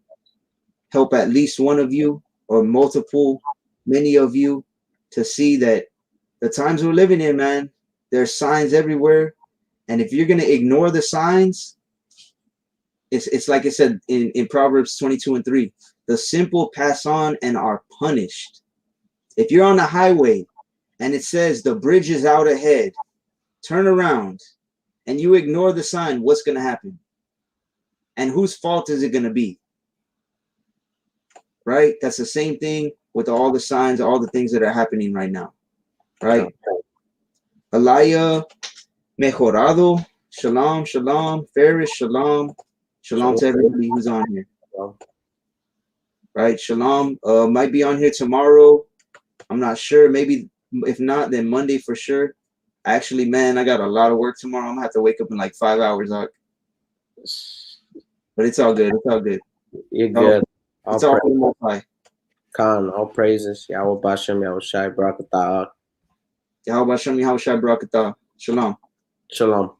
help at least one of you, or multiple, many of you, to see that the times we're living in, man, there's signs everywhere. And if you're going to ignore the signs, it's like it said in Proverbs 22:3, the simple pass on and are punished. If you're on the highway and it says the bridge is out ahead, turn around, and you ignore the sign, what's going to happen? And whose fault is it going to be? Right? That's the same thing with all the signs, all the things that are happening right now. Right? Alaya Mejorado, shalom, shalom. Ferris, shalom. Shalom to everybody who's on here. Right? Shalom. Might be on here tomorrow. I'm not sure. Maybe if not, then Monday for sure. Actually, man, I got a lot of work tomorrow. I'm gonna have to wake up in like 5 hours, But it's all good. It's all good. You're good. It's all for the Most High. Khan, all praises. Yahweh Bashem, Yahweh Shai, Barakatah. Yahweh Bashem, Yahweh Shai, Barakatah. Shalom. Shalom.